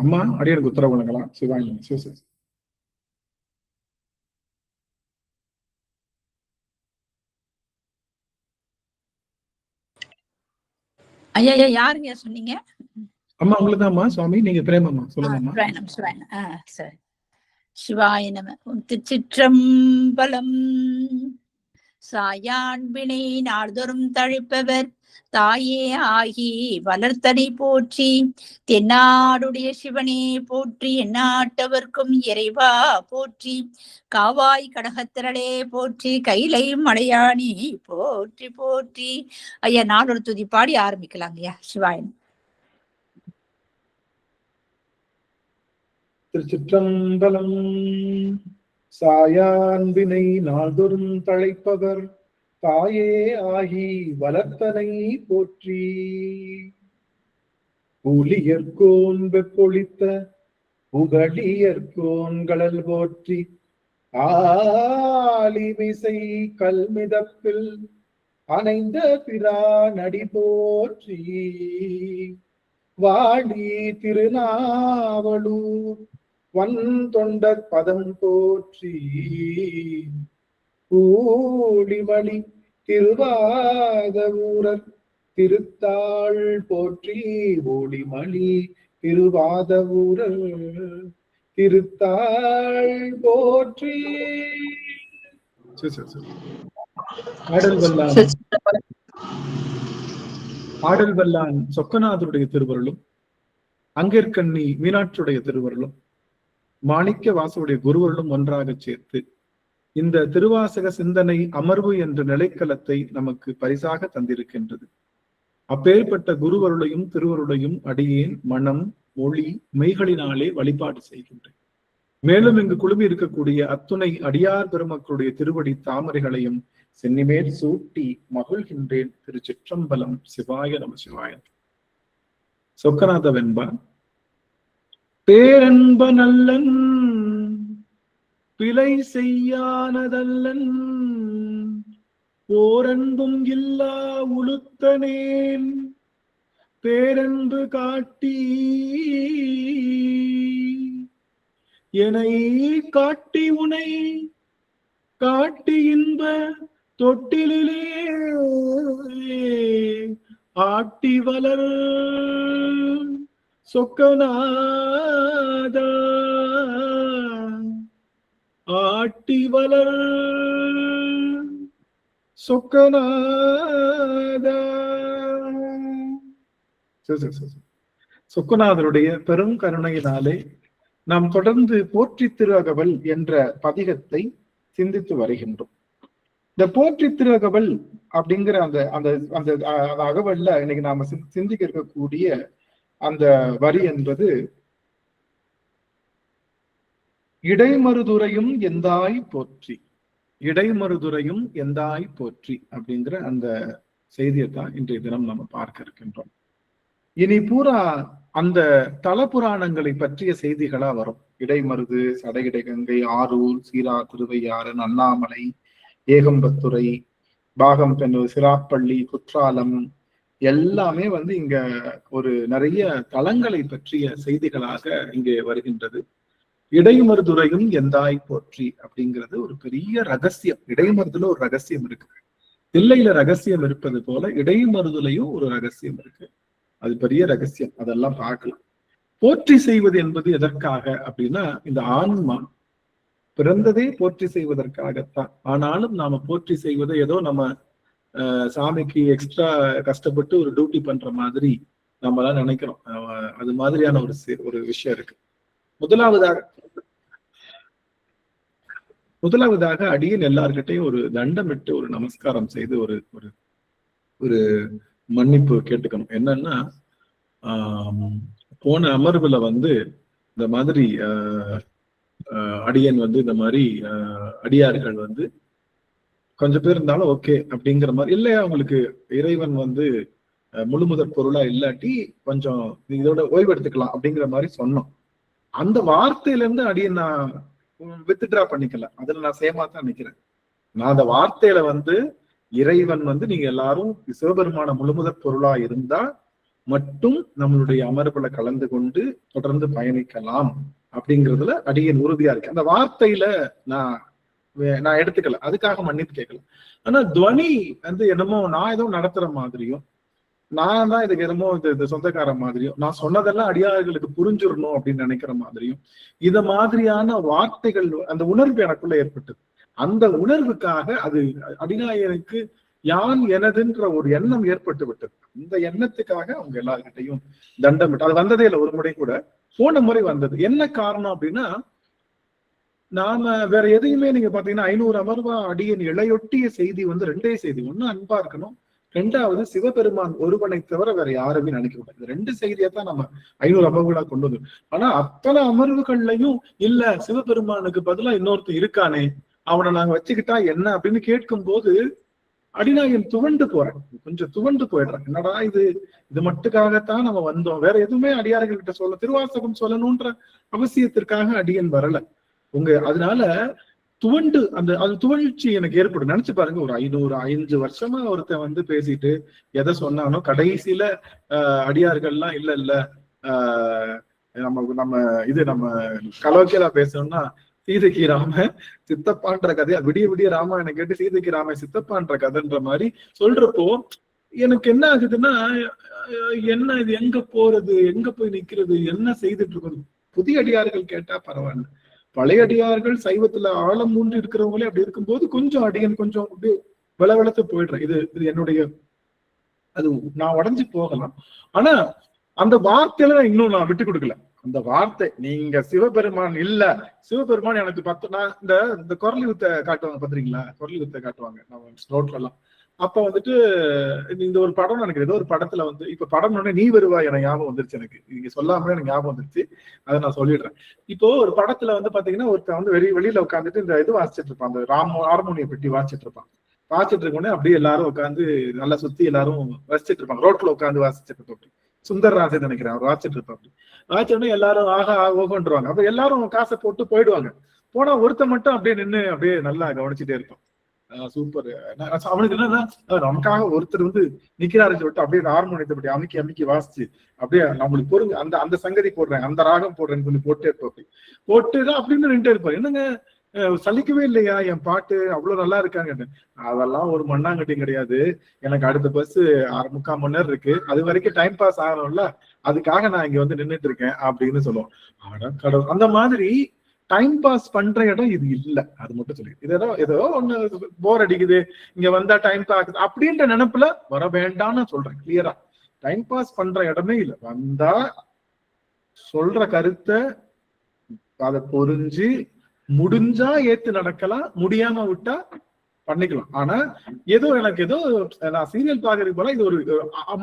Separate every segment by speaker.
Speaker 1: அம்மா அடியனுக்கு உத்தரவு வழங்கலாம். சிவாங்க சிவ.
Speaker 2: ஐயா யாருங்க சொன்னீங்க?
Speaker 1: அம்மா உங்களுக்கு தான்மா சுவாமி. நீங்க பிரேமம்மா சொல்லுங்கம்மா.
Speaker 2: சரி. சிவாய நம. திருச்சிற்றம்பலம். சாயாண்பினை நாள்தோறும் தழைப்பவர் தாயே ஆகி வளர்த்தனை போற்றி. தென்னாடுடைய சிவனே போற்றி. எந்நாட்டவர்க்கும் இறைவா போற்றி. காவாய் கடகத்திரளே போற்றி. கைலை மலையாணி போற்றி போற்றி. ஐயா நாளொரு துதி பாடி ஆரம்பிக்கலாங்க ஐயா. சிவாயன்.
Speaker 1: திருச்சிற்றம்பலம். சாயான்பினை நாள்தோறும் தழைப்பவர் தாயே ஆகி வளர்த்தனை போற்றி. புலியர்கோன் வெப்பொழித்த புகழியர்கோன்களல் போற்றி. ஆலிமிசை கல்மிதப்பில் அணைந்த பிரானடி போற்றி. வாழி திருநாவலூர் வன் தொண்டர் பதம் போற்றி. ஊழிமணி திருவாத ஊரர் திருத்தாள் போற்றி. ஊழிமணி திருவாத ஊரர் திருத்தாள் போற்றி. ஆடல் வல்லான் சொக்கநாதருடைய திருவருளும் அங்கேற்கண்ணி மீனாட்சியுடைய திருவருளும் மாணிக்க வாசனுடைய குருவருளும் ஒன்றாக சேர்த்து இந்த திருவாசக சிந்தனை அமர்வு என்ற நிலைக்களத்தை நமக்கு பரிசாக தந்திருக்கின்றது. அப்பேற்பட்ட குருவருளையும் திருவருளையும் அடியேன் மனம் மொழி மெய்களினாலே வழிபாடு செய்கின்றேன். மேலும் இங்கு குழுமி இருக்கக்கூடிய அத்துணை அடியார் பெருமக்களுடைய திருவடி தாமரைகளையும் சென்னிமேல் சூட்டி மகிழ்கின்றேன். திருச்சிற்றம்பலம். சிவாய நம சிவாய. சொக்கநாத வெண்பான். பேரன்ப நல்லன் பிழை செய்யானதல்லன் ஓரன்பும் இல்லா உளுத்தனேன் பேரன்பு காட்டி என்னை காட்டி உனை காட்டி இன்ப தொட்டிலே ஆட்டி வளர் சொக்கநாத ஆட்டி வளர் சொக்கநாத. சொக்கநாதருடைய பெரும் கருணையினாலே நாம் தொடர்ந்து போற்றி திரு அகவல் என்ற பதிகத்தை சிந்தித்து வருகின்றோம். இந்த போற்றி திரு அகவல் அப்படிங்கிற அந்த அந்த அந்த அகவல்ல இன்னைக்கு நாம சிந்திக்க இருக்கக்கூடிய அந்த வரி என்பது இடைமருதுரையும் எந்தாய் போற்றி. இடைமருதுரையும் எந்தாய் போற்றி அப்படிங்கிற அந்த செய்தியைத்தான் இன்றைய தினம் நம்ம பார்க்க இருக்கின்றோம். இனி பூரா அந்த தல புராணங்களை பற்றிய செய்திகளா வரும். இடைமருது, சடையிடை கங்கை, ஆரூர், சீரா திருவையாறு, அண்ணாமலை, ஏகம்பத்துறை, பாகம்பெண்ணு, சிராப்பள்ளி, குற்றாலம் எல்லாமே இங்க ஒரு நிறைய தலங்களை பற்றிய செய்திகளாக இங்கே வருகின்றது. இடைமருதுரையும் எந்தாய் போற்றி அப்படிங்கிறது ஒரு பெரிய ரகசியம். இடைமருதுல ஒரு ரகசியம் இருக்கு. தில்லையில ரகசியம் இருப்பது போல இடைமருதுலையும் ஒரு ரகசியம் இருக்கு. அது பெரிய ரகசியம். அதெல்லாம் பார்க்கலாம். போற்றி செய்வது என்பது எதற்காக அப்படின்னா, இந்த ஆன்மா பிறந்ததே போற்றி செய்வதற்காகத்தான். ஆனாலும் நாம போற்றி செய்வதை ஏதோ நம்ம சாமிக்கு எக்ஸ்ட்ரா கஷ்டப்பட்டு ஒரு டியூட்டி பண்ற மாதிரி நம்ம எல்லாம் நினைக்கிறோம். அது மாதிரியான ஒரு விஷயம் இருக்கு. முதலாவதாக அடியேன் எல்லார்கிட்டையும் ஒரு தண்டமிட்டு ஒரு நமஸ்காரம் செய்து ஒரு ஒரு மன்னிப்பு கேட்டுக்கணும். என்னன்னா, போன அமர்வுல இந்த மாதிரி அடியன் இந்த மாதிரி அடியார்கள் கொஞ்சம் பேர் இருந்தாலும் ஓகே அப்படிங்கிற மாதிரி இல்லையா, அவங்களுக்கு இறைவன் முழு முதற் பொருளா இல்லாட்டி கொஞ்சம் இதோட ஓய்வு எடுத்துக்கலாம் அப்படிங்கிற மாதிரி சொன்னோம். அந்த வார்த்தையில இருந்து அடியன் நான் வித்ட்ரா பண்ணிக்கல. அதுல நான் சேமாத்தான் நிக்கிறேன். நான் அந்த வார்த்தையில இறைவன் நீங்க எல்லாரும் சிவபெருமான முழுமுதற் பொருளா இருந்தா மட்டும் நம்மளுடைய அமர்வுல கலந்து கொண்டு தொடர்ந்து பயணிக்கலாம் அப்படிங்கிறதுல அடியேன் உறுதியா இருக்கு. அந்த வார்த்தையில நான் எடுத்துக்கல, அதுக்காக மன்னிப்பு கேட்கல. ஆனா துவனி வந்து என்னமோ நான் ஏதோ நடத்துற மாதிரியும், நான் தான் இதுக்கு என்னமோ இது சொந்தக்கார மாதிரியும், நான் சொன்னதெல்லாம் அடியார்களுக்கு புரிஞ்சிடணும் அப்படின்னு நினைக்கிற மாதிரியும், இத மாதிரியான வார்த்தைகள் அந்த உணர்வு எனக்குள்ள ஏற்பட்டது. அந்த உணர்வுக்காக அது அடிநாயருக்கு யான் எனதுன்ற ஒரு எண்ணம் ஏற்பட்டு விட்டது. இந்த எண்ணத்துக்காக அவங்க எல்லார்கிட்டையும் தண்டம் விட்டு, அது வந்ததே இல்லை ஒரு முறை கூட, போன முறை வந்தது. என்ன காரணம் அப்படின்னா, நாம வேற எதையுமே நீங்க பாத்தீங்கன்னா 500 அமர்வா அடியன் இளையொட்டிய செய்தி வந்து 2 செய்தி. ஒண்ணு அன்பா இருக்கணும், 2வது சிவபெருமான் ஒருவனை தவிர வேற யாருமே நினைக்க கூடாது. 2 செய்தியா தான் நம்ம 500 அமர்வுகளா கொண்டு வந்தோம். ஆனா அத்தனை அமர்வுகள்லையும் இல்ல சிவபெருமானுக்கு பதிலா இன்னொருத்தர் இருக்கானே, அவனை நாங்க வச்சுக்கிட்டா என்ன அப்படின்னு கேட்கும் போது அடிநாயகன் துவண்டு போறேன், கொஞ்சம் துவண்டு போயிடுறேன். என்னடா இது மட்டுக்காகத்தான் நம்ம வந்தோம், வேற எதுவுமே அடியார்கள் கிட்ட சொல்ல, திருவாசகம் சொல்லணும்ன்ற அவசியத்திற்காக அடியன் வரல அதனால துவண்டு அது துவழ்ச்சி எனக்கு ஏற்படும். நினைச்சு பாருங்க, ஒரு 505 வருஷமா ஒருத்தன் வந்து பேசிட்டு எதை சொன்னானோ கடைசியில அடியார்கள்லாம் இல்ல நம்ம கலோக்கியலா பேசணும்னா சீதைக்கு ராம சித்தப்பான்ற கதை, விடிய ராமாயணம் கேட்டு சீதைக்கு ராம சித்தப்பான்ற கதைன்ற மாதிரி சொல்றப்போ எனக்கு என்ன ஆகுதுன்னா, என்ன இது, எங்க போறது, எங்க போய் நிக்கிறது, என்ன செய்துட்டு இருக்குது. புதிய அடியார்கள் கேட்டா பரவாயில்ல, பழைய அடியார்கள் சைவத்துல ஆழம் மூன்று இருக்கிறவங்களே அப்படி இருக்கும்போது கொஞ்சம் அடியன் கொஞ்சம் அப்படியே விளவெளத்து போயிடுறேன். இது என்னுடைய அது நான் உடஞ்சு போகலாம். ஆனா அந்த வார்த்தையில இன்னும் நான் விட்டு கொடுக்கல. அந்த வார்த்தை, நீங்க சிவபெருமான் இல்ல, சிவபெருமான் எனக்கு நான் இந்த குரல் யுத்த காட்டுவாங்க பாத்தீங்களா, குரல் யுத்த காட்டுவாங்க நம்ம ரோட்ல எல்லாம். அப்ப வந்துட்டு இந்த ஒரு படம் எனக்கு ஏதோ ஒரு படத்துல வந்து, இப்ப படம் நீ வருவாய் எனக்கு ஞாபகம் வந்துருச்சு, எனக்கு நீங்க சொல்லாமலே எனக்கு ஞாபகம் வந்துருச்சு, அதை நான் சொல்லிடுறேன். இப்போ ஒரு படத்துல வந்து பாத்தீங்கன்னா ஒருத்தன் வந்து வெளியில உட்காந்துட்டு இந்த இது வாசிச்சுட்டு இருப்பான், அந்த ஹார்மோனிய பெட்டி வாசிச்சுட்டு இருப்பான். வாசிச்சுட்டு இருக்கோன்னே அப்படியே எல்லாரும் உட்காந்து நல்லா சுத்தி எல்லாரும் வசிச்சுட்டு இருப்பாங்க, ரோட்ல உட்காந்து வாசிச்சுட்டு இருப்போம். சுந்தரராஜன் நினைக்கிறேன், அவர் வாசிச்சுட்டு இருப்பாங்க. வாசிச்சோடனே எல்லாரும் ஆகா ஓகோன்றுவாங்க. அப்ப எல்லாரும் காசை போட்டு போயிடுவாங்க. போனா ஒருத்த மட்டும் அப்படியே நின்று அப்படியே நல்லா கவனிச்சுட்டே இருப்பான். சூப்பர், அவனுக்கு என்னன்னா நமக்காக ஒருத்தர் வந்து நிக்கிறாரு சொல்லிட்டு அப்படியே ஹார்மோனியத்தை பற்றி அமைக்கி வாசிச்சு அப்படியே நம்மளுக்கு பொருங்க அந்த சங்கதி போடுறேன், அந்த ராகம் போடுறேன்னு சொல்லி போட்டே இருப்போம். போட்டுதான் அப்படின்னு நின்றுட்டே இருப்பாரு. என்னங்க சலிக்கவே இல்லையா என் பாட்டு, அவ்வளவு நல்லா இருக்காங்க. அதெல்லாம் ஒரு மண்ணாங்கட்டியும் கிடையாது, எனக்கு அடுத்த பஸ் 3/4 மணி நேரம் இருக்கு, அது வரைக்கும் டைம் பாஸ் ஆகணும்ல, அதுக்காக நான் இங்க வந்து நின்றுட்டு இருக்கேன் அப்படின்னு சொல்லுவோம். ஆனா கடவுள் அந்த மாதிரி டைம் பாஸ் பண்ற இடம் இது இல்ல, அது மட்டும் சொல்லி ஏதோ ஒண்ணு போர் அடிக்குது இங்க வந்தா டைம் பாஸ் அப்படின்ற நினைப்புல வர வேண்டாம்னு சொல்றேன். கிளியரா டைம் பாஸ் பண்ற இடமே இல்லை. வந்தா சொல்ற கருத்தை அதை புரிஞ்சு முடிஞ்சா ஏத்து நடக்கலாம், முடியாம விட்டா பண்ணிக்கலாம். ஆனா எனக்கு நான் சீரியல் பாக்குறது போல இது ஒரு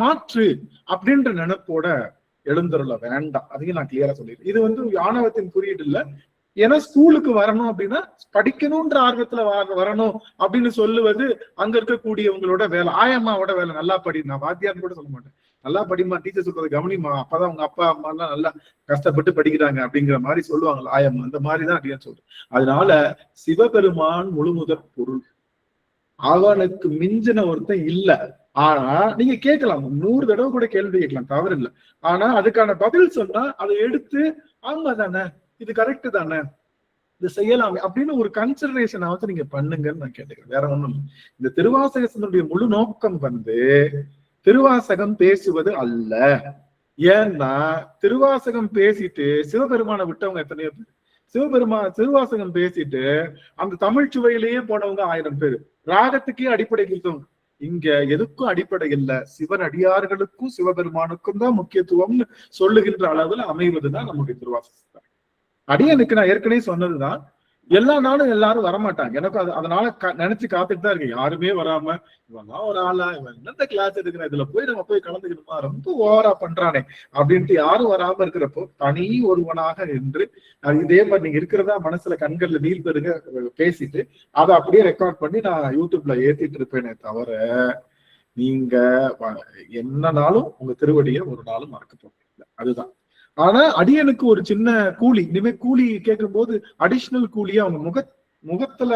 Speaker 1: மாற்று அப்படின்ற நினைப்போட எழுந்துருள வேண்டாம். அதையும் நான் கிளியரா சொல்லிடுறேன். இது வந்து ஆணவத்தின் குறியீடு இல்ல. ஏன்னா ஸ்கூலுக்கு வரணும் அப்படின்னா படிக்கணும்ன்ற ஆர்வத்துல வரணும் அப்படின்னு சொல்லுவது அங்க இருக்கக்கூடியவங்களோட வேலை, ஆயம்மாவோட வேலை. நல்லா படி, நான் வாத்தியார்னு கூட சொல்ல மாட்டேன், நல்லா படிமா, டீச்சர் சொல்றதை கவனிமா, அப்பதான் உங்க அப்பா அம்மா எல்லாம் நல்லா கஷ்டப்பட்டு படிக்கிறாங்க அப்படிங்கிற மாதிரி சொல்லுவாங்க ஆயம்மா. அந்த மாதிரிதான் அப்படின்னு சொல்றேன். அதனால சிவபெருமான் முழுமுதற் பொருள், அவனுக்கு மிஞ்சின ஒருத்தன் இல்ல. ஆனா நீங்க கேட்கலாம், 100 தடவை கூட கேள்வி கேட்கலாம், தவறு இல்லை. ஆனா அதுக்கான பதில் சொன்னா அதை எடுத்து ஆமா தானே, இது கரெக்ட் தானே, இது செய்யலாமே அப்படின்னு ஒரு கன்சிடரேஷனாவது நீங்க பண்ணுங்கன்னு நான் கேட்டுக்கிறேன். வேற ஒண்ணும் இல்லை. இந்த திருவாசகத்தினுடைய முழு நோக்கம் வந்து திருவாசகம் பேசுவது அல்ல. ஏன்னா திருவாசகம் பேசிட்டு சிவபெருமானை விட்டவங்க எத்தனையோ பேர், திருவாசகம் பேசிட்டு அந்த தமிழ் சுவையிலேயே போனவங்க 1000 பேர், ராகத்துக்கே அடிப்படை கொடுத்தவங்க. இங்க எதுக்கும் அடிப்படை இல்லை, சிவன் அடியார்களுக்கும் சிவபெருமானுக்கும் தான் முக்கியத்துவம்னு சொல்லுகின்ற அளவுல அமைவதுதான் நம்முடைய திருவாசகம். அடியனுக்கு நான் ஏற்கனவே சொன்னதுதான், எல்லா நாளும் எல்லாரும் வரமாட்டாங்க. எனக்கும் அதனால நினைச்சு காத்துட்டு தான் இருக்கு. யாருமே வராம இவன்லாம் ஒரு ஆளா, இவன் என்னத்த கிளாஸ் எடுக்கிறேன், இதுல நம்ம போய் கலந்துக்கணுமா, ரொம்ப ஓவரா பண்றானே அப்படின்ட்டு யாரும் வராம இருக்கிறப்போ தனி ஒருவனாக நின்று இதே மாதிரி நீங்க இருக்கிறதா மனசுல கண்கள்ல நீர் பெருங்க பேசிட்டு அதை அப்படியே ரெக்கார்ட் பண்ணி நான் யூடியூப்ல ஏத்திட்டு இருப்பேனே தவிர, நீங்க என்னனாலும் உங்க திருவடியை ஒரு நாளும் மறக்க போறீங்க. அதுதான். ஆனா அடியனுக்கு ஒரு சின்ன கூலி, இனிமே கூலி கேட்கும் போது அடிஷனல் கூலியா அவங்க முகத்துல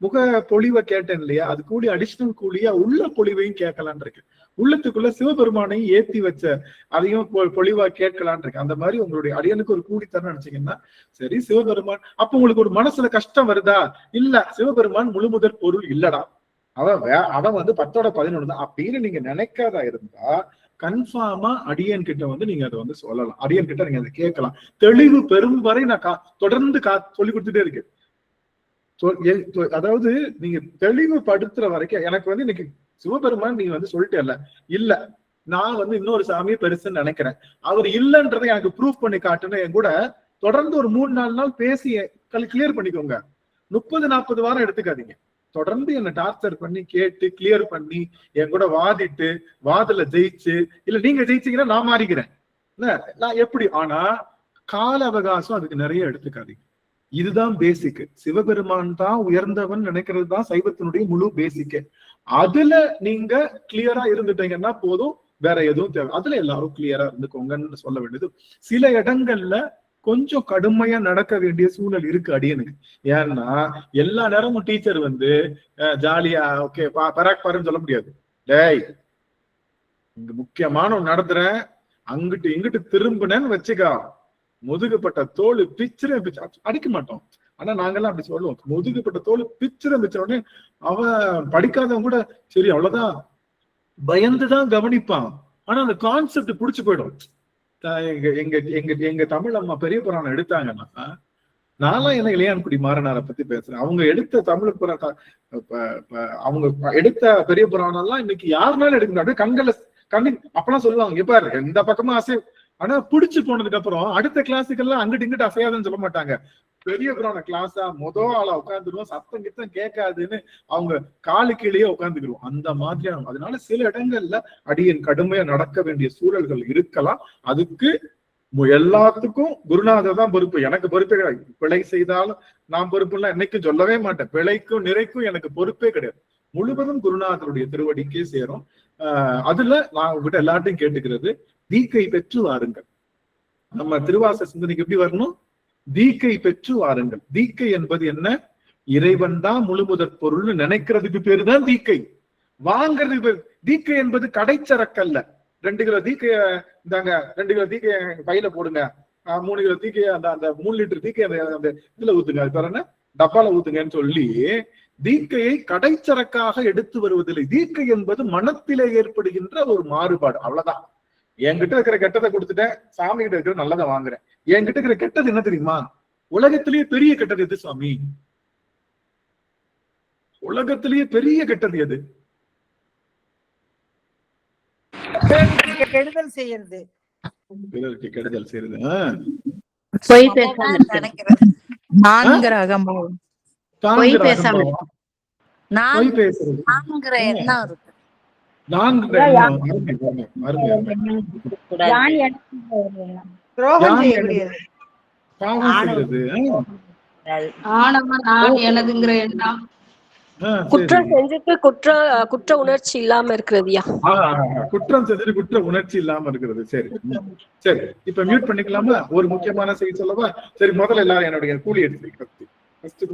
Speaker 1: முக பொழிவை கேட்டேன் இல்லையா, அது கூலி அடிஷனல் கூலியா உள்ள பொழிவையும் கேட்கலான் இருக்கு. உள்ளத்துக்குள்ள சிவபெருமானையும் ஏத்தி வச்ச அதையும் பொழிவா கேட்கலான் இருக்கு. அந்த மாதிரி உங்களுடைய அடியனுக்கு ஒரு கூலி தரணும் நினைச்சீங்கன்னா சரி, சிவபெருமான் அப்ப உங்களுக்கு ஒரு மனசுல கஷ்டம் வருதா? இல்ல, சிவபெருமான் முழுமுதற் பொருள் இல்லடா, அவன் 10/11 தான் அப்படின்னு நீங்க நினைக்காதா இருந்தா கன்ஃபார்மா அடியன் கிட்ட நீங்க அதை சொல்லலாம். அடியன் கிட்ட நீங்க அதை கேட்கலாம். தெளிவு பெறும் வரை நான் தொடர்ந்து சொல்லி கொடுத்துட்டே இருக்கேன். அதாவது நீங்க தெளிவுபடுத்துற வரைக்கும் எனக்கு இன்னைக்கு சிவபெருமான் நீங்க சொல்லிட்டேல்ல, இல்ல நான் இன்னொரு சாமியை பெருசுன்னு நினைக்கிறேன், அவர் இல்லன்றதை எனக்கு ப்ரூவ் பண்ணி காட்டுன்னு என் கூட தொடர்ந்து ஒரு 3-4 நாள் பேசி கிளியர் பண்ணிக்கோங்க. 30-40 வாரம் எடுத்துக்காதீங்க. தொடர்ந்து என்ன டார்ச்சர் பண்ணி கேட்டு கிளியர் பண்ணி என் கூட வாதிட்டு வாதல ஜெயிச்சு, இல்ல நீங்க ஜெயிச்சீங்கன்னா நான் மாறிக்கிறேன், நான் எப்படி, ஆனா கால அவகாசம் அதுக்கு நிறைய எடுத்துக்காதீங்க. இதுதான் பேசிக். சிவபெருமான் தான் உயர்ந்தவன் நினைக்கிறது தான் சைவத்தினுடைய முழு பேசிக். அதுல நீங்க கிளியரா இருந்துட்டீங்கன்னா போதும், வேற எதுவும் தேவை. அதுல எல்லாரும் கிளியரா இருந்துக்கோங்கன்னு சொல்ல வேண்டியது. சில இடங்கள்ல கொஞ்சம் கடுமையா நடக்க வேண்டிய சூழல் இருக்கு அடியனுக்கு. ஏன்னா எல்லா நேரமும் டீச்சர் ஜாலியா ஓகே பராக் பாருன்னு சொல்ல முடியாது. டேய், இங்க முக்கியமான ஒண்ணு நடத்துறேன், அங்கிட்டு இங்கிட்டு திரும்பினேன்னு வச்சுக்கா, முதுகுப்பட்ட தோல் பிச்சுற அடிக்க மாட்டோம். ஆனா நாங்கெல்லாம் அப்படி சொல்லுவோம், முதுகுப்பட்ட தோல் பிச்சுற உடனே அவன் படிக்காதவன் கூட சரி அவ்வளவுதான் பயந்துதான் கவனிப்பான். ஆனா அந்த கான்செப்ட் புடிச்சு போயிடும். எங்க தமிழ் அம்மா பெரிய புராணம் எடுத்தாங்கன்னா, நான்லாம் என்ன இளையான்குடி மாறனாரை பத்தி பேசுறேன். அவங்க எடுத்த தமிழ் அவங்க எடுத்த பெரிய புராணம் எல்லாம் இன்னைக்கு யாருனாலும் எடுக்க முடியாது. கண்ணு அப்பெல்லாம் சொல்லுவாங்க, பாரு எந்த பக்கமும் அசை. ஆனா புடிச்சு போனதுக்கு அப்புறம் அடுத்த கிளாஸுக்கு எல்லாம் அங்கிட்டு இங்கிட்டு அசையாதுன்னு சொல்ல மாட்டாங்க. பெரிய புராண கிளாஸா ஆளா உட்காந்துருவோம், சத்தம் கித்தம் கேட்காதுன்னு அவங்க காலு கீழேயே உட்காந்துக்கிடுவோம். அந்த மாதிரியான அதனால சில இடங்கள்ல அடியன் கடுமையா நடக்க வேண்டிய சூழல்கள் இருக்கலாம். அதுக்கு எல்லாத்துக்கும் குருநாதர் தான் பொறுப்பு, எனக்கு பொறுப்பே கிடையாது. பிழை செய்தாலும் நான் பொறுப்புலாம் என்னைக்கும் சொல்லவே மாட்டேன். பிழைக்கும் நிறைக்கும் எனக்கு பொறுப்பே கிடையாது. முழுவதும் குருநாதருடைய திருவடிக்கே சேரும். அதுல நான் உங்ககிட்ட எல்லார்ட்டையும் கேட்டுக்கிறது, தீக்கை பெற்று வாருங்கள். நம்ம திருவாச சிந்தனைக்கு எப்படி வரணும்? தீக்கை பெற்று வாருங்கள். தீக்கை என்பது என்ன? இறைவன் தான் முழுமுதற் பொருள்னு நினைக்கிறதுக்கு பேரு தான் தீக்கை. வாங்கிறதுக்கு பேரு தீக்கை என்பது கடைச்சரக்கல்ல. 2 கிலோ தீக்கைய இந்தாங்க, 2 கிலோ தீக்கைய பையில போடுங்க, 3 கிலோ தீக்கைய அந்த 3 லிட்டர் தீக்கைய அந்த இதுல ஊத்துங்க, அது பேர் என்ன, டப்பால ஊத்துங்கன்னு சொல்லி தீக்கையை கடைச்சரக்காக எடுத்து வருவதில்லை. தீக்கை என்பது மனத்திலே ஏற்படுகின்ற ஒரு மாறுபாடு, அவ்வளவுதான். என்கிட்ட இருக்கிற கெட்டதை கொடுத்துட்டேன், சாமி கிட்ட இருக்கிற நல்லதை வாங்குறேன். என்கிட்ட இருக்கிற கெட்டது என்ன தெரியுமா? உலகத்திலேயே பெரிய கெட்டது எது சுவாமி? உலகத்திலேயே பெரிய கெட்டது எது?
Speaker 3: கெடுதல் செய்யறது,
Speaker 1: பிறருக்கு கெடுதல் செய்யறது.
Speaker 4: பொய் பேசுறது, எண்ணம் இருக்கு.
Speaker 5: குற்றம் செஞ்சுட்டு குற்ற உணர்ச்சி இல்லாம இருக்கிறதுயா.
Speaker 1: குற்றம் செஞ்சுட்டு குற்ற உணர்ச்சி இல்லாம இருக்கிறது. சரி சரி, இப்ப மியூட் பண்ணிக்கலாமா? ஒரு முக்கியமான செய்தி சொல்லவா? சரி, முதல்ல எல்லாரும் என்னுடைய கூலி எடுத்து வைங்க.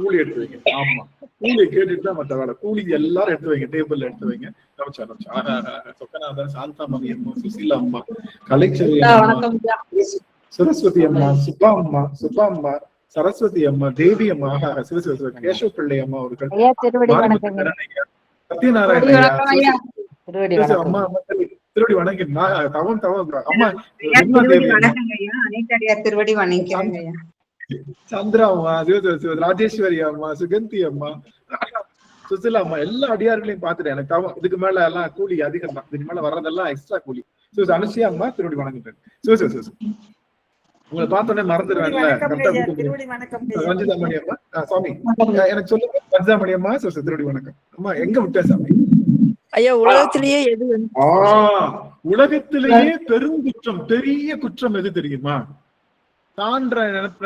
Speaker 1: கூலி எடுத்து வைங்க. ஆமா, கூலியை கேட்டுட்டு தான் மற்ற வேலை. கூலி எல்லாரும் எடுத்து வைங்க, டேபிள்ல எடுத்து வைங்க. சொக்கநாதன், சாந்தாமணி அம்மா, சுசீலா அம்மா, கலைச்செல்வி அம்மா, சரஸ்வதி அம்மா, சுப்பா அம்மா, சரஸ்வதி அம்மா, தேவி அம்மா, சிவசிவ கேசவ பிள்ளை அம்மா அவர்கள், சத்யநாராயண அம்மா, திருவடி வணங்கி தவம் அம்மா,
Speaker 3: திருவடி வணங்கி,
Speaker 1: சந்திரா அம்மா, ராஜேஸ்வரி அம்மா, சுகந்தி அம்மா, சுசிலா அம்மா, எல்லா அடியார்களையும் பார்த்துட்டேன். எனக்கு தவம் இதுக்கு மேல எல்லாம் கூலி அதிகம் தான். இதுக்கு மேல வர்றதெல்லாம் எக்ஸ்ட்ரா கூலி. அனுஷியா அம்மா, திருவடி வணங்கிட்டேன். உங்களை பார்த்தோன்னே மறந்துடுவேன்ல. ரஞ்சிதாமணி அம்மா, சாமி எனக்கு சொல்லுங்க. ரஞ்சிதாமணி அம்மா, திருவடி வணக்கம். அம்மா, எங்க விட்டேன் சாமி?
Speaker 5: ஐயா, உலகத்திலேயே எது
Speaker 1: உலகத்திலேயே பெருங்குற்றம், பெரிய குற்றம் எது தெரியுமா? தான்ற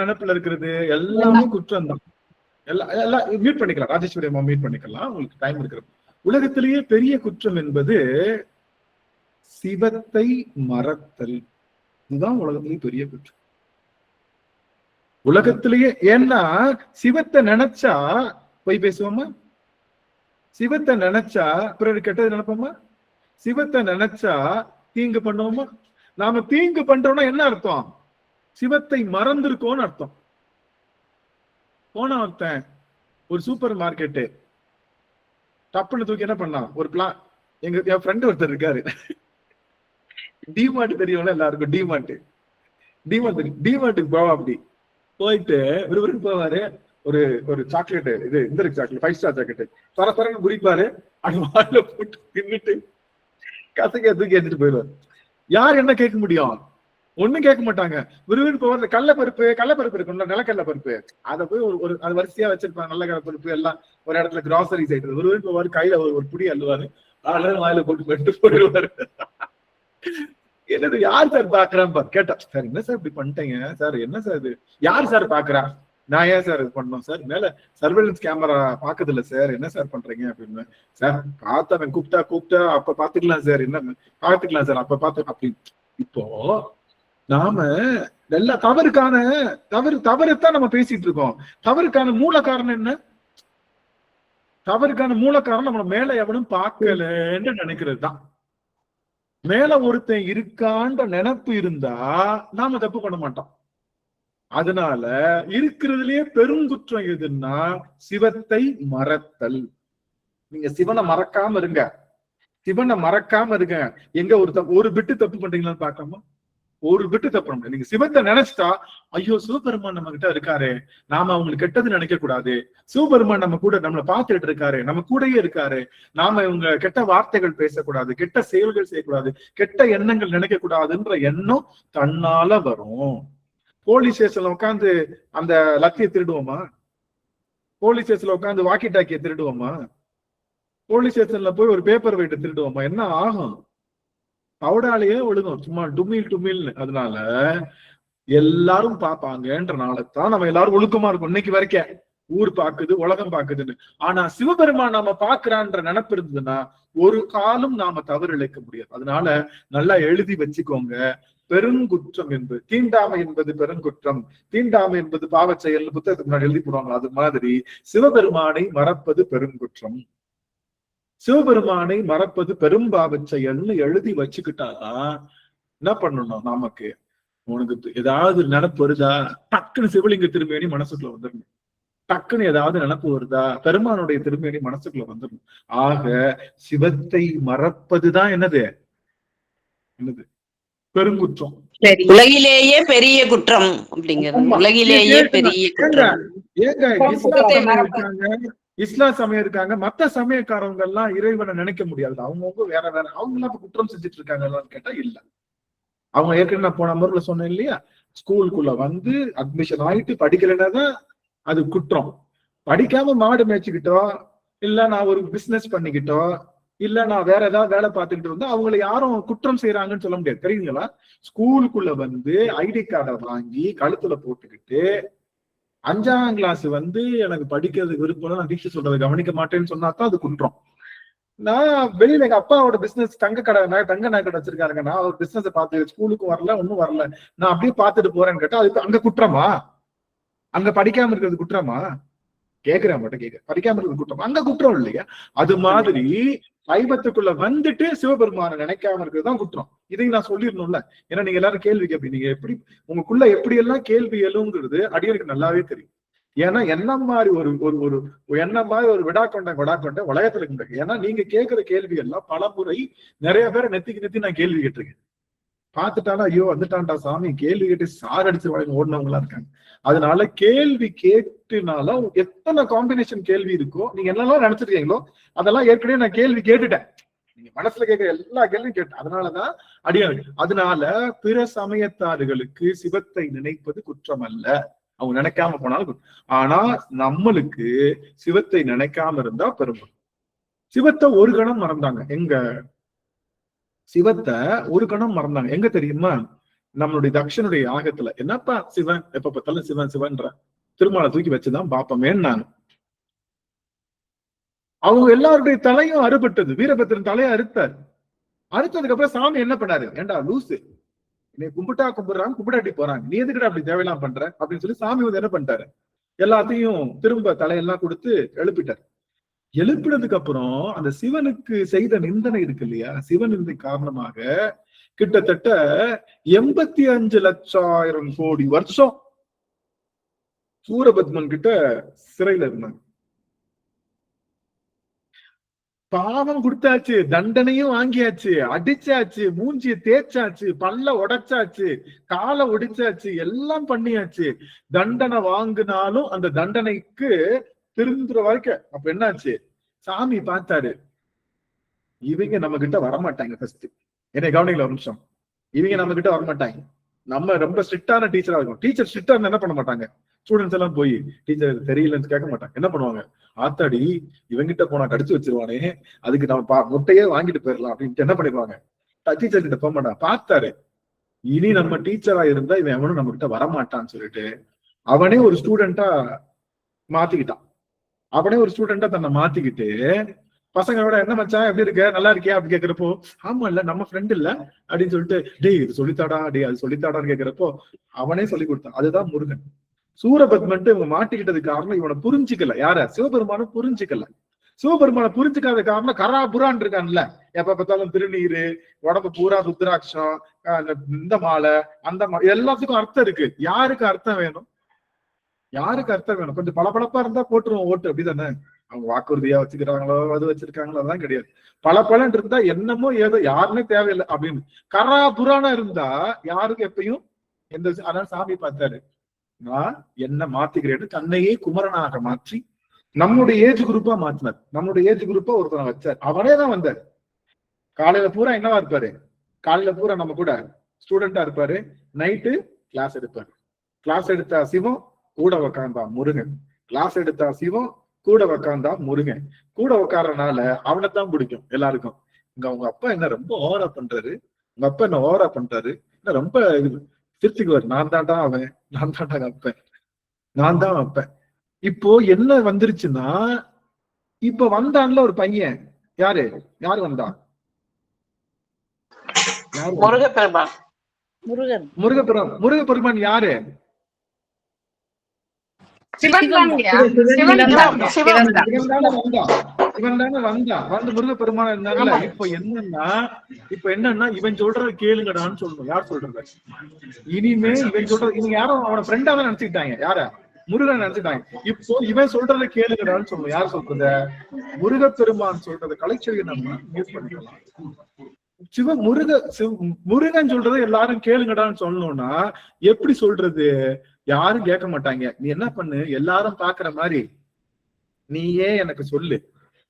Speaker 1: நினைப்புல இருக்கிறது எல்லாமே குற்றம் தான். எல்லாம் மியூட் பண்ணிக்கலாம். ராஜேஸ்வரி அம்மா மியூட் பண்ணிக்கலாம், உங்களுக்கு டைம் இருக்கிறது. உலகத்திலேயே பெரிய குற்றம் என்பது சிவத்தை மறத்தல். இதுதான் உலகத்திலேயே பெரிய குற்றம். உலகத்திலேயே. ஏன்னா சிவத்தை நினைச்சா போய் பேசுவோமா? சிவத்தை நினைச்சா பிறகு கெட்டது நினைப்போமா? சிவத்தை நினைச்சா தீங்கு பண்ணுவோமா? நாம தீங்கு பண்றோம்னா என்ன அர்த்தம்? சிவத்தை மறந்துருக்கோம்னு அர்த்தம். போன ஒருத்தன் ஒரு சூப்பர் மார்க்கெட்டு டப்புன்னு தூக்கி என்ன பண்ணான், ஒரு பிளான். என் ஃப்ரெண்ட் ஒருத்தர் இருக்காரு, டிமார்ட் தெரியும்ல எல்லாருக்கும். டிமார்ட்டுக்கு போவா. அப்படி போயிட்டு விறுவிறுன்னு போவாரு. ஒரு ஒரு சாக்லேட், இது இந்த சாக்லேட் 5 ஸ்டார் சாக்லேட் தரன்னு குறிப்பாரு. அது வாயில போட்டு தின்னுட்டு கசைக்க தூக்கி எடுத்துட்டு போயிடுவாரு. யார் என்ன கேட்க முடியும்? ஒண்ணும் கேட்க மாட்டாங்க. விறுவிறுன்னு போவாரு. கடலப்பருப்பு இருக்கும்ல, நிலக்கடலை பருப்பு, அதை போய் ஒரு அது வரிசையா வச்சிருப்பாங்க. நல்ல பருப்பு எல்லாம் ஒரு இடத்துல கிராசரிஸ் ஐட்டம். விறுவிறுன்னு போவாரு, கையில ஒரு புடி அள்ளுவாரு, வாயில போட்டு போயிடுவாரு. என்னது யார் சார் பாக்குறான் கேட்டா, சார் என்ன சார் இப்படி பண்ணிட்டீங்க சார், என்ன சார் இது, யார் சார் பாக்குறா, நான் ஏன் சார் இது பண்ணோம் சார், மேல சர்வேலன்ஸ் கேமரா பாக்குது இல்ல சார், என்ன சார் பண்றீங்க அப்படின்னு. சார் பார்த்தவன் கூப்பிட்டா அப்ப பாத்துக்கலாம் சார், என்ன பாத்துக்கலாம் சார் அப்ப பாத்து அப்படி. இப்போ நாம எல்லா தவறுத்தான் நம்ம பேசிட்டு இருக்கோம். தவறுக்கான மூல காரணம் என்ன? தவறுக்கான மூல காரணம் நம்ம மேல எவனும் பார்க்கலன்னு நினைக்கிறது தான். மேல ஒருத்தன் இருக்கான்ற நினைப்பு இருந்தா நாம தப்பு பண்ண மாட்டோம். அதனால இருக்கிறதுலயே பெருங்குற்றம் எதுன்னா சிவத்தை மறத்தல். நீங்க சிவனை மறக்காம இருங்க, எங்க ஒரு பிட்டு தப்பு பண்றீங்களான்னு பார்க்காம ஒரு பிட்டு தப்பு பண்ண. நீங்க சிவத்தை நினைச்சிட்டா, ஐயோ சிவபெருமான் நம்ம கிட்ட இருக்காரு, நாம அவங்களுக்கு கெட்டது நினைக்க கூடாது, சிவபெருமான் நம்ம கூட நம்மளை பார்த்துட்டு இருக்காரு, நம்ம கூடயே இருக்காரு, நாம இவங்க கெட்ட வார்த்தைகள் பேசக்கூடாது, கெட்ட செயல்கள் செய்யக்கூடாது, கெட்ட எண்ணங்கள் நினைக்க கூடாதுன்ற எண்ணம் தன்னால வரும். போலீஸ் ஸ்டேஷன்ல உட்காந்து அந்த லத்தியை திருடுவோமா? போலீஸ் ஸ்டேஷன்ல உட்காந்து வாக்கி டாக்கியை திருடுவோமா? போலீஸ் ஸ்டேஷன்ல போய் ஒரு பேப்பர் வெயிட்ட திருடுவோமா? என்ன ஆகும்? பவுடாலேயே ஒழுகும், சும்மா டுமில்னு. அதனால எல்லாரும் பார்ப்பாங்கன்றனாலதான் நம்ம எல்லாரும் ஒழுக்கமா இருக்கும் இன்னைக்கு வரைக்கும். ஊர் பாக்குது, உலகம் பாக்குதுன்னு. ஆனா சிவபெருமான் நாம பாக்குறான்ற நினைப்பு இருந்ததுன்னா ஒரு காலம் நாம தவறு இழைக்க முடியாது. அதனால நல்லா எழுதி வச்சுக்கோங்க. பெருங்குற்றம் என்பது தீண்டாமை என்பது பெருங்குற்றம், தீண்டாமை என்பது பாவச் செயல் புத்தகத்துக்கு முன்னாடி எழுதி போடுவாங்க. அது மாதிரி சிவபெருமானை மறப்பது பெருங்குற்றம், சிவபெருமானை மறப்பது பெரும்பாவச் செயல்னு எழுதி வச்சுக்கிட்டாதான் என்ன பண்ணணும், நமக்கு உனக்கு ஏதாவது நினப்பு வருதா, டக்குன்னு சிவலிங்க திருமேனி மனசுக்குள்ள வந்துடணும். டக்குன்னு ஏதாவது நினப்பு வருதா, பெருமானுடைய திருமேனி மனசுக்குள்ள வந்துடணும். ஆக சிவத்தை மறப்பதுதான் என்னது பெருங்குற்றம்.
Speaker 4: உலகிலேயே பெரிய குற்றம் அப்படிங்கிறது. உலகிலேயே பெரிய குற்றம்.
Speaker 1: இஸ்லாம் சமயம் இருக்காங்க, மத்த சமயக்காரவங்க எல்லாம் இறைவனை நினைக்க முடியாது. அவங்கவுங்க வேற அவங்க எல்லாம் குற்றம் செஞ்சுட்டு இருக்காங்கன்னு கேட்டா இல்ல. அவங்க ஏற்கனவே நான் போன முறையில சொன்னேன் இல்லையா, ஸ்கூலுக்குள்ள வந்து அட்மிஷன் ஆயிட்டு படிக்கலைன்னாதான் அது குற்றம். படிக்காம மாடு மேய்ச்சிக்கிட்டோ, இல்ல நான் ஒரு பிசினஸ் பண்ணிக்கிட்டோ, இல்ல நான் வேற ஏதாவது வேலை பார்த்துக்கிட்டு இருந்தா அவங்களை யாரும் குற்றம் செய்யறாங்கன்னு சொல்ல முடியாது. தெரியுங்களா? ஸ்கூலுக்குள்ள வந்து ஐடி கார்டை வாங்கி கழுத்துல போட்டுக்கிட்டு 5ஆம் கிளாஸ் வந்து எனக்கு படிக்கிறதுக்கு விருப்பம், நான் டீச்சர் சொல்றதை கவனிக்க மாட்டேன்னு சொன்னாதான் அது குற்றம். நான் வெளியில எங்க அப்பாவோட பிசினஸ் தங்க நகை கடை வச்சிருக்காருங்க, நான் ஒரு பிசினஸ் பார்த்து ஸ்கூலுக்கும் வரல ஒன்னும் வரல, நான் அப்படியே பார்த்துட்டு போறேன்னு கேட்டா அதுக்கு அங்க குற்றமா? அங்க படிக்காம இருக்கிறது குற்றமா? கேக்குறேன் மட்டும் படிக்காம இருக்கிறது குற்றம், அங்க குற்றம் இல்லையா? அது மாதிரி சைவத்துக்குள்ள வந்துட்டு சிவபெருமான நினைக்காம இருக்கிறதுதான் குற்றம். இதையும் நான் சொல்லிடணும்ல, ஏன்னா நீங்க எல்லாரும் கேள்வி கேட்பீங்க. நீங்க எப்படி உங்களுக்குள்ள எப்படி எல்லாம் கேள்வி எழுங்கிறது அடியனுக்கு நல்லாவே தெரியும். ஏன்னா என்ன மாதிரி ஒரு விடா கொண்ட உலகத்துல இருக்கு. ஏன்னா நீங்க கேட்கிற கேள்வி எல்லாம் பல முறை நிறைய பேரை நெத்தி நான் கேள்வி கேட்டிருக்கேன். பார்த்துட்டாலும் ஐயோ வந்துட்டான்டா சாமி, கேள்வி கேட்டு சார் அடிச்சு ஓடினவங்களா இருக்காங்க. அதனால கேள்வி கேட்டுனாலும் எத்தனை காம்பினேஷன் கேள்வி இருக்கோ, நீங்க என்னெல்லாம் நினைச்சிருக்கீங்களோ அதெல்லாம் ஏற்கனவே நான் கேள்வி கேட்டுட்டேன். நீங்க மனசுல கேட்கிற எல்லா கேள்வியும் கேட்டேன். அதனாலதான் அடியாங்க. அதனால பிற சமயத்தார்களுக்கு சிவத்தை நினைப்பது குற்றம் அல்ல, அவங்க நினைக்காம போனாலும். ஆனா நம்மளுக்கு சிவத்தை நினைக்காம இருந்தா பெருமை. சிவத்தை ஒரு கணம் மறந்தாங்க. சிவத்தை ஒரு கணம் மறந்தாங்க எங்க தெரியுமா? நம்மளுடைய தக்ஷனுடைய யாகத்துல. என்னப்பா சிவன் எப்ப பார்த்தாலும் சிவன் சிவன்ற திருமாலை தூக்கி வச்சுதான் பாப்பமேன்னாங்க. அவங்க எல்லாருடைய தலையும் அறுபட்டது. வீரபத்திரன் தலையை அறுத்ததுக்கு அப்புறம் சாமி என்ன பண்ணாரு, ஏண்டா லூசு, நீ கும்பிடுறாங்க கும்பிடாட்டி போறாங்க, நீ எதுக்கிட்ட அப்படி தேவையெல்லாம் பண்ற அப்படின்னு சொல்லி சாமி வந்து என்ன பண்ணிட்டாரு, எல்லாத்தையும் திரும்ப தலையெல்லாம் கொடுத்து எழுப்பிட்டாரு. எழுப்பினதுக்கு அப்புறம் அந்த சிவனுக்கு செய்த நிந்தனை இருக்கு இல்லையா, சிவன் நிந்தை காரணமாக கிட்டத்தட்ட 85,00,000 கோடி வருஷம் சூரபத்மன் கிட்ட சிறையில இருந்தாங்க. பாவம் கொடுத்தாச்சு, தண்டனையும் வாங்கியாச்சு, அடிச்சாச்சு, மூஞ்சிய தேய்ச்சாச்சு, பல்ல உடைச்சாச்சு, காலை ஒடிச்சாச்சு, எல்லாம் பண்ணியாச்சு. தண்டனை வாங்கினாலும் அந்த தண்டனைக்கு திருந்துற வரைக்கும் அப்ப என்னாச்சு, சாமி பார்த்தாரு, இவங்க நம்ம கிட்ட வரமாட்டாங்க. ஃபர்ஸ்ட் என்னை கவனிக்கல ஒரு நிமிஷம், இவங்க நம்ம கிட்ட வரமாட்டாங்க. நம்ம ரொம்ப ஸ்ட்ரிக்டான டீச்சரா இருக்கும். டீச்சர் ஸ்ட்ரிக்டா இருந்தா என்ன பண்ண மாட்டாங்க, ஸ்டூடெண்ட்ஸ் எல்லாம் போய் டீச்சர் தெரியலன்னு கேட்க மாட்டாங்க. என்ன பண்ணுவாங்க, ஆத்தாடி இவங்கிட்ட போனா கடிச்சு வச்சிருவானே, அதுக்கு நம்ம முட்டையே வாங்கிட்டு போயிடலாம் அப்படின்ட்டு என்ன பண்ணிடுவாங்க, டீச்சர் கிட்ட போக மாட்டாங்க. பார்த்தாரு, இனி நம்ம டீச்சரா இருந்தா இவன் எவனும் நம்ம கிட்ட வரமாட்டான்னு சொல்லிட்டு அவனே ஒரு ஸ்டூடெண்டா மாத்திக்கிட்டான். தன்னை மாத்திக்கிட்டு பசங்களோட என்ன மச்சான் எப்படி இருக்க, நல்லா இருக்கியா அப்படி கேட்கிறப்போ, ஆமா இல்ல நம்ம ஃப்ரெண்ட் இல்ல அப்படின்னு சொல்லிட்டு, டேய் இது சொல்லித்தாடா, டே அது சொல்லித்தாடான்னு கேட்கிறப்போ அவனே சொல்லி கொடுத்தான். அதுதான் முருகன். சூரபத்மன் இவங்க மாட்டிக்கிட்டதுக்கு காரணம் இவனை புரிஞ்சுக்கல. யார, சிவபெருமான புரிஞ்சுக்கல. சிவபெருமான புரிஞ்சுக்காத காரணம் கரா புரான் இருக்கான்ல, எப்ப பார்த்தாலும் திருநீரு, உடம்பு பூரா ருத்ராட்சம், இந்த மாலை, அந்த மாலை, எல்லாத்துக்கும் அர்த்தம் இருக்கு. யாருக்கு அர்த்தம் வேணும், கொஞ்சம் பளபளப்பா இருந்தா போட்டுருவோம் ஓட்டு, அப்படிதானே. அவங்க வாக்குறுதியா வச்சுக்கிறாங்களோ அது வச்சிருக்காங்களோ அதெல்லாம் கிடையாது. பல இருந்தா என்னமோ ஏதோ யாருமே தேவையில்லை அப்படின்னு கரா புராணம் இருந்தா யாருக்கு எப்பயும் எந்த. அதான் சாமி பார்த்தாரு, நான் என்ன மாத்திக்கிறேன்னு தன்னையே குமரனாக மாற்றி நம்முடைய ஏஜ் குரூப்பா மாத்தினார். நம்முடைய ஏஜ் குரூப்பா ஒருத்தனை வச்சார். அவனே தான் வந்தார். காலையில பூரா என்னவா இருப்பாரு, காலையில பூரா நம்ம கூட ஸ்டூடெண்டா இருப்பாரு, நைட்டு கிளாஸ் எடுப்பாரு. கிளாஸ் எடுத்தா சிவம், கூட உக்காந்தா முருகன். கிளாஸ் எடுத்தா சிவம், கூட உக்காந்தா முருகன். கூட உக்காரனால அவனைத்தான் பிடிக்கும் எல்லாருக்கும். உங்க அப்பா என்ன ரொம்ப ஓவரா பண்றாரு, என்ன ரொம்ப திருத்திக்குவார், நான் தான்டா அவன், நான் தான்டா அப்பன், நான் தான் அப்பன். இப்போ என்ன வந்துருச்சுன்னா, இப்ப வந்தான்ல ஒரு பையன், யாரு வந்தா, முருகப்பெருமான் யாரு, முருகப்பெருமான் இருந்தாங்கல்ல. இப்ப என்னன்னா இவன் சொல்றது கேளுங்கடான்னு சொல்லணும். யார் சொல்றது, இனிமே இவன் சொல்றது, இவங்க யாரும் அவன ஃப்ரெண்டா தான் நினைச்சுக்கிட்டாங்க, யார, முருகன் நினைச்சுட்டாங்க. இப்போ இவன் சொல்றதை கேளுங்கடான்னு சொல்லணும். யார் சொல்றத, முருகப்பெருமான் சொல்றத கலைச்சொல்லியை நம்ம யூஸ் பண்ணிக்கலாம். முருகன் சொல்றதை எல்லாரும் கேளுங்கடான்னு சொல்லணும்னா எப்படி சொல்றது, யாரும் கேட்க மாட்டாங்க. நீ என்ன பண்ணு, எல்லாரும் பாக்குற மாதிரி நீயே எனக்கு சொல்லு,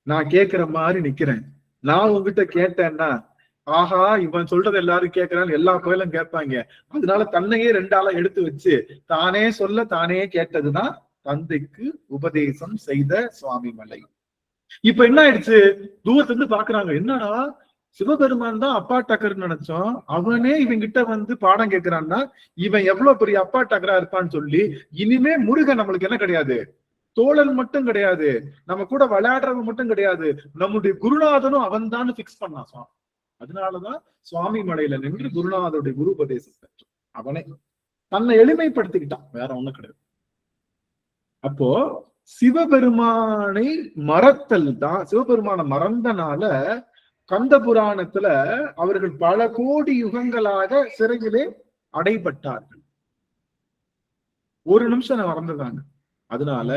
Speaker 1: நான் கேட்கிற மாதிரி நிக்கிறேன். நான் உங்ககிட்ட கேட்டேன்னா, ஆஹா இவன் சொல்றது எல்லாரும் கேட்கறான்னு எல்லா கோயிலும் கேட்பாங்க. அதனால தன்னையே 2 ஆளா எடுத்து வச்சு தானே சொல்ல தானே கேட்டதுதான் தந்தைக்கு உபதேசம் செய்த சுவாமி மலை. இப்ப என்ன ஆயிடுச்சு, தூரத்துல இருந்து பாக்குறாங்க, என்னடா சிவபெருமான் தான் அப்பா டக்கர்ன்னு நினைச்சோம், அவனே இவன் கிட்ட வந்து பாடம் கேட்கிறான்னா இவன் எவ்வளவு பெரிய அப்பா டக்கரா இருப்பான்னு சொல்லி, இனிமே முருகன் நம்மளுக்கு என்ன கிடையாது, தோழன் மட்டும் கிடையாது, நம்ம கூட விளையாடுறவங்க மட்டும் கிடையாது, நம்முடைய குருநாதனும் அவன் தான் பிக்ஸ் பண்ணான் சுவாமி. அதனாலதான் சுவாமி மலையில நின்று குருநாதருடைய குரு உபதேசம் பெற்றான். அவனே தன்னை எளிமைப்படுத்திக்கிட்டான், வேற ஒண்ணும் கிடையாது. அப்போ சிவபெருமானை மறத்தல் தான், சிவபெருமான மறந்தனால கந்த புராணத்துல அவர்கள் பல கோடி யுகங்களாக சிறையிலே அடைபட்டார்கள். ஒரு நிமிஷம் மறந்துதாங்க. அதனால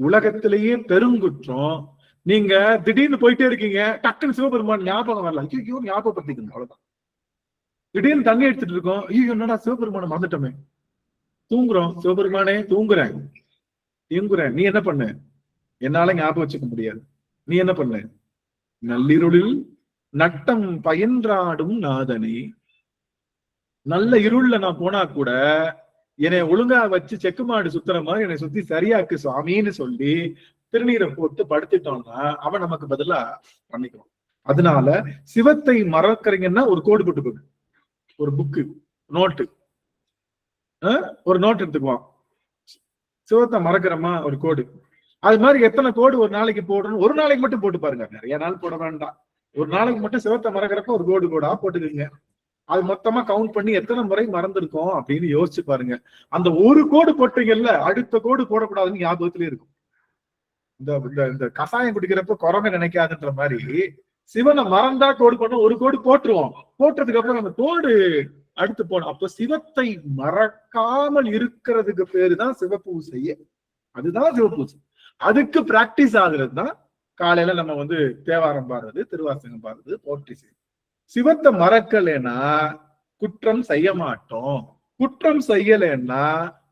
Speaker 1: உலகத்திலேயே பெருங்குற்றம், நீங்க திடீர்னு போயிட்டே இருக்கீங்க, டக்குன்னு சிவபெருமான் ஞாபகம் வரல, ஐயோ ஞாபகப்படுத்திக்கணும், அவ்வளவுதான். திடீர்னு தண்ணி எடுத்துட்டு இருக்கோம், ஐயோ என்னடா சிவபெருமானை மறந்துட்டோமே, தூங்குறோம், சிவபெருமானே தூங்குறேன், நீ என்ன பண்ணு, என்னால ஞாபகம் வச்சுக்க முடியாது, நீ என்ன பண்ணு, நள்ளிருளில் நட்டம் பயின்றாடும் நாதனே, நல்ல இருள்ல நான் போனா கூட என்னை ஒழுங்கா வச்சு செக்கு மாடு சுத்துற மாதிரி என்னை சுத்தி சரியாக்கு சுவாமின்னு சொல்லி திருநீரை போட்டு படுத்துட்டோம்னா அவன் நமக்கு பதிலா பண்ணிக்குவான். அதனால சிவத்தை மறக்கிறீங்கன்னா ஒரு கோடு போட்டு போகு, ஒரு புக்கு நோட்டு, ஒரு நோட் எடுத்துக்குவான், சிவத்தை மறக்கிறோமா ஒரு கோடு. அது மாதிரி எத்தனை கோடு ஒரு நாளைக்கு போடணும், ஒரு நாளைக்கு மட்டும் போட்டு பாருங்க, நிறைய நாள் போட வேண்டாம். ஒரு நாளைக்கு மட்டும் சிவத்தை மறக்கிறப்ப ஒரு கோடா போட்டுக்குங்க. அது மொத்தமா கவுண்ட் பண்ணி எத்தனை முறை மறந்துருக்கோம் அப்படின்னு யோசிச்சு பாருங்க. அந்த ஒரு கோடு போட்டீங்கல்ல, அடுத்த கோடு போடக்கூடாதுன்னு ஞாபகத்திலே இருக்கும். இந்த கசாயம் குடிக்கிறப்ப குரங்க நினைக்காதுன்ற மாதிரி சிவனை மறந்தா கோடு பண்ண ஒரு கோடு போட்டுருவோம். போட்டதுக்கு அப்புறம் அந்த கோடு அடுத்து போனோம். அப்ப சிவத்தை மறக்காமல் இருக்கிறதுக்கு பேருதான் சிவபூசையே. அதுதான் சிவபூசை. அதுக்கு பிராக்டிஸ் ஆகுறது தான் காலையில நம்ம தேவாரம் பாடுறது, திருவாசகம் பாடுறது, போற்றி செய்யும். சிவத்தை மறக்கலைன்னா குற்றம் செய்ய மாட்டோம். குற்றம் செய்யலைன்னா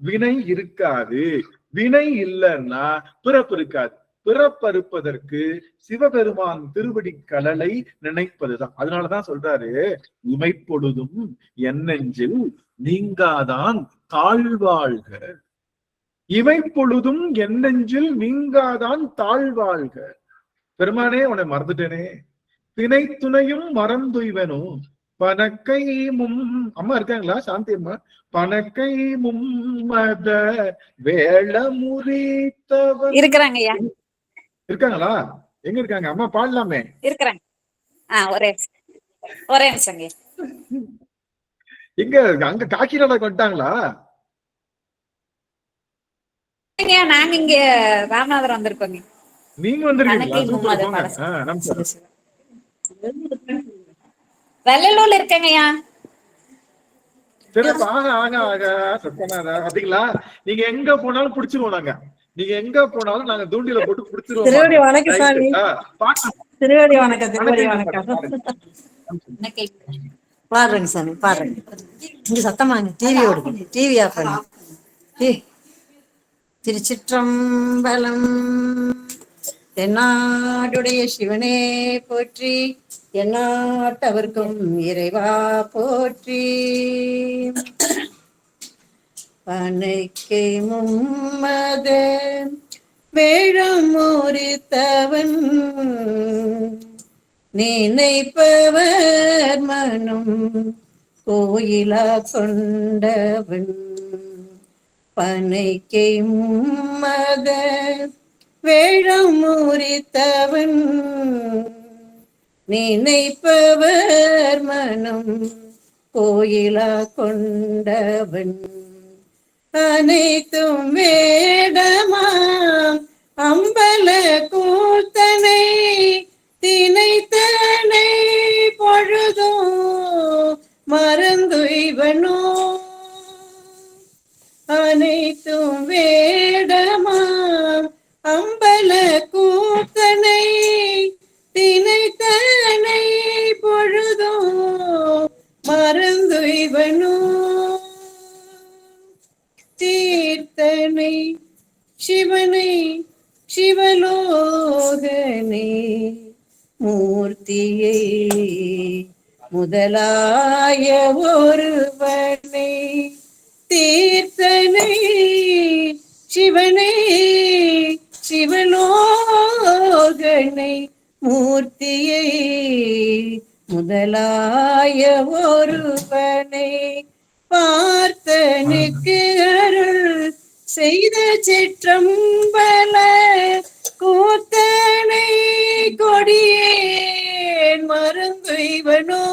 Speaker 1: வினை இருக்காது. வினை இல்லைன்னா பிறப்பு இருக்காது. பிறப்பறுப்பதற்கு சிவபெருமான் திருவடி கழலை நினைப்பதுதான். அதனாலதான் சொல்றாரு, இமைப்பொழுதும் என்னெஞ்சில் நீங்காதான் தாழ்வாழ்க. இமைப்பொழுதும் என்னெஞ்சில் நீங்காதான் தாழ்வாழ்க. பெருமானே உன்னை மறந்துட்டேனே, திணை துணையும் மறந்துய்வனும் பனக்கை அம்மா இருக்காங்களா சாந்தி அம்மா? பனக்கை மும்மத வேள முறித்தவன்
Speaker 6: இருக்கிறாங்கய்யா.
Speaker 1: இருக்காங்களா? எங்க இருக்காங்க அம்மா? பாடலாமே.
Speaker 6: இருக்கிறாங்க. ஒரே நிமிஷங்க.
Speaker 1: எங்க அங்க காக்கிநாடா வந்துட்டாங்களா?
Speaker 6: நாங்க இங்க ராமநாதர் வந்திருக்கோங்க.
Speaker 1: நீங்க வந்திருக்கீங்களா?
Speaker 6: வெள்ளலூர்ல இருக்கங்கய்யா.
Speaker 1: சரி, பாத்தீங்களா? நீங்க எங்க போனாலும் பிடிச்சிருவோம். நாங்க நீங்க எங்க போனாலும் நாங்க தூண்டில போட்டு பிடிச்சிருவோம்.
Speaker 5: திருவடி வணக்கம் சாமி. திருவடி வணக்கம். திருவடி வணக்கம். பாடுறேங்க சாமி, பாடுறேங்க. இங்க சத்தமாங்க. டிவி ஓடுது. டிவி ஆஃப் பண்ணு. திருச்சிற்றம்பலம். தென்னாடுடைய சிவனே போற்றி, எந்நாட்டவர்க்கும் இறைவா போற்றி. பனைக்கை மும்மத வேழம் முறித்தவன் நினைப்பவர் மனம் கோயிலா கொண்டவன். பனைக்கை மும்மத வேழம் முறித்தவன் நினைப்பவர் மனம் கோயிலா கொண்டவன். அனைத்தும் வேடமாம் அம்பல கூத்தனை தினைத்தனை பொழுதோ மறந்துய்வனோ. அனைத்தும் வேடமாம் அம்பல கூத்தனை தினைத்தனை பொழுதோ மறந்துய்வனோ. தீர்த்தனை சிவனை சிவலோகனை மூர்த்தியை முதலாய ஒருவனை. தீர்த்தனை சிவனை சிவலோகனை மூர்த்தியை முதலாய ஒருவனை பார்த்தனுக்கு அருள் செய்த சிற்றம்பல கூத்தனை கொடியேன் மறந்துய்வனோ.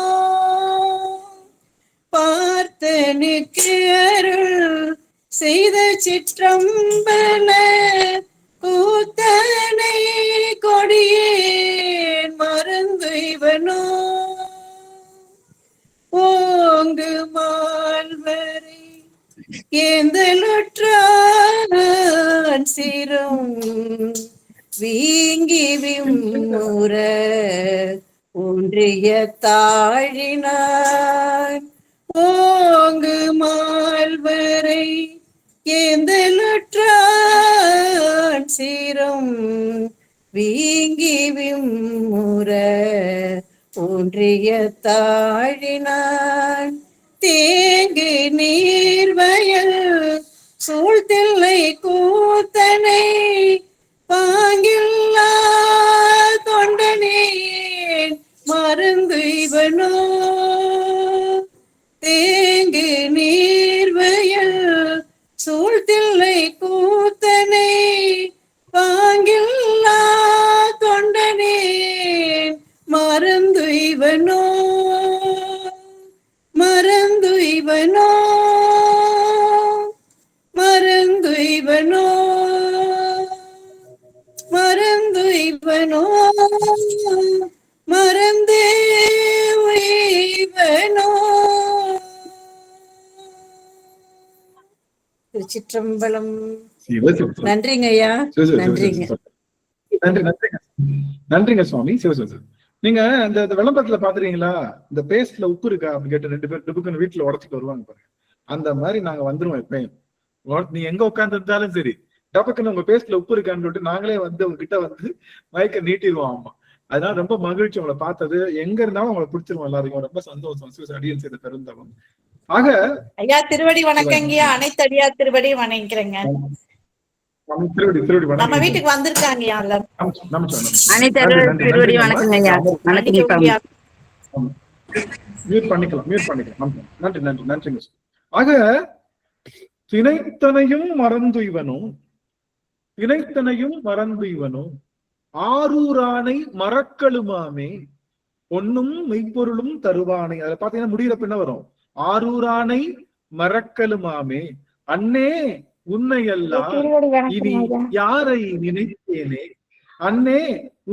Speaker 5: பார்த்தனுக்கு அருள் செய்த சிற்றம்பல கூத்தனை கொடியேன் மறந்துய்வனோ. ஓங்கு மால்வரை ஏந்தலுற்றான் சிரம் வீங்கி விம்முற ஒன்றிய தாழினான். ஓங்கு மால்வரை ஏந்தலுற்றான் சிரம் வீங்கி விம்முற ஒன்றிய தாழினான். தேங்கு நீர்வயல் சூழ்த்தில்லை கூத்தனை பாங்கில்லா தொண்டனேன் மறந்துய்வனோ. தேங்கு நீர்வயல் சூழ்த்தில்லை கூத்தனை பாங்கில்லா தொண்டனேன் மறந்துய்வனோ. மறந்துய்வனோ மறந்துய்வனோ. உய்வனோ மறந்தே உய்வனோ. திருச்சிற்றம்பலம். நன்றிங்க ஐயா. நன்றிங்க.
Speaker 1: நன்றிங்க சுவாமி. சிவசிவ நீங்க இந்த விளம்பரத்துல பாத்துறீங்களா, இந்த பேஸ்ட்ல உப்பு இருக்கா அப்படின்னு கேட்டு 2 பேர் டுபுக்குன்னு வீட்டுல உடச்சிட்டு வருவாங்க பாருங்க. அந்த மாதிரி நாங்க வந்துருவோம் எப்பயும். நீ எங்க உட்கார்ந்து இருந்தாலும் சரி, டபக்குன்னு உங்க பேஸ்ட்ல உப்பு இருக்கான்னு சொல்லிட்டு நாங்களே வந்து உங்ககிட்ட வந்து மைக்க நீட்டிடுவோம். ஆமா, அதனால ரொம்ப மகிழ்ச்சி உங்களை பார்த்தது. எங்க இருந்தாலும் உங்களை பிடிச்சிருவோம் எல்லாருக்கும். ரொம்ப சந்தோஷம். அடியன் செய்த பெருந்தவம். ஆக
Speaker 6: ஐயா திருவடி வணக்கங்கய்யா. அனைத்து அடியா திருவடி வணங்கிறேங்க.
Speaker 1: திருவடி
Speaker 6: நம்ம வீட்டுக்கு வந்திருக்காங்கய்யா.
Speaker 4: அனைத்து திருவடி வணக்கங்கய்யா.
Speaker 1: மியூட் பண்ணிக்கலாம். நன்றிங்க. ஆக தினைத்தனையும் மறந்துய்வனும் ஆரூரானை மறக்கலுமாமே பொன்னும் மெய்ப்பொருளும் தருவானை. அதுல பாத்தீங்கன்னா முடியிறப்ப என்ன வரும்? ஆரூரானை மறக்கலுமாமே அன்னே உன்னையல்லால் இனி யாரை நினைத்தேனே. அன்னே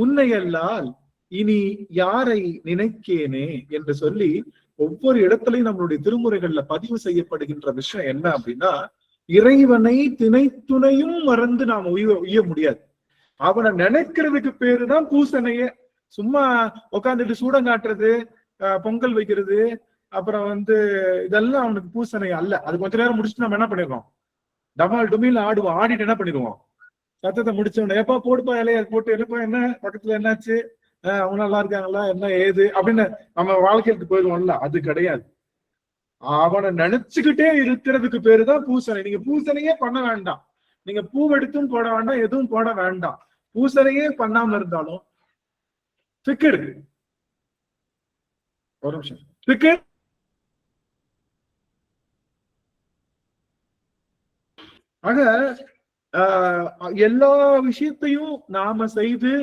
Speaker 1: உன்னையல்லால் இனி யாரை நினைக்கேனே என்று சொல்லி ஒவ்வொரு இடத்துலயும் நம்மளுடைய திருமுறைகள்ல பதிவு செய்யப்படுகின்ற விஷயம் என்ன அப்படின்னா, இறைவனை தினைத்துணையும் மறந்து நாம உய்ய முடியாது. அவனை நினைக்கிறதுக்கு பேருதான் பூசணையே. சும்மா உட்காந்துட்டு சூடம் காட்டுறது, பொங்கல் வைக்கிறது, அப்புறம் இதெல்லாம் அவனுக்கு பூசணை அல்ல. அது கொஞ்ச நேரம் முடிச்சுட்டு நம்ம என்ன பண்ணிடுறோம்? டமால் டுமில் ஆடுவோம். ஆடிட்டு என்ன பண்ணிடுவோம்? சத்தத்தை முடிச்சவன எப்பா போடுப்பா இலைய போட்டு என்னப்பா என்ன பக்கத்துல என்னாச்சு, அவங்க நல்லா இருக்காங்களா, என்ன ஏது அப்படின்னு நம்ம வாழ்க்கைக்கு போயிடுவோம்ல. அது கிடையாது. அவனை நினைச்சுக்கிட்டே இருக்கிறதுக்கு பேருதான் பூசணை. நீங்க பூசணையே பண்ண வேண்டாம். நீங்க பூவெடுத்தும் போட வேண்டாம், எதுவும் போட வேண்டாம். பூசணையே பண்ணாம இருந்தாலும் ஃபிக்கர் ஒரு நிமிஷம் ஃபிக்கர் ஆக எல்லா விஷயத்தையும் நாம செய்து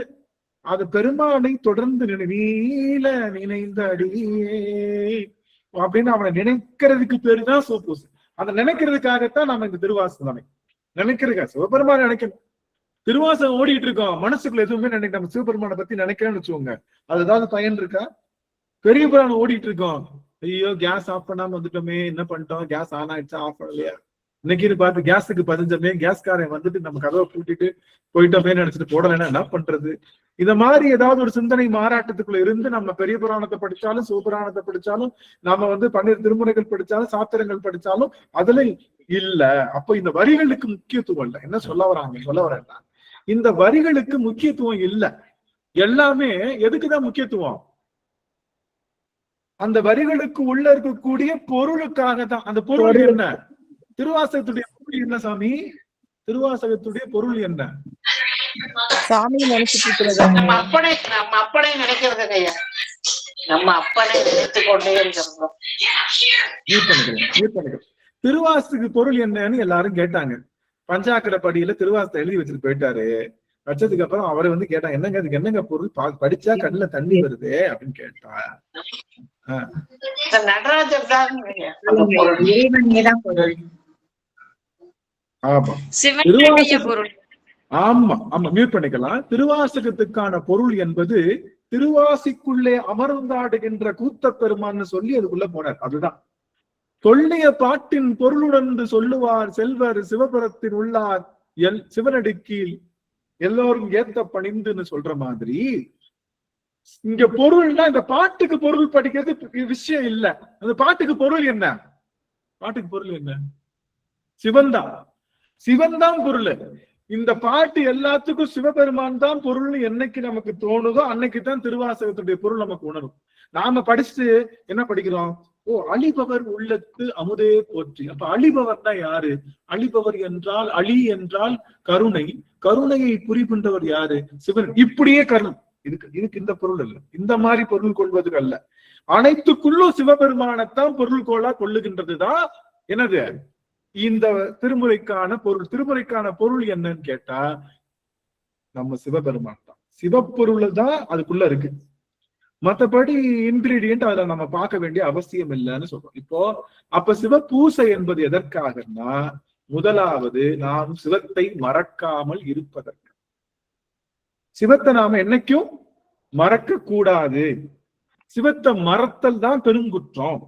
Speaker 1: அது பெருமானை தொடர்ந்து நீல நினைந்த அடியே அப்படின்னு அவனை நினைக்கிறதுக்கு பேருதான் சோப்பூசு. அந்த நினைக்கிறதுக்காகத்தான் நாம இந்த திருவாசனை நினைக்கிறதுக்காக சிவபெருமானை நினைக்கணும். திருவாசகம் ஓடிட்டு இருக்கோம், மனசுக்குள்ள எதுவுமே நினைக்க நம்ம சிவபெருமானை பத்தி நினைக்கிறேன்னு வச்சுக்கோங்க, அது ஏதாவது பயன் இருக்கா? பெரிய புராணம் ஓடிட்டு இருக்கோம், ஐயோ கேஸ் ஆஃப் பண்ணாம வந்துட்டோமே, என்ன பண்ணிட்டோம், கேஸ் ஆன் ஆயிடுச்சா, ஆஃப் பண்ணலையா, இன்னைக்கு பார்த்து கேஸுக்கு பதிஞ்சமே, கேஸ்காரன் நம்ம கதவை பூட்டிட்டு போயிட்டோமே நினைச்சிட்டு போடலைன்னா என்ன பண்றது? இந்த மாதிரி ஏதாவது ஒரு சிந்தனை மாறாட்டத்துக்குள்ள இருந்து நம்ம பெரிய புராணத்தை படிச்சாலும் சிவபுராணத்தை படிச்சாலும் நம்ம 12 திருமுறைகள் படிச்சாலும் சாத்திரங்கள் படிச்சாலும் அதுல இல்ல. அப்ப இந்த வரிகளுக்கு முக்கியத்துவம் இல்லை. என்ன சொல்ல வரேன்னா இந்த வரிகளுக்கு முக்கியத்துவம் இல்ல. எல்லாமே எதுக்குதான் முக்கியத்துவம்? அந்த வரிகளுக்கு உள்ள இருக்கக்கூடிய பொருளுக்காக தான். அந்த பொருள் என்ன? திருவாசகத்துடைய பொருள் என்ன சாமி? திருவாசகத்துடைய பொருள் என்ன?
Speaker 3: சாமி நினைச்சிட்டு
Speaker 4: நம்ம அப்பனை நினைக்கிறது ஐயா. நம்ம அப்பனை நினைத்து கொண்டே இருக்கிறோம்.
Speaker 1: திருவாசக பொருள் என்னன்னு எல்லாரும் கேட்டாங்க. பஞ்சாக்கட படியில திருவாசத்தை எழுதி வச்சுட்டு போயிட்டாரு. வச்சதுக்கு அப்புறம் அவரை கேட்டாங்க, என்னங்க அதுக்கு என்னங்க பொருள், படிச்சா கண்ணுல தண்ணி வருது அப்படின்னு கேட்டா,
Speaker 4: நடராஜர் தான் பொருள்.
Speaker 1: ஆமா ஆமா, மியூட் பண்ணிக்கலாம். திருவாசகத்துக்கான பொருள் என்பது திருவாசிக்குள்ளே அமர்ந்தாடுகின்ற கூத்த பெருமான்னு சொல்லி அதுக்குள்ள போனார். அதுதான் சொல்லிய பாட்டின் பொருளுடன் சொல்லுவார் செல்வர் சிவபுரத்தின் உள்ளார் சிவனடிக்கீழ் எல்லோரும் ஏத்த பணிந்துன்னு சொல்ற மாதிரி இங்க பொருள்னா இந்த பாட்டுக்கு பொருள் படிக்கிறது விஷயம் இல்ல. அந்த பாட்டுக்கு பொருள் என்ன? பாட்டுக்கு பொருள் என்ன? சிவன் தான் பொருள். இந்த பாட்டு எல்லாத்துக்கும் சிவபெருமான் தான் பொருள்னு என்னைக்கு நமக்கு தோணுதோ அன்னைக்குதான் திருவாசகத்துடைய பொருள் நமக்கு உணரும். நாம படிச்சுட்டு என்ன படிக்கிறோம்? ஓ, அழிபவர் உள்ளத்து அமுதே போற்றி. அப்ப அழிபவர் தான் யாரு? அழிபவர் என்றால், அழி என்றால் கருணை, கருணையை புரிகின்றவர் யாரு? சிவன். இப்படியே கருணை. இதுக்கு இந்த பொருள் அல்ல, இந்த மாதிரி பொருள் கொள்வது அல்ல. அனைத்துக்குள்ளும் சிவபெருமானத்தான் பொருள் கோளா கொள்ளுகின்றதுதான் என்னது இந்த திருமுறைக்கான பொருள். திருமுறைக்கான பொருள் என்னன்னு கேட்டா நம்ம சிவபெருமான் தான். சிவப்பொருள் தான் அதுக்குள்ள இருக்கு. மற்றபடி இன்கிரீடியன்ட் அதுல நம்ம பார்க்க வேண்டிய அவசியம் இல்லைன்னு சொல்றோம். இப்போ அப்ப சிவபூசை என்பது எதற்காகனா, முதலாவது நாம் சிவத்தை மறக்காமல் இருப்பதற்கு. சிவத்தை நாம என்னைக்கும் மறக்க கூடாது. சிவத்தை மறத்தல் தான் பெருங்குற்றம்.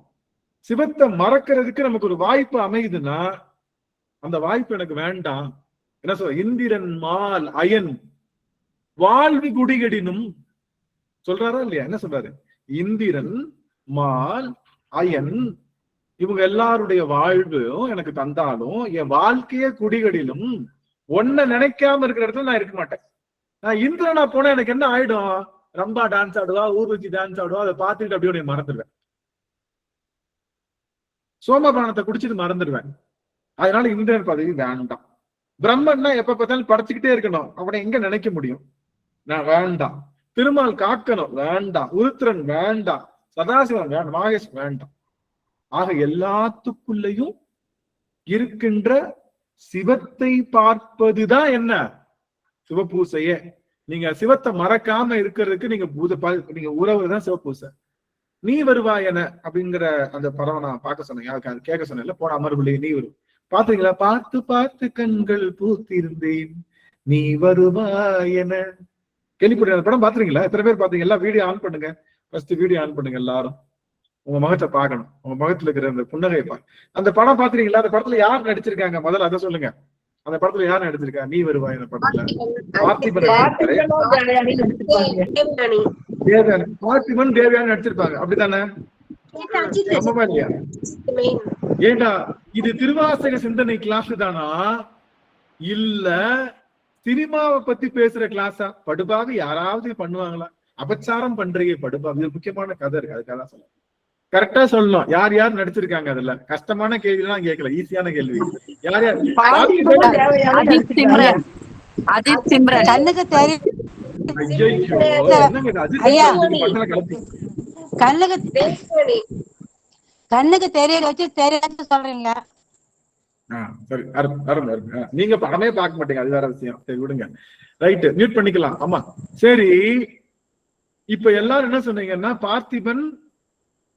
Speaker 1: சிவத்தை மறக்கிறதுக்கு நமக்கு ஒரு வாய்ப்பு அமையுதுன்னா அந்த வாய்ப்பு எனக்கு வேண்டாம். என்ன சொல்ற? இந்திரன் மால் அயன் வாழ்வி குடிகடினும் சொல்றாரா இல்லையா? என்ன சொல்றாரு? இந்திரன் மால் அயன் இவங்க எல்லாருடைய வாழ்வும் எனக்கு தந்தாலும் என் வாழ்க்கைய குடிகடிலும் ஒன்ன நினைக்காம இருக்கிற இடத்துல நான் இருக்க மாட்டேன். நான் இந்திரனா போனா எனக்கு என்ன ஆயிடும்? ரம்பா டான்ஸ் ஆடுவா, ஊர்வசி டான்ஸ் ஆடுவா, அதை பார்த்துட்டு அப்படியே மறந்துடுவேன். சோமபானத்தை குடிச்சிட்டு மறந்துடுவேன். அதனால இந்திரன் பதவி வேண்டாம். பிரம்மன்னா எப்ப பார்த்தாலும் படைச்சுக்கிட்டே இருக்கணும், அவனை எங்க நினைக்க முடியும்? நான் வேண்டாம். திருமால் காக்கணும், வேண்டாம். உருத்திரன் வேண்டாம். சதாசிவன் வேண்டாம். மாகேஷ் வேண்டாம். ஆக எல்லாத்துக்குள்ளேயும் இருக்கின்ற சிவத்தை பார்ப்பதுதான் என்ன சிவபூசையே. நீங்க சிவத்தை மறக்காம இருக்கிறதுக்கு நீங்க உறவுதான் சிவபூசை. நீ வருவாய் என அப்படிங்கிற அந்த படம் நான் பார்க்க சொன்னேன், கேட்க சொன்னேன்ல போன அமர்வுலயே. நீ வரும் பாத்தீங்களா? பார்த்து பார்த்து கண்கள் பூத்திருந்தேன் நீ வருவாய் என. கேள்விப்பட்ட அந்த படம் பாத்துறீங்களா? எத்தனை பேர் பாத்தீங்க? எல்லாம் வீடியோ ஆன் பண்ணுங்க. ஃபர்ஸ்ட் வீடியோ ஆன் பண்ணுங்க. எல்லாரும் உங்க முகத்தை பார்க்கணும். உங்க முகத்துல இருக்கிற அந்த புன்னகையை பாருங்க. அந்த படம் பாத்துறீங்களா? அந்த படத்துல யார் நடிச்சிருக்காங்க முதல்ல அதை சொல்லுங்க. அந்த படத்துல யார் நடிச்சிருக்கா? நீ வருவாய் அந்த படத்துல பார்த்திபன் தேவயானி நடிச்சிருப்பாங்க. அப்படித்தானே? இல்லையா? ஏண்டா இது திருவாசக சிந்தனை கிளாஸ் தானா இல்ல சினிமாவை பத்தி பேசுற கிளாஸா? படுபாக யாராவது பண்ணுவாங்களா? அபச்சாரம் பண்றீங்க படுபாக. இது முக்கியமான கதை இருக்கு, அதுக்காக சொல்ல கரெக்டா சொல்லணும். யார் யார் நடிச்சிருக்காங்க? அதுல கஷ்டமான கேள்வி எல்லாம் கேட்கல, ஈஸியான கேள்வி. யார் யார்?
Speaker 5: கண்ணுக்கு தெரியல வச்சு தெரியாது சொல்றீங்க.
Speaker 1: சரி, நீங்க படமே பார்க்க மாட்டீங்க, அது வேற விஷயம். சரி விடுங்க, ரைட், மியூட் பண்ணிக்கலாம். ஆமா சரி. இப்ப எல்லாரும் என்ன சொன்னீங்கன்னா பார்த்திபன்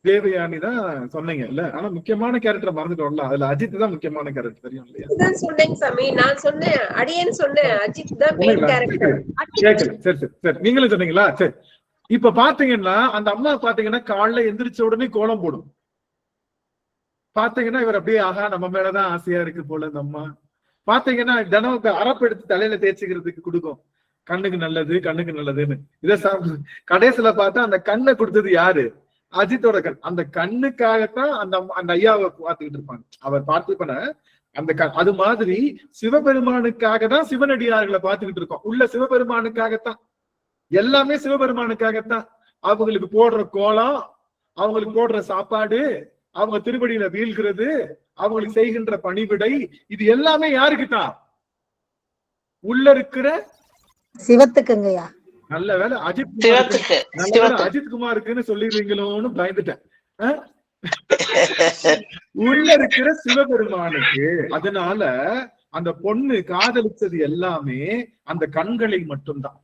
Speaker 1: தேவயானி தான் சொன்னீங்க இல்ல? ஆனா முக்கியமான கேரக்டர் மறந்துட்டோம்ல. அதுல அஜித் தான் முக்கியமான கேரக்டர், தெரியும் இல்லையா?
Speaker 7: சொன்னேங்க சாமி, நான் சொன்னேன் அடியேன்னு சொன்னேன். அஜித் தான் மெயின் கேரக்டர்.
Speaker 1: கேக்கல. சரி சரி சரி, நீங்களும் சொன்னீங்களா? சரி. இப்ப பாத்தீங்கன்னா அந்த அம்மா பாத்தீங்கன்னா காலைல எந்திரிச்ச உடனே கோலம் போடும். பாத்தீங்கன்னா இவர் அப்படியே ஆகா நம்ம மேலதான் ஆசையா இருக்கு போல இந்த அம்மா. பாத்தீங்கன்னா தினம் அரப்பு எடுத்து தலையில தேய்ச்சிக்கிறதுக்கு கொடுக்கும். கண்ணுக்கு நல்லது, கண்ணுக்கு நல்லதுன்னு. இதை கடைசியில பார்த்தா அந்த கண்ணை கொடுத்தது யாரு? அஜித்தோட கண். அந்த கண்ணுக்காகத்தான் அந்த ஐயாவை பார்த்துக்கிட்டு இருப்பாங்க. அவர் பார்த்திபன அந்த அது மாதிரி சிவபெருமானுக்காக தான் சிவனடியார்களை பார்த்துக்கிட்டு இருக்கோம். உள்ள சிவபெருமானுக்காகத்தான், எல்லாமே சிவபெருமானுக்காகத்தான். அவங்களுக்கு போடுற கோலம், அவங்களுக்கு போடுற சாப்பாடு, அவங்க திருவடியில வீழ்கிறது, அவங்களுக்கு செய்கின்ற பணிவிடை, இது எல்லாமே யாருக்குத்தான்? உள்ள இருக்கிற
Speaker 5: சிவத்துக்குங்கய்யா.
Speaker 1: நல்ல வேலை அஜித் குமாருக்குன்னு சொல்லிடுவீங்களோன்னு பயந்துட்டேன். உள்ள இருக்கிற சிவபெருமானுக்கு. அதனால அந்த பொண்ணு காதலிச்சது எல்லாமே அந்த கண்களை மட்டும்தான்.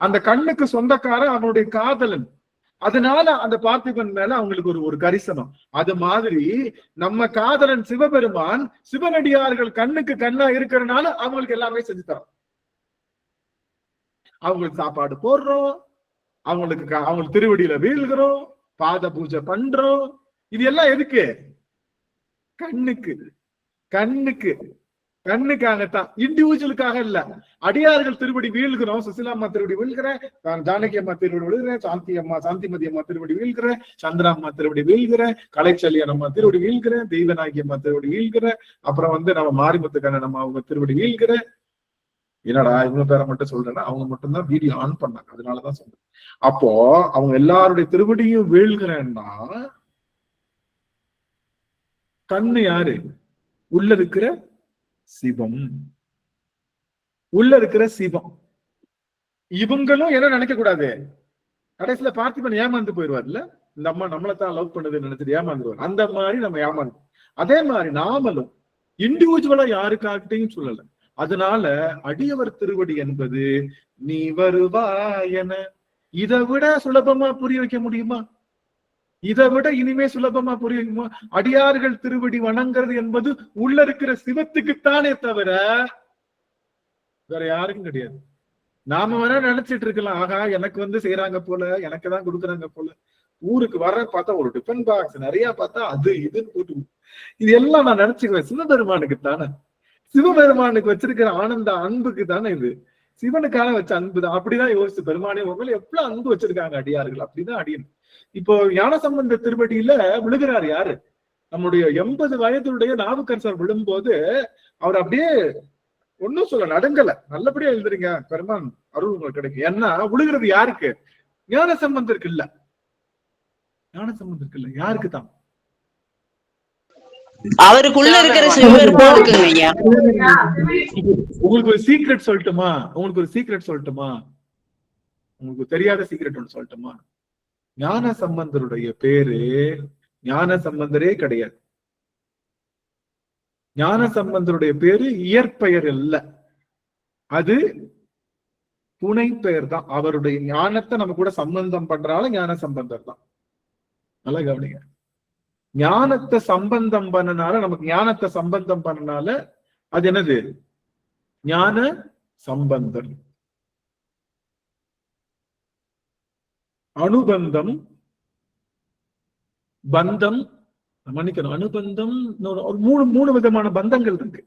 Speaker 1: அந்த கண்ணுக்கு சொந்தக்காரன் அவனுடைய காதலன். அதனால அந்த பார்த்திபன் மேல அவங்களுக்கு ஒரு கரிசனம். அது மாதிரி நம்ம காதலன் சிவபெருமான் சிவனடியார்கள் கண்ணுக்கு கண்ணா இருக்கிறதுனால அவங்களுக்கு எல்லாமே செஞ்சு தரோம். அவங்களுக்கு சாப்பாடு போடுறோம், அவங்களுக்கு திருவடியில வீழ்கிறோம், பாத பூஜை பண்றோம். இது எல்லாம் எதுக்கு? கண்ணுக்கு. கண்ணுக்கு கண்ணுக்காகத்தான், இண்டிவிஜுவலுக்காக இல்ல. அடியார்கள் திருவடி வீழ்கிறோம். சுசிலாம்மா திருவடி வீழ்கிறேன், ஜானகி அம்மா திருவடி வீழ்கிறேன், சாந்திமதி அம்மா திருவடி வீழ்கிறேன், சந்திராம்மா திருவடி வீழ்கிறேன், கலைச்செல்லியன் அம்மா திருவடி வீழ்கிறேன், தெய்வநாயகி அம்மா திருவடி வீழ்கிறேன், அப்புறம் நம்ம மாரிமுத்து கண்ணன் அம்மா அவங்க திருவடி வீழ்கிறேன். என்னடா இவங்க பேரை மட்டும் சொல்றேன்னா அவங்க மட்டும்தான் வீடியோ ஆன் பண்ணாங்க, அதனாலதான் சொல்றேன். அப்போ அவங்க எல்லாருடைய திருவடியும் வீழ்கிறேன்னா கண்ணு யாரு? உள்ள இருக்கிற சிவம். உள்ள இருக்கிற சிவம். இவங்களும் என்ன நினைக்க கூடாது, கடைசியில பார்த்திபன் ஏமாந்து போயிடுவார்ல. இந்த அம்மா நம்மளைத்தான் லவ் பண்ணுதுன்னு நினைச்சிட்டு ஏமாந்துருவார். அந்த மாதிரி நம்ம ஏமாந்தோம். அதே மாதிரி நாமளும் இண்டிவிஜுவலா யாருக்காகட்டையும் சொல்லல. அதனால அடியவர் திருவடி என்பது நீ வருவாயன. இதை விட சுலபமா புரிய வைக்க முடியுமா? இதை விட இனிமே சுலபமா புரிய வைக்குமா? அடியார்கள் திருவடி வணங்குறது என்பது உள்ள இருக்கிற சிவத்துக்குத்தானே தவிர வேற யாருக்கும் கிடையாது. நாம வேணா நினைச்சிட்டு இருக்கலாம், ஆகா எனக்கு வந்து செய்யறாங்க போல, எனக்கு தான் கொடுக்குறாங்க போல. ஊருக்கு வர பார்த்தா ஒரு டிஃபன் பாக்ஸ் நிறைய பார்த்தா அது இதுன்னு போட்டு, இது எல்லாம் நான் நினைச்சுக்குவேன் சிவபெருமானுக்கு தானே, சிவபெருமானுக்கு வச்சிருக்கிற ஆனந்த அன்புக்கு தானே இது, சிவனுக்கான வச்ச அன்பு தான். அப்படிதான் யோசிச்சு பெருமானே உங்களை எவ்வளவு அன்பு வச்சிருக்காங்க அடியார்கள், அப்படிதான் அடியன். இப்போ ஞானசம்பந்த திருவடியில விழுகிறார் யாரு, நம்முடைய 80 வயதுடைய நாவுக்கரசர் விழும்போது அவர் அப்படியே ஒன்னும் சொல்ல நடுங்கல, நல்லபடியா எழுதுறீங்க பெருமான் அருள் உங்களுக்கு கிடைக்கும். ஏன்னா விழுகிறது யாருக்கு, ஞானசம்பந்தருக்கு இல்ல, ஞானசம்பந்தருக்கு இல்ல, யாருக்கு தான்,
Speaker 3: அவருக்குள்ள இருக்கிற சிவபெருமானுக்குங்க ஐயா.
Speaker 1: உங்களுக்கு ஒரு சீக்ரெட் சொல்லட்டுமா, உங்களுக்கு ஒரு சீக்ரெட் சொல்லட்டுமா, உங்களுக்கு தெரியாத சீக்ரெட் ஒன்று சொல்லட்டுமா, ஞான சம்பந்தருடைய பேரு ஞான சம்பந்தரே கிடையாது. ஞான சம்பந்தருடைய பேரு இயற்பெயர் இல்ல, அது புனை பெயர் தான். அவருடைய ஞானத்தை நம்ம கூட சம்பந்தம் பண்றாலும் ஞான சம்பந்தர் தான். நல்லா கவனிங்க, ஞானத்தை சம்பந்தம் பண்ணனால, நமக்கு ஞானத்தை சம்பந்தம் பண்ணனால அது என்னது, ஞான சம்பந்தர். அனுபந்தம், பந்தம், மன்னிக்கணும், அனுபந்தம், மூணு விதமான பந்தங்கள் இருக்கு.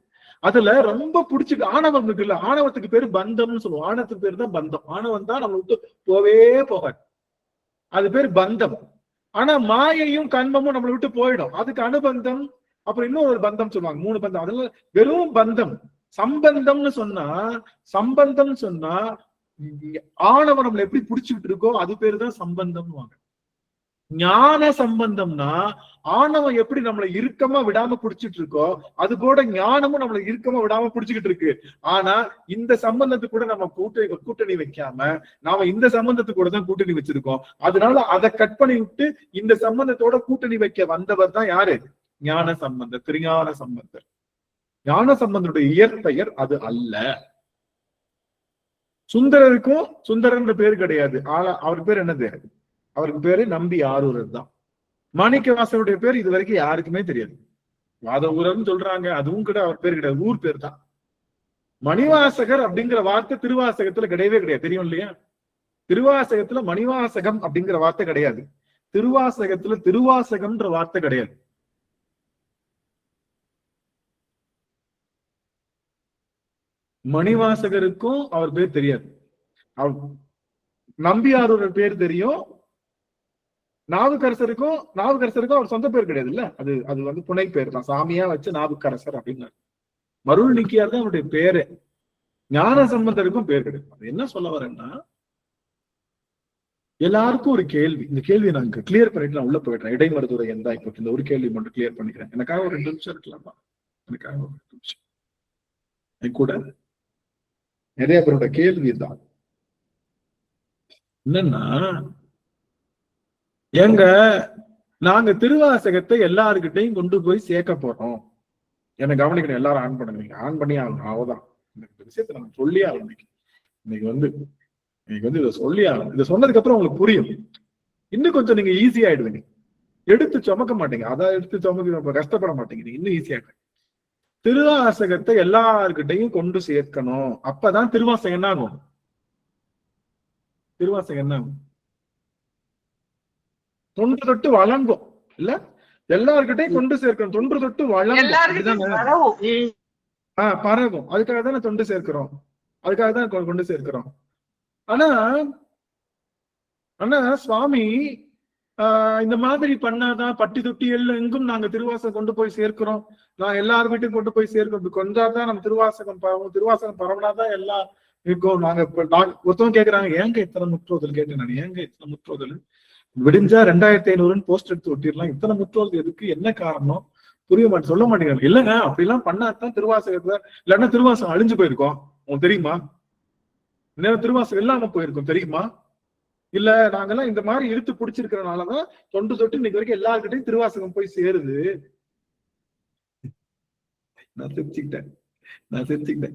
Speaker 1: அதுல ரொம்ப பிடிச்சிட்டு ஆணவம் இருக்குல்ல, ஆணவத்துக்கு பேரு பந்தம்னு சொல்லுவோம், ஆணவத்துக்கு பேரு தான் பந்தம். ஆணவம் தான் நம்ம விட்டு போவே போகாது, அது பேரு பந்தம். ஆனா மாயையும் கண்மமும் நம்மளை விட்டு போயிடும், அதுக்கு அனுபந்தம், அப்புறம் இன்னொரு பந்தம் சொல்லுவாங்க, 3 பந்தம். அதெல்லாம் வெறும் பந்தம். சம்பந்தம்னு சொன்னா, சம்பந்தம் சொன்னா ஆணவம் நம்மளை எப்படி பிடிச்சுக்கிட்டு இருக்கோ அது பேரு தான் சம்பந்தம்னுவாங்க. ஞான சம்பந்தம்னா ஆணவம் எப்படி நம்மளை இறுக்கமா விடாம பிடிச்சிட்டு இருக்கோ அது கூட ஞானமும் நம்மளை இறுக்கமா விடாம பிடிச்சுக்கிட்டு இருக்கு. ஆனா இந்த சம்பந்தத்துக்கு கூட நம்ம கூட்டணி வைக்காம நாம இந்த சம்பந்தத்துக்கு கூட தான் கூட்டணி வச்சிருக்கோம். அதனால அதை கட் பண்ணி விட்டு இந்த சம்பந்தத்தோட கூட்டணி வைக்க வந்தவர் தான் யாரு, ஞான சம்பந்தர், திருஞான சம்பந்தர். ஞான சம்பந்தருடைய இயற்பெயர் அது அல்ல. சுந்தரருக்கும் சுந்தரன்ற பேரு கிடையாது, அவர் பேர் என்னது, அவருக்கு பேரு நம்பி ஆரூரர் தான். மாணிக்கவாசருடைய பேர் இது வரைக்கும் யாருக்குமே தெரியாது, வாத ஊரர்னு சொல்றாங்க, அதுவும் கூட அவர் பேர் கிடையாது, ஊர் பேர் தான். மணிவாசகர் அப்படிங்கிற வார்த்தை திருவாசகத்துல கிடையவே கிடையாது, தெரியும் இல்லையா? திருவாசகத்துல மணிவாசகம் அப்படிங்கிற வார்த்தை கிடையாது, திருவாசகத்துல திருவாசகம்ன்ற வார்த்தை கிடையாது. மணிவாசகருக்கும் அவர் பேர் தெரியாது, நம்பியாரூரர் பேர் தெரியும். நாவுக்கரசருக்கும் அவர் சொந்த பேர் கிடையாது இல்ல, அது வந்து புனை பேர் தான், சாமியா வச்சு நாவுக்கரசர் அப்படின்னு. மருள் நீக்கியார் தான் அவருடைய பேரு. ஞான சம்பந்தருக்கும் பேர் கிடையாது. அது என்ன சொல்ல வரேன்னா, எல்லாருக்கும் ஒரு கேள்வி, இந்த கேள்வியை நான் கிளியர் பண்ணிட்டு நான் உள்ள போயிடுறேன். இடைமருதுரை எந்தா இப்போ இந்த ஒரு கேள்வி மட்டும் கிளியர் பண்ணிக்கிறேன். எனக்காக ஒரு 2 நிமிஷம் இருக்கலாமா? எனக்காக ஒரு 2 நிமிஷம் கூட. நிறைய பேரோட கேள்வி தான் என்னன்னா, எங்க நாங்க திருவாசகத்தை எல்லாருக்கிட்டையும் கொண்டு போய் சேர்க்க போறோம். என்ன கவனிக்கணும், எல்லாரும் ஆன் பண்ணுங்க, ஆன் பண்ணி ஆகணும். அவ்வளவுதான், இந்த விஷயத்த நம்ம சொல்லி ஆகணும். இன்னைக்கு வந்து இதை சொல்லி ஆகணும். இதை சொன்னதுக்கு அப்புறம் உங்களுக்கு புரியும், இன்னும் கொஞ்சம் நீங்க ஈஸி ஆயிடுவீங்க. எடுத்து சுமக்க மாட்டீங்க, அதான் எடுத்து சுமக்க கஷ்டப்பட மாட்டீங்க, நீங்க இன்னும் ஈஸியாயிடுவீங்க. திருவாசகத்தை எல்லாருக்கிட்டையும் கொண்டு சேர்க்கணும், அப்பதான் திருவாசகம் என்ன ஆகும், திருவாசகம் என்ன ஆகும், தொன்று தொட்டு வழங்கும் இல்ல, எல்லார்கிட்டையும் கொண்டு சேர்க்கணும், தொன்று தொட்டு வழங்கும், பரவும். அதுக்காக தானே தொண்டு சேர்க்கிறோம், அதுக்காக தான் கொண்டு சேர்க்கிறோம். ஆனா சுவாமி இந்த மாதிரி பண்ணாதான் பட்டி தொட்டி எங்கும் நாங்க திருவாசகம் கொண்டு போய் சேர்க்கிறோம், நான் எல்லார் வீட்டையும் கொண்டு போய் சேர்க்கிறோம், கொஞ்சாதான் நம்ம திருவாசகம் பரவும், திருவாசகம் பரவனாதான் எல்லாம் இருக்கும். நாங்க ஒருத்தவங்க கேக்குறாங்க, ஏங்க இத்தனை முற்றோதல் கேட்டேன் நான், ஏங்க இத்தனை முற்றோதல், விடிஞ்சா 2500 போஸ்ட் எடுத்து ஒட்டிடலாம், இத்தனை முற்றோதல் எதுக்கு, என்ன காரணம் புரிய மாட்டேன், சொல்ல மாட்டேங்கிறாங்க. இல்லைங்க அப்படிலாம் பண்ணாதான் திருவாசகத்தை, இல்லைன்னா திருவாசகம் அழிஞ்சு போயிருக்கோம் உங்களுக்கு தெரியுமா, இன்னும் திருவாசகம் இல்லாம போயிருக்கோம் தெரியுமா, இல்ல நாங்கெல்லாம் இந்த மாதிரி இழுத்து பிடிச்சிருக்கிறதுனாலதான் தொண்டு தொட்டு இன்னைக்கு வரைக்கும் எல்லாருக்கிட்டையும் திருவாசகம் போய் சேருது. நான் சிரிச்சுக்கிட்டேன்.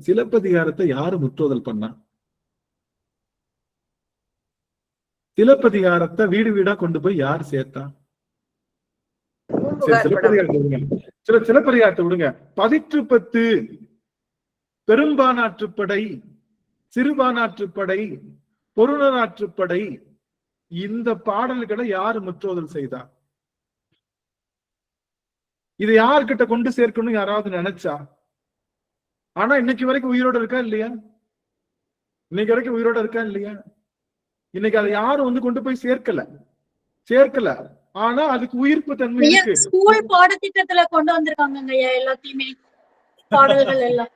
Speaker 1: சிலப்பதிகாரத்தை யாரு முற்றோதல் பண்ணா, சிலப்பதிகாரத்தை வீடு வீடா கொண்டு போய் யார் சேர்த்தா, சிலப்பதிகாரத்தை விடுங்க, 10 பெரும்பானாற்றுப்படை சிறுபானாற்றுப்படை, பொருணராற்றுப்படை, இந்த பாடல்களை யாரு முற்றோதல் செய்தார்? இதை யார்கிட்ட கொண்டு சேர்க்கணும் யாராவது நினைச்சா? ஆனா இன்னைக்கு வரைக்கும் உயிரோட இருக்கா இல்லையா? இன்னைக்கு வரைக்கும் உயிரோட இருக்கா இல்லையா? இன்னைக்கு அதை யாரும் வந்து கொண்டு போய் சேர்க்கல. ஆனா அதுக்கு உயிர்ப்பு தன்மை இருக்கு.
Speaker 8: ஸ்கூல் பாடத்திட்டத்துல கொண்டு வந்திருக்காங்க எல்லாத்தையுமே, பாடல்கள் எல்லாம்.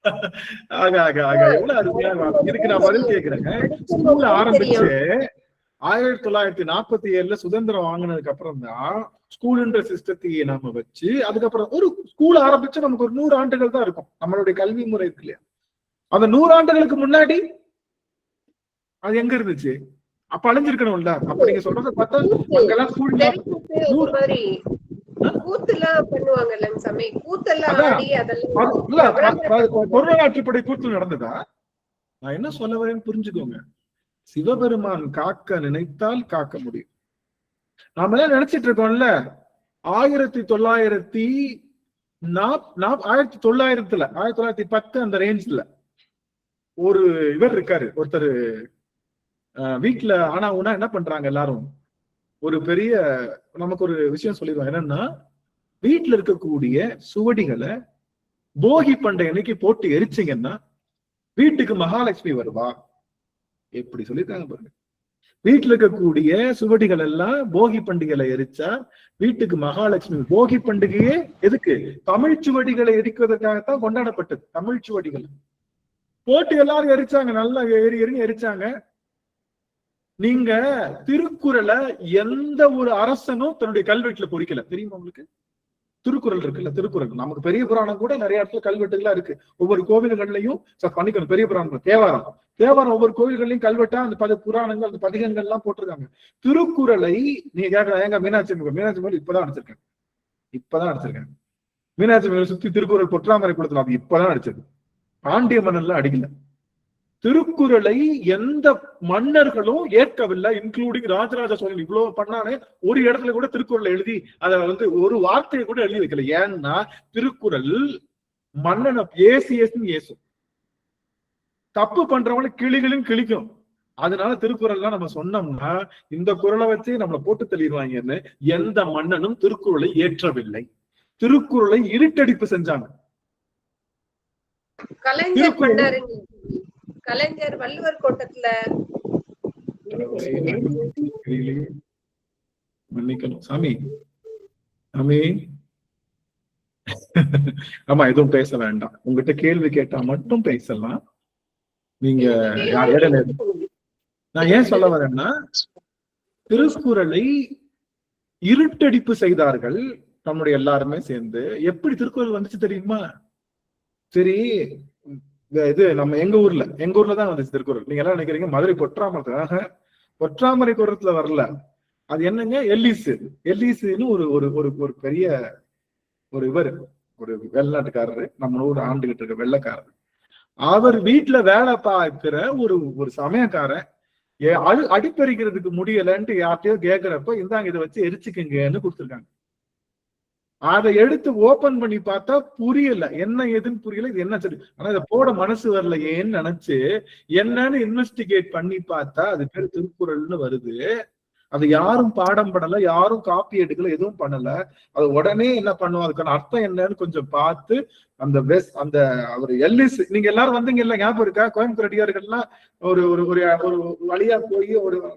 Speaker 1: எவ்வளவு அருமையா. இதுக்கு நான் பதில் கேக்குறேங்க. ஸ்கூல் ஆரம்பிச்சு 1947 சுதந்திரம் வாங்கினதுக்கு அப்புறம் தான் ஸ்கூல்ன்ற சிஸ்டத்தையே நாம வச்சு, அதுக்கப்புறம் ஒரு ஸ்கூல் ஆரம்பிச்சு நமக்கு ஒரு 100 ஆண்டுகள் தான் இருக்கும் நம்மளுடைய கல்வி முறை இருக்கு இல்லையா? அந்த 100 ஆண்டுகளுக்கு முன்னாடி அது எங்க இருந்துச்சு? அப்ப அழிஞ்சிருக்கணும்ல. அப்ப நீங்க சொல்றத பார்த்தா அங்கெல்லாம் பொருளாற்றுப்படை கூத்து நடந்ததா? நான் என்ன சொல்ல வரேன்னு புரிஞ்சுக்கோங்க. சிவபெருமான் காக்க நினைத்தால் காக்க முடியும். நாம எல்லாம் நினைச்சிட்டு இருக்கோம்ல 1910 அந்த ரேஞ்ச்ல ஒரு இவர் இருக்காரு, ஒருத்தர் வீட்டுல ஆனா உனா என்ன பண்றாங்க எல்லாரும், ஒரு பெரிய நமக்கு ஒரு விஷயம் சொல்லிடுவாங்க. என்னன்னா, வீட்டுல இருக்கக்கூடிய சுவடிகளை போகி பண்டை அன்னைக்கு போட்டு எரிச்சிங்கன்னா வீட்டுக்கு மகாலட்சுமி வருவா. எப்படி சொல்லிருக்காங்க பாருங்க. வீட்டுல இருக்கக்கூடிய சுவடிகள் எல்லாம் போகி பண்டிகைகளை எரிச்சா வீட்டுக்கு மகாலட்சுமி. போகி பண்டிகையே எதுக்கு? தமிழ் சுவடிகளை எரிக்குவதற்காகத்தான் கொண்டாடப்பட்டது. தமிழ் சுவடிகள் போட்டு எல்லாரும் எரிச்சாங்க, நல்லா எரின்னு எரிச்சாங்க. நீங்க திருக்குறளை எந்த ஒரு அரசனும் தன்னுடைய கல்வெட்டுல பொறிக்கல, தெரியுமா உங்களுக்கு? திருக்குறள் இருக்குல்ல, திருக்குறள் நமக்கு பெரிய புராணம் கூட நிறைய இடத்துல கல்வெட்டுகளா இருக்கு. ஒவ்வொரு கோவில்கள்லையும் பண்ணிக்கணும். பெரிய புராணம், தேவாரம் ஒவ்வொரு கோவில்கள்லயும் கல்வெட்டா அந்த புராணங்கள், அந்த பதிகங்கள் எல்லாம் போட்டிருக்காங்க. திருக்குறளை நீங்க கேட்கலாம், ஏங்க மீனாட்சி மேல் இப்பதான் அடிச்சிருக்காங்க. மீனாட்சி மேல சுத்தி திருக்குறள் பொற்றாமரை கொடுத்தலாம், அது இப்பதான் அடிச்சது. பாண்டிய மன்னன்ல அடிக்கல. திருக்குறளை எந்த மன்னர்களும் ஏற்கவில்லை, இன்க்ளூடிங் ராஜராஜ சோழன். இவ்வளவு பண்ணானே ஒரு இடத்துல கூட திருக்குறளை எழுதி அதை வந்து ஒரு வார்த்தையை கூட எழுதி வைக்கல. ஏன்னா திருக்குறள் மன்னனை ஏசும், தப்பு பண்றவங்களை கிளிக்கும். அதனால திருக்குறள்லாம் நம்ம சொன்னோம்னா இந்த குறளை வச்சு நம்மளை போட்டு தள்ளிடுவாங்கன்னு எந்த மன்னனும் திருக்குறளை ஏற்றவில்லை. திருக்குறளை இருட்டடிப்பு செஞ்சாங்க.
Speaker 7: கலைஞர் வள்ளுவர் கோட்டத்துல
Speaker 1: மன்னிக்கணும் சாமி. ஆமா, எதுவும் பேச வேண்டாம். உங்ககிட்ட கேள்வி கேட்டா மட்டும் பேசலாம். நீங்க நான் ஏன் சொல்ல வரேன்னா, திருக்குறளை இருட்டடிப்பு செய்தார்கள் நம்முடைய எல்லாருமே சேர்ந்து. எப்படி திருக்குறள் வந்துச்சு தெரியுமா? சரி, இது நம்ம எங்க ஊர்ல தான் வந்துச்சு திருக்குறள். நீங்க எல்லாம் நினைக்கிறீங்க மதுரை பொற்றாமரை குரத்துல வரல. அது என்னங்க, எல்லிஸ்ன்னு ஒரு பெரிய ஒரு இவர், ஒரு வெளிநாட்டுக்காரரு, நம்ம ஊர் ஆண்டுகிட்டு இருக்க வெள்ளைக்காரரு. அவர் வீட்டுல வேலை பார்க்கிற ஒரு சமயக்காரன் அடிப்பறிக்கிறதுக்கு முடியலன்ட்டு யார்ட்டையோ கேட்கிறப்ப, இந்தாங்க இதை வச்சு எரிச்சுக்குங்கன்னு கொடுத்துருக்காங்க. அதை எடுத்து ஓபன் பண்ணி பார்த்தா புரியல, என்ன ஏதுன்னு புரியல, இது என்ன சரி. ஆனா இதை போட மனசு வரல ஏன்னு நினைச்சு என்னன்னு இன்வெஸ்டிகேட் பண்ணி பார்த்தா அது பேர் திருக்குறள்னு வருது. அது யாரும் பாடம் பண்ணல, யாரும் காப்பி எடுக்கல, எதுவும் பண்ணல. அது உடனே என்ன பண்ணுவோம், அதுக்கான அர்த்தம் என்னன்னு கொஞ்சம் பார்த்து அந்த அவர் எல்லிஸ், நீங்க எல்லாரும் வந்தீங்க இல்ல, ஞாபகம் இருக்கா? கோயம்புத்தூர் அடியார்கள்லாம் ஒரு வழியா போய்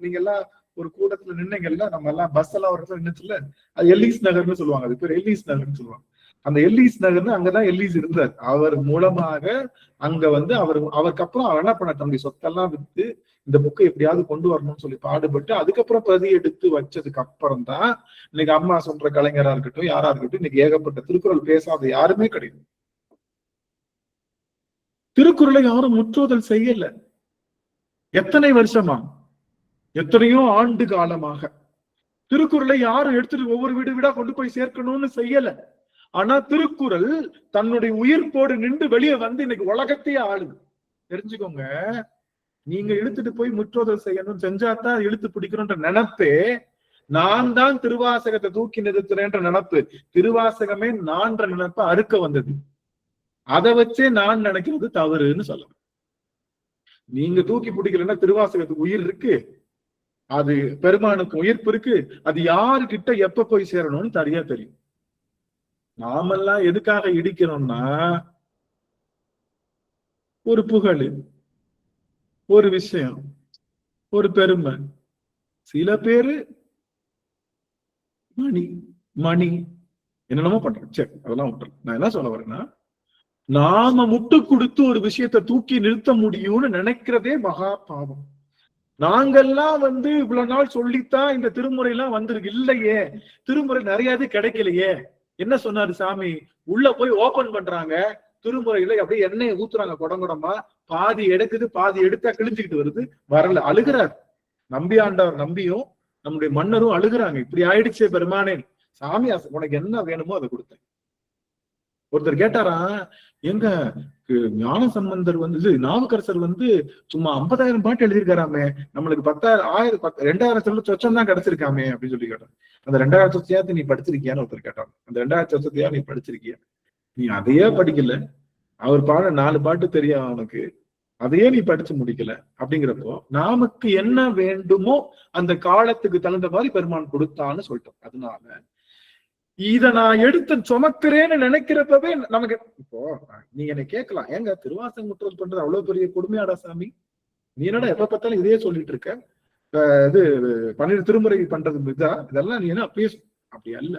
Speaker 1: நீங்க எல்லாம் ஒரு கூட்டத்துல நின்னீங்கல்ல, நம்ம எல்லாம் பஸ் எல்லாம் ஒரு இடத்துல நின்னுச்சுல, அது எல்லீஸ் நகர்னு சொல்லுவாங்க. அது பேர் எல்லீஸ் நகர்னு சொல்லுவாங்க. அந்த எல்லீஸ் நகர்னு அங்கதான் எல்லீஸ் இருந்தார். அவர் மூலமாக அங்க வந்து அவருக்கு அப்புறம் அவர் என்ன பண்ண, தன்னுடைய சொத்தெல்லாம் வித்து இந்த புக்கை எப்படியாவது கொண்டு வரணும்னு சொல்லி பாடுபட்டு அதுக்கப்புறம் பிரதி எடுத்து வச்சதுக்கு அப்புறம் தான் இன்னைக்கு அம்மா சொல்ற கலைஞரா இருக்கட்டும், யாரா இருக்கட்டும், இன்னைக்கு ஏகப்பட்ட திருக்குறள் பேசாத யாருமே கிடையாது. திருக்குறளை யாரும் முற்றுதல் செய்யல. எத்தனை வருஷமா, எத்தனையோ ஆண்டு காலமாக திருக்குறளை யாரும் எடுத்துட்டு ஒவ்வொரு வீடா கொண்டு போய் சேர்க்கணும்னு செய்யல. ஆனா திருக்குறள் தன்னுடைய உயிர்ப்போடு நின்று வெளியே வந்து இன்னைக்கு உலகத்தையே ஆளுது. தெரிஞ்சுக்கோங்க, நீங்க இழுத்துட்டு போய் முற்றோதல் செய்யணும், செஞ்சாதான் இழுத்து பிடிக்கணும்ன்ற நினைப்பே, நான் தான் திருவாசகத்தை தூக்கி நிறுத்துறேன்ற நினைப்பு, திருவாசகமே நான்ற நினைப்ப அறுக்க வந்தது. அதை வச்சே நான் நினைக்கிறது தவறுன்னு சொல்லலாம். நீங்க தூக்கி பிடிக்கலன்னா திருவாசகத்துக்கு உயிர் இருக்கு, அது பெருமானுக்கு உயிர்ப்பு இருக்கு. அது யாருக்கிட்ட எப்ப போய் சேரணும்னு சரியா தெரியும். நாமெல்லாம் எதுக்காக இடிக்கிறோம்னா ஒரு புகழ், ஒரு விஷயம், ஒரு பெருமை. சில பேரு மணி மணி என்னென்னமோ பண்றோம். சரி, அதெல்லாம் விட்டுறோம். நான் என்ன சொல்ல வரேன்னா, நாம முட்டு கொடுத்து ஒரு விஷயத்தை தூக்கி நிறுத்த முடியும்னு நினைக்கிறதே மகா பாவம். நாங்கெல்லாம் இவ்வளவு நாள் சொல்லித்தான் இந்த திருமுறை எல்லாம் வந்திருக்கு. இல்லையே, திருமுறை நிறைய கிடைக்கலையே. என்ன சொன்னாரு சாமி? உள்ள போய் ஓபன் பண்றாங்க திருமுறையில, அப்படியே எண்ணெயை ஊத்துறாங்க குடங்குடமா, பாதி எடுக்குது, பாதி எடுத்தா கிழிஞ்சுக்கிட்டு வருது, வரல. அழுகிறார் நம்பி ஆண்டவர், நம்பியும் நம்முடைய மன்னரும் அழுகுறாங்க. இப்படி ஆயிடுச்சே பெருமானே. சாமி, உனக்கு என்ன வேணுமோ அதை கொடுத்தேன். ஒருத்தர் கேட்டாரா, எங்க ஞான சம்பந்தர் நாவுக்கரசர் சும்மா 50,000 பாட்டு எழுதியிருக்காராமே, நம்மளுக்கு 10,000 1000 2000 சொச்சம் தான் கிடைச்சிருக்காமே அப்படின்னு சொல்லி கேட்டார். அந்த 2000 சொச்சத்தையாவது நீ படிச்சிருக்கியான்னு ஒருத்தர் கேட்டாங்க. அந்த 2000 சொச்சத்தையா நீ படிச்சிருக்கியா? நீ அதையே படிக்கல, அவர் பாட 4 பாட்டு தெரியும் அவனுக்கு, அதையே நீ படிச்சு முடிக்கல. அப்படிங்கிறப்போ நமக்கு என்ன வேண்டுமோ அந்த காலத்துக்கு தகுந்த மாதிரி பெருமான் கொடுத்தான்னு சொல்லிட்டோம். அதனால இத நான் எடுத்து சுமக்கிறேன்னு நினைக்கிறப்பவே நமக்கு, இப்போ நீ என்னை கேட்கலாம், ஏங்க திருவாசகம் முற்றல் பண்றது அவ்வளவு பெரிய கொடுமையாடா சாமி, நீ என்னடா எப்ப பார்த்தாலும் இதையே சொல்லிட்டு இருக்க, இது 12 திருமுறை பண்றது இதெல்லாம் நீ என்ன அப்பயே? அப்படி அல்ல.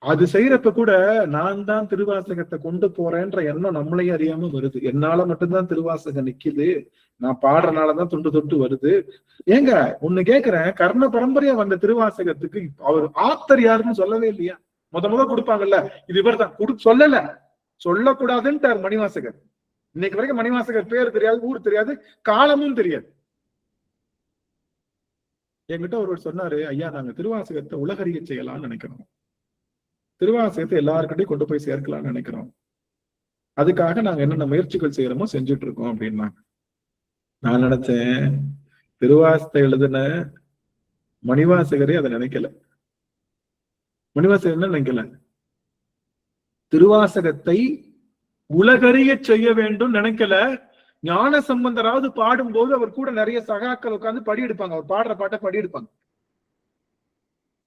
Speaker 1: அது செய்யறப்ப கூட நான் தான் திருவாசகத்தை கொண்டு போறேன்ற எண்ணம் நம்மளையும் அறியாம வருது. என்னால மட்டும்தான் திருவாசகம் நிக்குது, நான் பாடுறனாலதான் தொண்டு தொட்டு வருது. ஏங்க ஒண்ணு கேக்குறேன், கர்ண பரம்பரையா வந்த திருவாசகத்துக்கு அவர் ஆத்தர் யாருன்னு சொல்லவே இல்லையா? முத கொடுப்பாங்கல்ல, இது இவர் தான் சொல்லல, சொல்லக்கூடாதுன்ட்டார் மணிவாசகர். இன்னைக்கு வரைக்கும் மணிவாசகர் பேர் தெரியாது, ஊர் தெரியாது, காலமும் தெரியாது. என்கிட்ட ஒருவர் சொன்னாரு, ஐயா நாங்க திருவாசகத்தை உலகறிய செய்யலாம்னு நினைக்கிறோம், திருவாசகத்தை எல்லாருக்கிட்டையும் கொண்டு போய் சேர்க்கலாம்னு நினைக்கிறோம், அதுக்காக நாங்க என்னென்ன முயற்சிகள் செய்யறோமோ செஞ்சுட்டு இருக்கோம் அப்படின்னாங்க. நான் நினைச்சேன், திருவாசகத்தை எழுதின மணிவாசகரே அதை நினைக்கல. மணிவாசகர் என்ன நினைக்கல? திருவாசகத்தை உலகறிய செய்ய வேண்டும் நினைக்கல. ஞான சம்பந்தராவது பாடும்போது அவர் கூட நிறைய சகாக்கள் உட்கார்ந்து படி எடுப்பாங்க, அவர் பாடுற பாட்டை படி எடுப்பாங்க.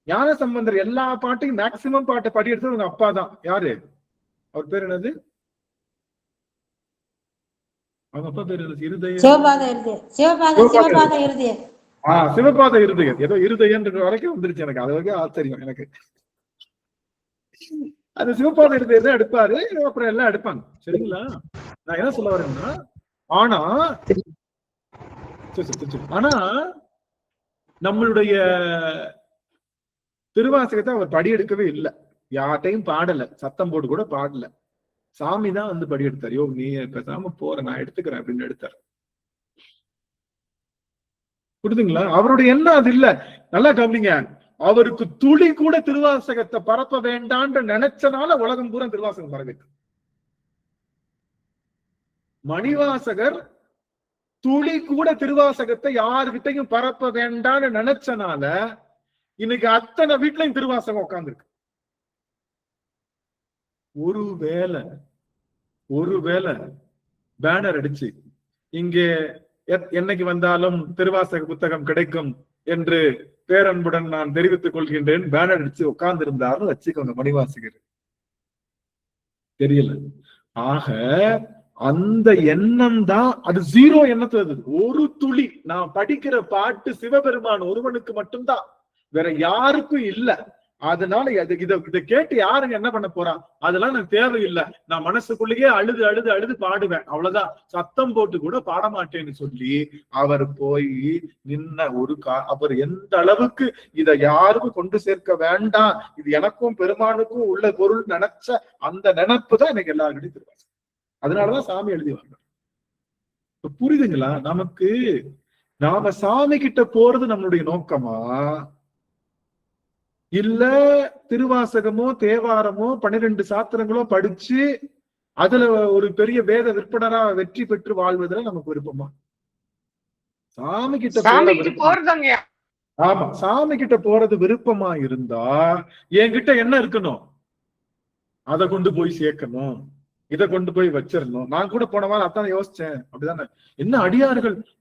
Speaker 1: ஞான சம்பந்தர் எல்லா பாட்டையும் மேக்சிமம் பாட்டை படி எடுத்தது உங்க அப்பா தான். யாரு அவர் பேர்? என்னது அவங்க அப்பா பேர்? சிவபாத இருதயர். ஏதோ இருதயன்ற வரைக்கும் வந்துருச்சு எனக்கு, அது வரைக்கும் ஆச்சரியம் எனக்கு. அந்த சிவபாத இருதயர் தான் எடுப்பாரு, அப்புறம் எல்லாம் எடுப்பாங்க. சரிங்களா? நான் என்ன சொல்ல வரேன்னா, ஆனா நம்மளுடைய திருவாசகத்தை அவர் படி எடுக்கவே இல்லை, யார்ட்டையும் பாடல, சத்தம் போட்டு கூட பாடல. சாமி தான் படி எடுத்தார். யோ நீ பேசாம போற, நான் எடுத்துக்கிறேன் அப்படின்னு எடுத்தார். புரியுதுங்களா? அவருடைய எண்ணம் அது இல்ல. நல்லா கவனிங்க, அவருக்கு துளி கூட திருவாசகத்தை பரப்ப வேண்டான்னு நினைச்சனால உலகம் பூரா திருவாசகம் பரவிட்டு. மணிவாசகர் துளி கூட திருவாசகத்தை யாருகிட்டையும் பரப்ப வேண்டான்னு நினைச்சனால இன்னைக்கு அத்தனை வீட்லயும் திருவாசகம் உட்கார்ந்துருக்கு. ஒருவேளை பேனர் அடிச்சு இங்கே என்னைக்கு வந்தாலும் திருவாசக புத்தகம் கிடைக்கும் என்று பேரன்புடன் நான் தெரிவித்துக் கொள்கின்றேன் பேனர் அடிச்சு உட்கார்ந்து இருந்தாருன்னு வச்சுக்கோங்க மணிவாசகர். தெரியல. ஆக அந்த எண்ணம் தான் அது, ஜீரோ எண்ணத்துல ஒரு துளி. நான் படிக்கிற பாட்டு சிவபெருமான் ஒருவனுக்கு மட்டும்தான், வேற யாருக்கும் இல்ல. அதனால இதை கேட்டு யாருங்க என்ன பண்ண போறான்? அதெல்லாம் எனக்கு தேவையில்லை, நான் மனசுக்குள்ளேயே அழுது அழுது அழுது பாடுவேன், அவ்வளவுதான், சத்தம் போட்டு கூட பாட மாட்டேன்னு சொல்லி அவர் போய் நின்ன அவர் எந்த அளவுக்கு இதை யாருக்கும் கொண்டு சேர்க்க வேண்டாம், இது எனக்கும் பெருமானுக்கும் உள்ள பொருள் நினைச்ச அந்த நினைப்பு தான் எனக்கு எல்லாருக்கிட்டையும் திருவாசகம். அதனாலதான் சாமி எழுதி வாங்க. புரியுதுங்களா? நமக்கு நாம சாமி கிட்ட போறது நம்மளுடைய நோக்கமா, இல்ல திருவாசகமோ தேவாரமோ 12 சாத்திரங்களோ படிச்சு அதுல ஒரு பெரிய வேத விற்பனரா வெற்றி பெற்று வாழ்வதுல நமக்கு விருப்பமா? சாமி கிட்ட போறதுங்க. ஆமா, சாமி கிட்ட போறது விருப்பமா இருந்தா என்கிட்ட என்ன இருக்கணும்? அதை கொண்டு போய் சேர்க்கணும். இதை கொண்டு போய் வச்சிடணும். நான் கூட போன வாரம் அதான் யோசிச்சேன். அப்படிதானே, என்ன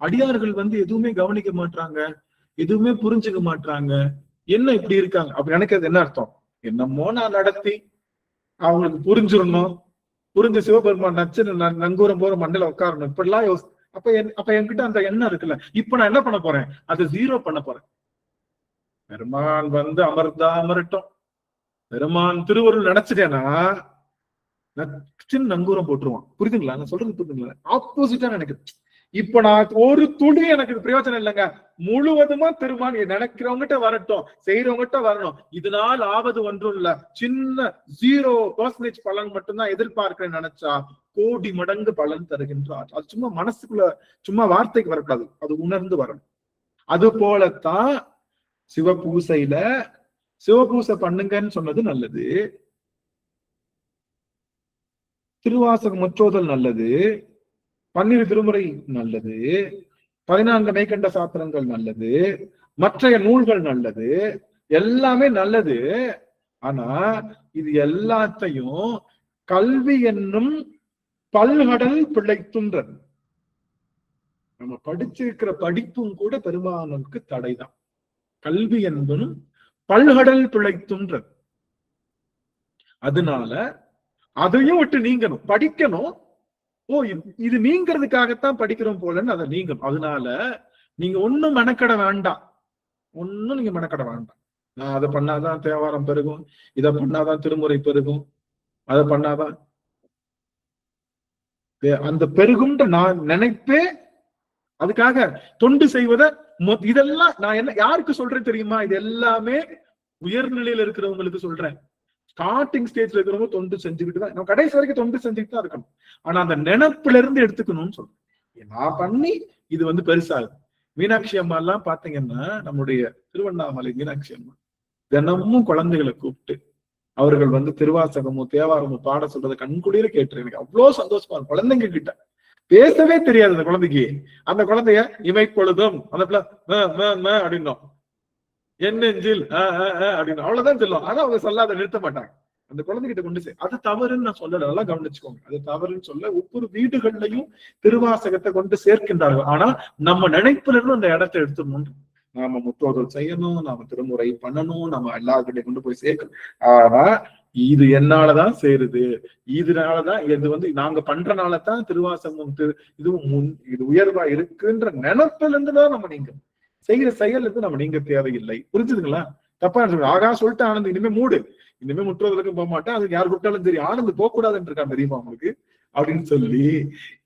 Speaker 1: அடியார்கள் வந்து எதுவுமே கவனிக்க மாட்டாங்க, எதுவுமே புரிஞ்சுக்க மாட்டாங்க, என்ன இப்படி இருக்காங்க அப்படி நினைக்கிறது என்ன அர்த்தம்? என்னமோ நான் நடத்தி அவங்களுக்கு புரிஞ்சிடணும், புரிஞ்சு சிவபெருமான் நச்சு நங்கூரம் போற மண்டல உட்காரணும், இப்படிலாம் அப்ப என்கிட்ட அந்த எண்ணம் இருக்குல்ல. இப்ப நான் என்ன பண்ண போறேன்? அதை 0 பண்ண போறேன். பெருமான் வந்து அமரட்டும், பெருமான் திருவருள் நினைச்சிட்டேன்னா நங்கூரம் போட்டுருவான். புரியுதுங்களா நான் சொல்றது? புரியுதுங்களா? ஆப்போசிட்டா நினைக்கிறேன். இப்ப நான் ஒரு துளி எனக்கு பிரயோஜனம் இல்லைங்க, முழுவதுமா பெருமான் நினைக்கிறவங்ககிட்ட வரட்டும், செய்யறவங்ககிட்ட வரணும், இதனால் ஆவது ஒன்றும் இல்ல, சின்ன 0% பலன் மட்டும்தான் எதிர்பார்க்கிறேன் நினைச்சா கோடி மடங்கு பலன் தருகின்றார். அது சும்மா மனசுக்குள்ள சும்மா வார்த்தைக்கு வரக்கூடாது, அது உணர்ந்து வரணும். அது போலத்தான் சிவபூசை பண்ணுங்கன்னு சொன்னது நல்லது, திருவாசகம் முற்றோதல் நல்லது, 12 திருமுறை நல்லது, 14 மெய்கண்ட சாத்திரங்கள் நல்லது, மற்றைய நூல்கள் நல்லது, எல்லாமே நல்லது. ஆனா இது எல்லாத்தையும் கல்வி என்னும் பல்கடல் பிழைத்துன்றது. நம்ம படிச்சிருக்கிற படிப்பும் கூட பெருமானுக்கு தடைதான். கல்வி என்பதும் பல்கடல் பிழைத்துன்றது. அதனால அதையும் விட்டு நீங்கணும், படிக்கணும். இது நீங்கிறதுக்காகத்தான் படிக்கிறோம் போலன்னு அதை நீங்கணும். அதனால நீங்க ஒண்ணும் மெனக்கட வேண்டாம், நீங்க மெனக்கட வேண்டாம். நான் அதை பண்ணாதான் தேவாரம் பெருகும், இதை பண்ணாதான் திருமுறை பெருகும், அதை பண்ணாதான் அந்த பெருகும்ன்ற நான் நினைப்பே. அதுக்காக தொண்டு செய்வத இதெல்லாம் நான் என்ன யாருக்கு சொல்றேன் தெரியுமா? இது எல்லாமே உயர்நிலையில இருக்கிறவங்களுக்கு சொல்றேன். ஸ்டார்டிங் ஸ்டேஜ்ல இருக்கிறவங்க தொண்டு செஞ்சுக்கிட்டு தான், நம்ம கடைசி வரைக்கும் தொண்டு செஞ்சுக்கிட்டு தான் இருக்கணும். ஆனா அந்த நினைப்புல இருந்து எடுத்துக்கணும்னு சொல்றேன். நான் பண்ணி இது வந்து பெருசாகுது. மீனாட்சி அம்மா எல்லாம் பாத்தீங்கன்னா, நம்முடைய திருவண்ணாமலை மீனாட்சி அம்மா தினமும் குழந்தைகளை கூப்பிட்டு அவர்கள் வந்து திருவாசகமும் தேவாரமும் பாட சொல்றதை கண்குளிர கேட்டு எனக்கு அவ்வளவு சந்தோஷமா இருக்கும். குழந்தைங்க கிட்ட பேசவே தெரியாது அந்த குழந்தைக்கு. அந்த குழந்தைய இமைப்பொழுதும் அந்த பிள்ளை அப்படின்னோம், என்னெஞ்சில் அப்படின்னு அவ்வளவுதான் சொல்லுவோம். ஆனா அவங்க சொல்லாத நிறுத்த மாட்டாங்க. அந்த குழந்தைகிட்ட கொண்டு அது தவறுன்னு நான் சொல்லல, நல்லா கவனிச்சுக்கோங்க. அது தவறுன்னு சொல்ல ஒவ்வொரு வீடுகள்லையும் திருவாசகத்தை கொண்டு சேர்க்கின்றார்கள். ஆனா நம்ம நினைப்புல இருந்து அந்த இடத்தை எடுத்துடணும். நாம முற்றோதல் செய்யணும், நாம திருமுறை பண்ணணும், நம்ம எல்லாருக்கிட்டையும் கொண்டு போய் சேர்க்கணும். ஆனா இது என்னாலதான் சேருது, இதனாலதான் இது வந்து நாங்க பண்றனாலதான் திருவாசகம் இது உயர்வா இருக்குன்ற நினைப்புல இருந்துதான் நம்ம நீங்க செய்யற செயல் இருந்து நம்ம நீங்க தேவையில்லை. புரிஞ்சுதுங்களா? தப்பா ஆகா சொல்லிட்டு ஆனந்த் இனிமே மூடு, இனிமே முற்றுவதற்கு போக மாட்டேன், அதுக்கு யார் கூப்பிட்டாலும் தெரியும், ஆனந்த் போக கூடாதுன்னு இருக்கான் தெரியுமா உங்களுக்கு அப்படின்னு சொல்லி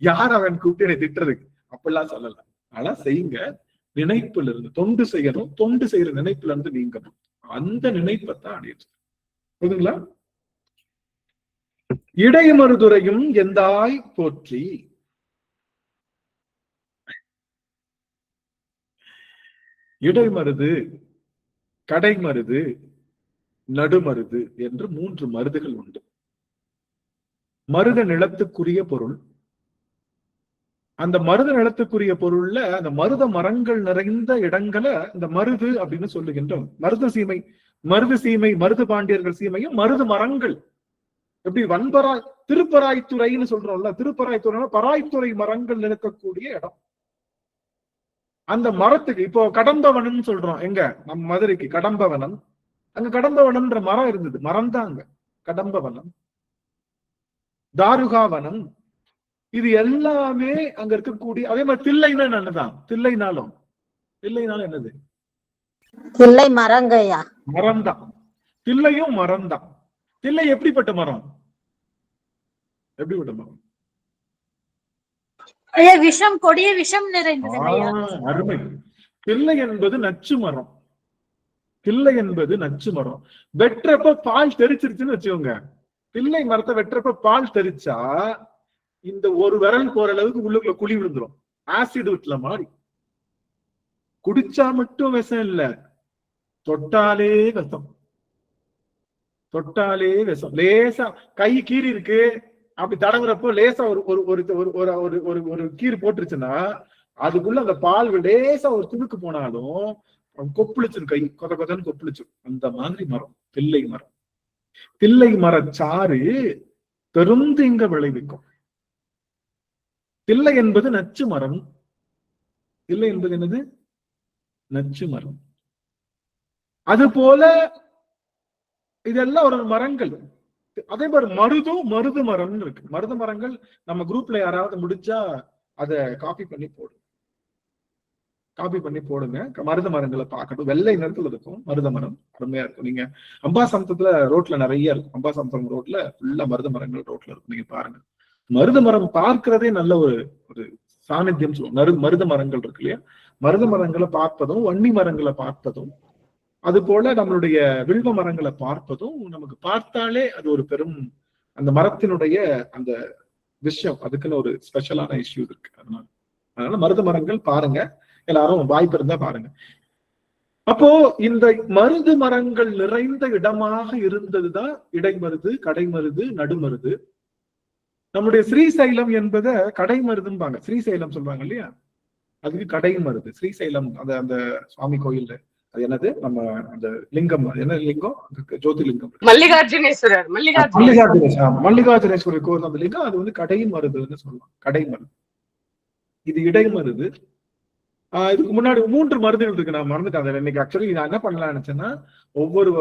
Speaker 1: யார் அவன் கூப்பிட்டு என்னை திட்டுறதுக்கு அப்படிலாம் சொல்லல. ஆனா செய்யுங்க, நினைப்புல இருந்து தொண்டு செய்யணும், தொண்டு செய்யற நினைப்புல இருந்து நீங்கணும், அந்த நினைப்பத்தான் அடையிறது. புரியுதுங்களா? இடைமருதுரையும் எந்தாய் போற்றி. இடைமருது, கடைமருது, நடுமருது என்று 3 மருதுகள் உண்டு. மருத நிலத்துக்குரிய பொருள், அந்த மருத நிலத்துக்குரிய பொருள்ல அந்த மருத மரங்கள் நிறைந்த இடங்களை இந்த மருது அப்படின்னு சொல்லுகின்றோம். மருது சீமை, மருது பாண்டியர்கள் சீமையும் மருது மரங்கள். எப்படி திருப்பராய்த்துறைன்னு சொல்றோம்ல, திருப்பராய்த்துறை பராய்த்துறை மரங்கள் இருக்கக்கூடிய இடம். அந்த மரத்துக்கு இப்போ கடம்பவனம்னு சொல்றோம், எங்க நம்ம மதுரைக்கு கடம்பவனம். அங்க கடம்பவனம்ன்ற மரம் இருந்தது, மரம் தான் அங்க கடம்பவனம். தாருகாவனம், இது எல்லாமே அங்க இருக்கக்கூடிய. அதே மாதிரி தில்லைன்னா என்னதான், தில்லைனாலும் என்னது,
Speaker 5: தில்லை மரங்கய்யா,
Speaker 1: மரம் தான். தில்லையும் மரம் தான். தில்லை எப்படிப்பட்ட மரம்?
Speaker 8: விஷம், கொடிய விஷம் நிறைந்தது.
Speaker 1: அருமை. தில்லை என்பது நச்சு மரம். தில்லை என்பது நச்சு மரம். வெற்றப்ப பால் தெரிச்சிருச்சுன்னு வச்சுக்கோங்க. தில்லை மரத்தை வெற்றப்ப பால் தெரிச்சா இந்த ஒரு விரல் போற அளவுக்கு உள்ளுக்குள்ள குழி விழுந்துரும். ஆசிட் விட்டுல மாதிரி. குடிச்சா மட்டும் விஷம் இல்ல, தொட்டாலே விஷம். தொட்டாலே விஷம். லேசா கை கீறி இருக்கு, அப்படி தடங்குறப்போ லேசா ஒரு கீறு போட்டுருச்சுன்னா அதுக்குள்ள அந்த பால் லேசா ஒரு துணுக்கு போனாலும் கொப்புளிச்சிடும், கை கொதன்னு கொப்புளிச்சிடும். அந்த மாதிரி மரம் தில்லை மரம். தில்லை மரச்சாறு பெருந்தீங்க விளைவிக்கும். தில்லை என்பது நச்சு மரம். தில்லை என்பது என்னது? நச்சு மரம். அது போல இதெல்லாம் ஒரு மரங்கள். அதே மாதிரி மருது மரம்னு இருக்கு. மருது மரங்கள் நம்ம குரூப்ல யாராவது முடிஞ்சா அதை காப்பி பண்ணி போடுங்க. மருத மரங்களை பார்க்கணும். வெள்ளை நிறத்துல இருக்கும் மருத மரம், அருமையா இருக்கும். நீங்க அம்பாசமுத்திரத்துல ரோட்ல நிறைய இருக்கும். அம்பாசமுத்திரம் ரோட்ல ஃபுல்லா மருத மரங்கள் ரோட்ல இருக்கும். நீங்க பாருங்க. மருத மரம் பார்க்கிறதே நல்ல ஒரு சாநித்தியம் சொல்லுவோம். மருத மரங்கள் இருக்கு இல்லையா, மருத மரங்களை பார்ப்பதும் வன்னி மரங்களை பார்ப்பதும் அது போல நம்மளுடைய வில்வ மரங்களை பார்ப்பதும் நமக்கு பார்த்தாலே அது ஒரு பெரும் அந்த மரத்தினுடைய அந்த விஷயம், அதுக்குன்னு ஒரு ஸ்பெஷலான இஷ்யூ இருக்கு. அதனால மருத மரங்கள் பாருங்க, எல்லாரும் வாய்ப்பு இருந்தா பாருங்க. அப்போ இந்த மருது மரங்கள் நிறைந்த இடமாக இருந்ததுதான் இடைமருது, கடைமருது, நடுமருது. நம்முடைய ஸ்ரீசைலம் என்பதை கடைமருதும்பாங்க. ஸ்ரீசைலம் சொல்றாங்க இல்லையா, அதுக்கு கடைமருது. ஸ்ரீசைலம் அந்த சுவாமி கோயில் அது என்னது, நம்ம அந்த லிங்கம், அது என்ன லிங்கம், ஜோதிலிங்கம்,
Speaker 7: மல்லிகார்ஜுனேஸ்வரர்
Speaker 1: கோயில் அந்த லிங்கம், அது வந்து கடைமருதுன்னு சொல்லலாம். கடைமருது, இது இடைமருது. இதுக்கு முன்னாடி 3 மருந்துகள் இருக்கு. நான் மறந்துட்டேன். இன்னைக்கு ஆக்சுவலி நான் என்ன பண்ணலாம் நினைச்சேன்னா, ஒவ்வொரு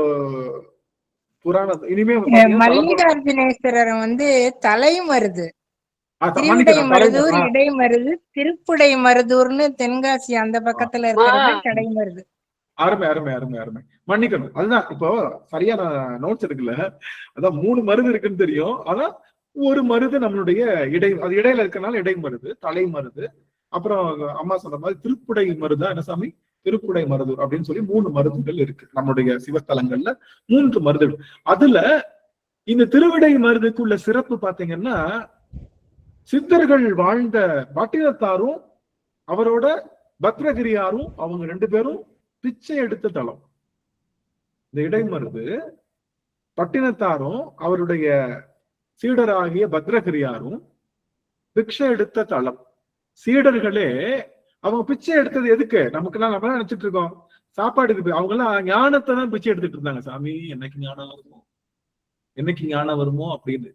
Speaker 1: புராண இனிமே
Speaker 9: மல்லிகார்ஜுனேஸ்வரர் வந்து தலைமருது, மருதூர், இடைமருது, திருப்புடை மருதூர்னு தென்காசி அந்த பக்கத்துல இருக்கிறது கடைமருது.
Speaker 1: அருமை அருமை அருமை அருமை, மன்னிக்கணும். அதுதான் இப்போ சரியா நான் நோட்ஸ் எடுக்கல. அதான் 3 மருது இருக்குன்னு தெரியும். ஆனா ஒரு மருது நம்மளுடைய அது இடையில இருக்கனால இடைமருது, தலைமருது. அப்புறம் அம்மா சொன்ன மாதிரி திருப்புடை மருதா என்ன சாமி, திருப்புடை மருதூர் அப்படின்னு சொல்லி 3 மருதுகள் இருக்கு நம்மளுடைய சிவஸ்தலங்கள்ல. 3 மருதுகள். அதுல இந்த திருவிடை மருதுக்குள்ள சிறப்பு பாத்தீங்கன்னா, சித்தர்கள் வாழ்ந்த பட்டினத்தாரும் அவரோட பத்ரகிரியாரும் அவங்க 2 பேரும் பிச்சை எடுத்த தலம். இந்த இடைமருது பட்டினத்தாரும் அவருடைய சீடராகிய பத்ரகிரியாரும் பிச்சை எடுத்த தலம். சீடர்களே அவங்க பிச்சை எடுத்தது எதுக்கு? நம்ம நினைச்சிட்டு இருக்கோம் சாப்பாடுக்கு. அவங்க எல்லாம் ஞானத்தை தான் பிச்சை எடுத்துட்டு இருந்தாங்க. சாமி என்னைக்கு ஞானம் வருமோ அப்படின்னு.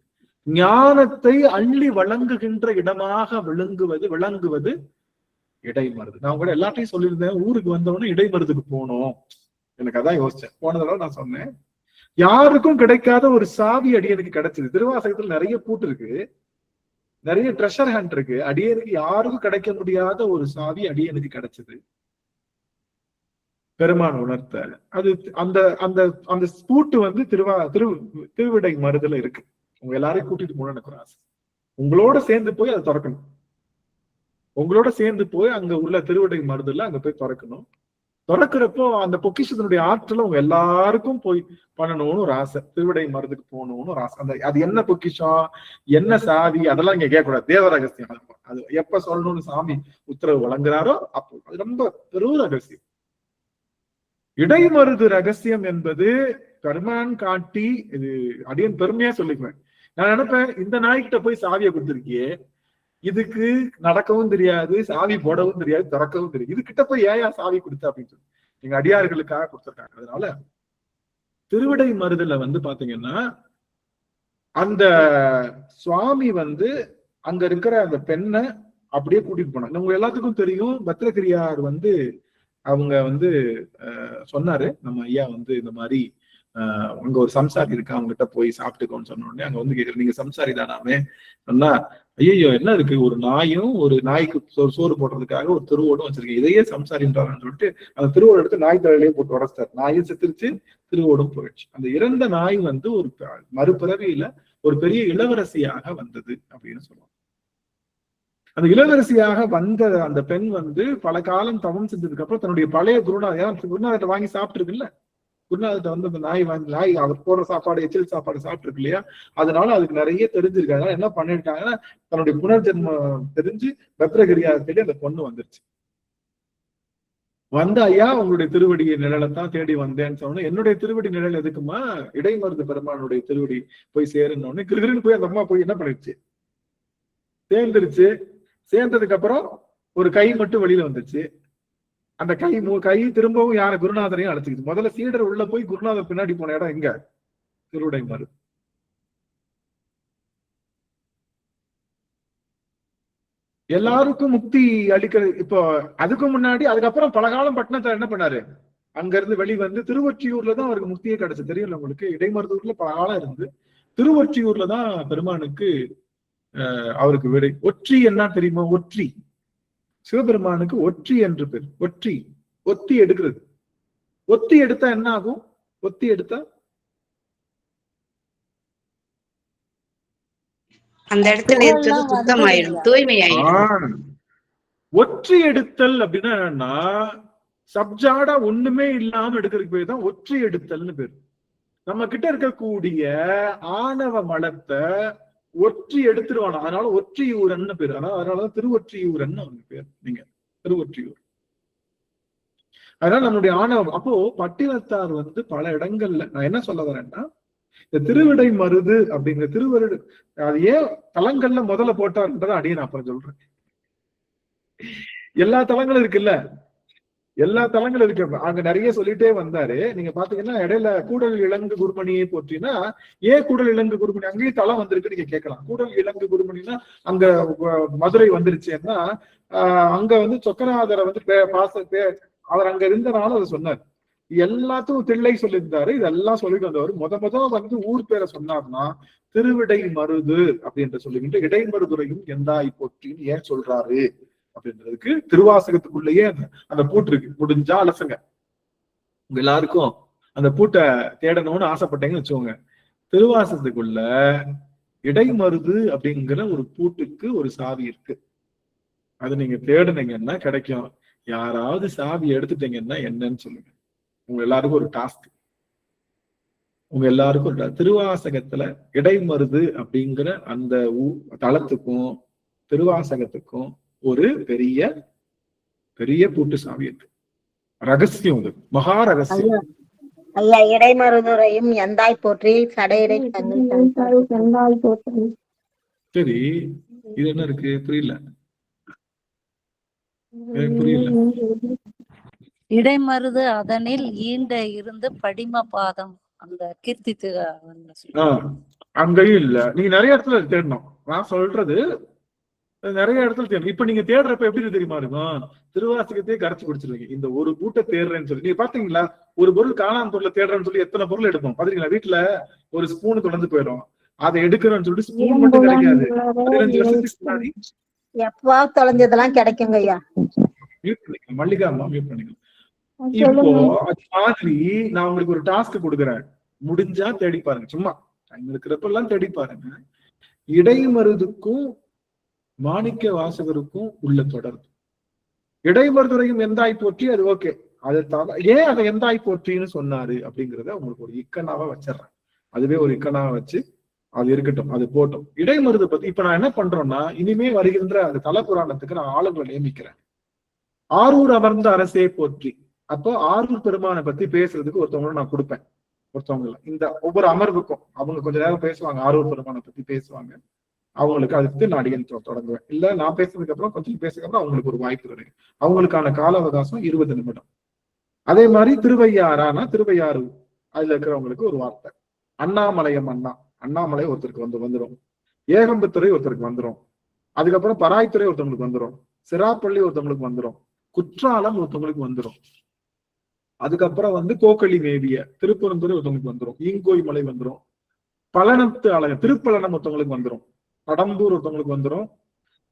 Speaker 1: ஞானத்தை அள்ளி வழங்குகின்ற இடமாக விளங்குவது இடைமருது. நான் கூட எல்லாத்தையும் சொல்லியிருந்தேன். ஊருக்கு வந்தவொடனே இடைமருதுக்கு போனோம். எனக்கு அதான் யோசிச்சேன். போன தடவை நான் சொன்னேன், யாருக்கும் கிடைக்காத ஒரு சாவி அடியனுக்கு கிடைச்சது. திருவாசகத்துல நிறைய பூட்டு இருக்கு, நிறைய ட்ரெஷர் ஹண்ட் இருக்கு. அடியனுக்கு யாருக்கும் கிடைக்க முடியாத ஒரு சாவி அடியனுக்கு கிடைச்சது. பெருமான் உணர்த்த அது அந்த அந்த அந்த பூட்டு வந்து திருவிடை மருதுல இருக்கு. உங்க எல்லாரையும் கூட்டிட்டு போன எனக்கு ஒரு ஆசை. உங்களோட சேர்ந்து போய் அதை திறக்கணும். உங்களோட சேர்ந்து போய் அங்க உள்ள திருவிடை மருதுல அங்க போய் திறக்கணும். திறக்கிறப்போ அந்த பொக்கிஷத்தினுடைய ஆற்றல உங்க எல்லாருக்கும் போய் பண்ணணும்னு ஒரு ஆசை. திருவிடை மருதுக்கு போகணும்னு ஒரு ஆசை. அது என்ன பொக்கிஷம், என்ன சாவி, அதெல்லாம் இங்க கேட்கக்கூடாது. தேவ ரகசியம். அது எப்ப சொல்லணும்னு சாமி உத்தரவு வழங்குறாரோ அப்போ. அது ரொம்ப பெரும் ரகசியம். இடைமருது ரகசியம் என்பது பெருமான் காட்டி, இது அடியன் பெருமையா சொல்லிக்குவேன். நான் நினைப்பேன், இந்த நாய்கிட்ட போய் சாவியை கொடுத்துருக்கியே, இதுக்கு நடக்கவும் தெரியாது, சாவி போடவும் தெரியாது, திறக்கவும் தெரியாது, இது கிட்ட போய் ஏன் சாவி கொடுத்த அப்படின்னு சொல்லி எங்க அடியார்களுக்காக கொடுத்துருக்காங்க. அதனால திருவிடை மருதுல வந்து பாத்தீங்கன்னா, அந்த சுவாமி வந்து அங்க இருக்கிற அந்த பெண்ணை அப்படியே கூட்டிட்டு போனாங்க. உங்க எல்லாத்துக்கும் தெரியும், பத்ரகிரியார் வந்து அவங்க வந்து சொன்னாரு, நம்ம ஐயா வந்து இந்த மாதிரி அங்க ஒரு சம்சாரி இருக்கு, அவங்ககிட்ட போய் சாப்பிட்டுக்கோன்னு சொன்ன உடனே அங்க வந்து கேக்குற, நீங்க சம்சாரி தானாமே சொன்னா, ஐயோ என்ன இருக்கு, ஒரு நாயும் ஒரு நாய்க்கு சோறு போடுறதுக்காக ஒரு திருவோடும் வச்சிருக்கேன், இதையே சம்சாரின்றாருன்னு சொல்லிட்டு அந்த திருவோடு எடுத்து நாய் தலையிலேயே போட்டு உடச்சிட்டாரு. நாயும் செத்துருச்சு, திருவோடும் போயிடுச்சு. அந்த இறந்த நாய் வந்து ஒரு மறுபிறவியில ஒரு பெரிய இளவரசியாக வந்தது அப்படின்னு சொல்லுவாங்க. அந்த இளவரசியாக வந்த அந்த பெண் வந்து பல காலம் தவம் செஞ்சதுக்கு அப்புறம் தன்னுடைய பழைய குருநாதர்கிட்ட வாங்கி சாப்பிட்டு இருக்குல்ல, குருநாதர்கிட்ட வந்து அந்த நாய் அவர் போடுற சாப்பாடு, எச்சில் சாப்பாடு சாப்பிட்டு இருக்கு இல்லையா, அதனால அதுக்கு நிறைய தெரிஞ்சிருக்கு. அதனால என்ன பண்ணிருக்காங்கன்னா, தன்னுடைய புனர்ஜென்மம் தெரிஞ்சு பத்ரகிரியார் தேடி அந்த பொண்ணு வந்துருச்சு. வந்த, ஐயா உங்களுடைய திருவடி நிழலைத்தான் தேடி வந்தேன்னு சொன்னோம். என்னுடைய திருவடி நிழல் எதுக்குமா, இடைமருது பெருமானுடைய திருவடி போய் சேருன்னு கிருகிருன்னு போய் அந்த அம்மா போய் என்ன பண்ணிருச்சு, சேர்ந்துருச்சு. சேர்ந்ததுக்கு அப்புறம் ஒரு கை மட்டும் வெளியில வந்துச்சு. அந்த கை திரும்பவும் யார குருநாதரையும் அழைச்சிக்கிது. முதல்ல சீடர் உள்ள போய் குருநாதர் பின்னாடி போன இடம் எங்க, திருவிடை மருது. எல்லாருக்கும் முக்தி அளிக்கிறது. இப்போ அதுக்கு முன்னாடி அதுக்கப்புறம் பல காலம் பட்டணத்துல என்ன பண்ணாரு, அங்க இருந்து வெளிவந்து திருவொற்றியூர்ல தான் அவருக்கு முக்தியே கிடைச்சது. தெரியல உங்களுக்கு, இடைமருதூர்ல பல காலம் இருந்து திருவொற்றியூர்ல தான் பெருமானுக்கு அவருக்கு விடை. ஒற்றி என்ன தெரியுமா? ஒற்றி சிவபெருமானுக்கு ஒற்றி என்று பேர். ஒற்றி ஒத்தி எடுக்கிறது. ஒத்தி எடுத்தா என்ன ஆகும்? ஒத்தி எடுத்தா
Speaker 3: அந்த இடத்துல இருக்கிறது சுத்தமாயிடும், தூய்மையாயிடும்.
Speaker 1: ஒற்றி எடுத்தல் அப்படின்னா என்னன்னா, சப்ஜாடா ஒண்ணுமே இல்லாம எடுக்கிறதுக்கு பேர் தான் ஒற்றி எடுத்தல்னு பேரு. நம்ம கிட்ட இருக்கக்கூடிய ஆணவ மலத்தை ஒற்றி எடுத்துருவானா, அதனால ஒற்றியூரன்னு பேரு. அதனாலதான் திருவொற்றியூரன்னு அவங்க பேர். நீங்க திருவொற்றியூர். அதனால நம்மளுடைய ஆணவம். அப்போ பட்டினத்தார் வந்து பல இடங்கள்ல, நான் என்ன சொல்ல வரேன்னா, இந்த திருவிடை மருது அப்படிங்கிற திருவருடு அது ஏன் தலங்கள்ல முதல்ல போட்டார்ன்றதை அடியே நான் அப்புறம் சொல்றேன். எல்லா தலங்களும் இருக்குல்ல, எல்லா தலங்களும் இருக்கு. அங்க நிறைய சொல்லிட்டே வந்தாரு. நீங்க பாத்தீங்கன்னா இடையில கூடல் இலங்கு குருமணியை போற்றினா, ஏன் கூடல் இலங்கு குருமணி அங்கேயும் தலம் வந்திருக்கு நீங்க கேட்கலாம். கூடல் இலங்கு குருமணினா அங்க மதுரை வந்துருச்சுன்னா, அங்க வந்து சொக்கநாதரை வந்து அவர் அங்க இருந்தனால அதை சொன்னார். எல்லாத்துக்கும் தில்லை சொல்லியிருந்தாரு. இதெல்லாம் சொல்லிட்டு வந்தவர் முதல் வந்து ஊர் பேரை சொன்னார்னா திருவிடை மருது அப்படின்ற சொல்லுகின்ற இடைமருதுரையும் எந்தாய் போற்றின்னு ஏன் சொல்றாரு அப்படின்றதுக்கு திருவாசகத்துக்குள்ளேயே அந்த பூட்டு இருக்கு. முடிஞ்சா அலசுங்க. உங்க எல்லாருக்கும் அந்த பூட்டை தேடணும்னு ஆசைப்பட்டீங்கன்னு வச்சுக்கோங்க. திருவாசகத்துக்குள்ள இடைமருது அப்படிங்கிற ஒரு பூட்டுக்கு ஒரு சாவி இருக்கு. அது நீங்க தேடுனீங்கன்னா கிடைக்கும். யாராவது சாவி எடுத்துட்டீங்கன்னா என்னன்னு சொல்லுங்க. உங்க எல்லாருக்கும் ஒரு டாஸ்க். உங்க எல்லாருக்கும் திருவாசகத்துல இடைமருது அப்படிங்கிற அந்த தளத்துக்கும் திருவாசகத்துக்கும் ஒரு பெரிய பெரிய பூட்டு சாவி இருக்கு. ரகசியம், அது மகா ரகசியம்.
Speaker 5: ஐயா, இடைமருதுரையும் எந்தாய் போற்றி சடையடை போற்றி.
Speaker 1: சரி, இது என்ன இருக்கு? புரியல, புரியல.
Speaker 10: இடைமருது அதனில் ஈண்ட இருந்து படிம பாதம் அந்த கீர்த்தித்து
Speaker 1: அங்கேயும் இல்ல. நீங்க நிறைய இடத்துல தேடணும். நான் சொல்றது நிறைய இடத்துல தேடணும். இப்ப நீங்க தேடுறப்ப எப்படி தெரியுமா இருக்கும்? திருவாசகத்தையே கரைச்சு குடிச்சிருவீங்க. இந்த ஒரு கூட்டை தேடுறேன்னு சொல்லி நீங்க பாத்தீங்களா? ஒரு பொருள் காணாம பொருளை தேடுறேன்னு சொல்லி எத்தனை பொருள் எடுப்போம் பாத்தீங்களா? வீட்டுல ஒரு ஸ்பூனு தொடர்ந்து போயிடும். அதை எடுக்கிறோம்னு சொல்லிட்டு ஸ்பூன் மட்டும் கிடைக்காது. 15 வருஷத்துக்கு முன்னாடி
Speaker 5: எப்பா தொலைஞ்சதெல்லாம் கிடைக்குங்க ஐயா.
Speaker 1: மியூட் பண்ணிக்கலாம், மல்லிகா அம்மா மியூட் பண்ணிக்கலாம். இப்போ அது மாதிரி நான் உங்களுக்கு ஒரு டாஸ்க் கொடுக்குறேன். முடிஞ்சா தேடி பாருங்க. சும்மா டைம் இருக்கிறப்ப எல்லாம் தேடி பாருங்க. இடைமருதுக்கும் மாணிக்க வாசகருக்கும் உள்ள தொடர்பு. இடைமருதுரையும் எந்தாய் போற்றி, அது ஓகே. அது ஏன் அதை எந்தாய் போற்றின்னு சொன்னாரு அப்படிங்கிறத உங்களுக்கு ஒரு இக்கனாவா வச்சிடறேன். அதுவே ஒரு இக்கனாவா வச்சு அது இருக்கட்டும், அது போட்டோம். இடைமருது பத்தி இப்ப நான் என்ன பண்றேன்னா, இனிமே வருகின்ற அந்த தல புராணத்துக்கு நான் ஆளுங்களை நியமிக்கிறேன். ஆரூர் அமர்ந்த அரசே போற்றி. அப்போ ஆரூர் பெருமானை பத்தி பேசுறதுக்கு ஒருத்தவங்களை நான் கொடுப்பேன். ஒருத்தவங்கள இந்த ஒவ்வொரு அமர்வுக்கும் அவங்க கொஞ்ச நேரம் பேசுவாங்க, ஆரூர் பெருமானை பத்தி பேசுவாங்க. அவங்களுக்கு அதுக்கு நான் அடியன் தொடங்குவேன். இல்ல நான் பேசுறதுக்கு அப்புறம் கொஞ்சம் பேசுறதுக்கு அப்புறம் அவங்களுக்கு ஒரு வாய்ப்பு கிடைக்கும். அவங்களுக்கான கால அவகாசம் 20 நிமிடம். அதே மாதிரி திருவையாறானா திருவையாறு அதுல இருக்கிறவங்களுக்கு ஒரு வார்த்தை. அண்ணாமலையம் அண்ணாமலை ஒருத்தருக்கு வந்துடும். ஏகம்பத்துறை ஒருத்தருக்கு வந்துடும். அதுக்கப்புறம் பராய்த்துறை ஒருத்தவங்களுக்கு வந்துடும். சிராப்பள்ளி ஒருத்தவங்களுக்கு வந்துடும். குற்றாலம் ஒருத்தவங்களுக்கு வந்துடும். அதுக்கப்புறம் வந்து கோக்களி மேவிய திருப்பரந்துறை ஒருத்தவங்களுக்கு வந்துடும். ஈங்கோய் மலை வந்துடும். பழனத்து அழகர் திருப்பழனம் ஒருத்தவங்களுக்கு வந்துடும். கடம்பூர் ஒருத்தவங்களுக்கு வந்துடும்.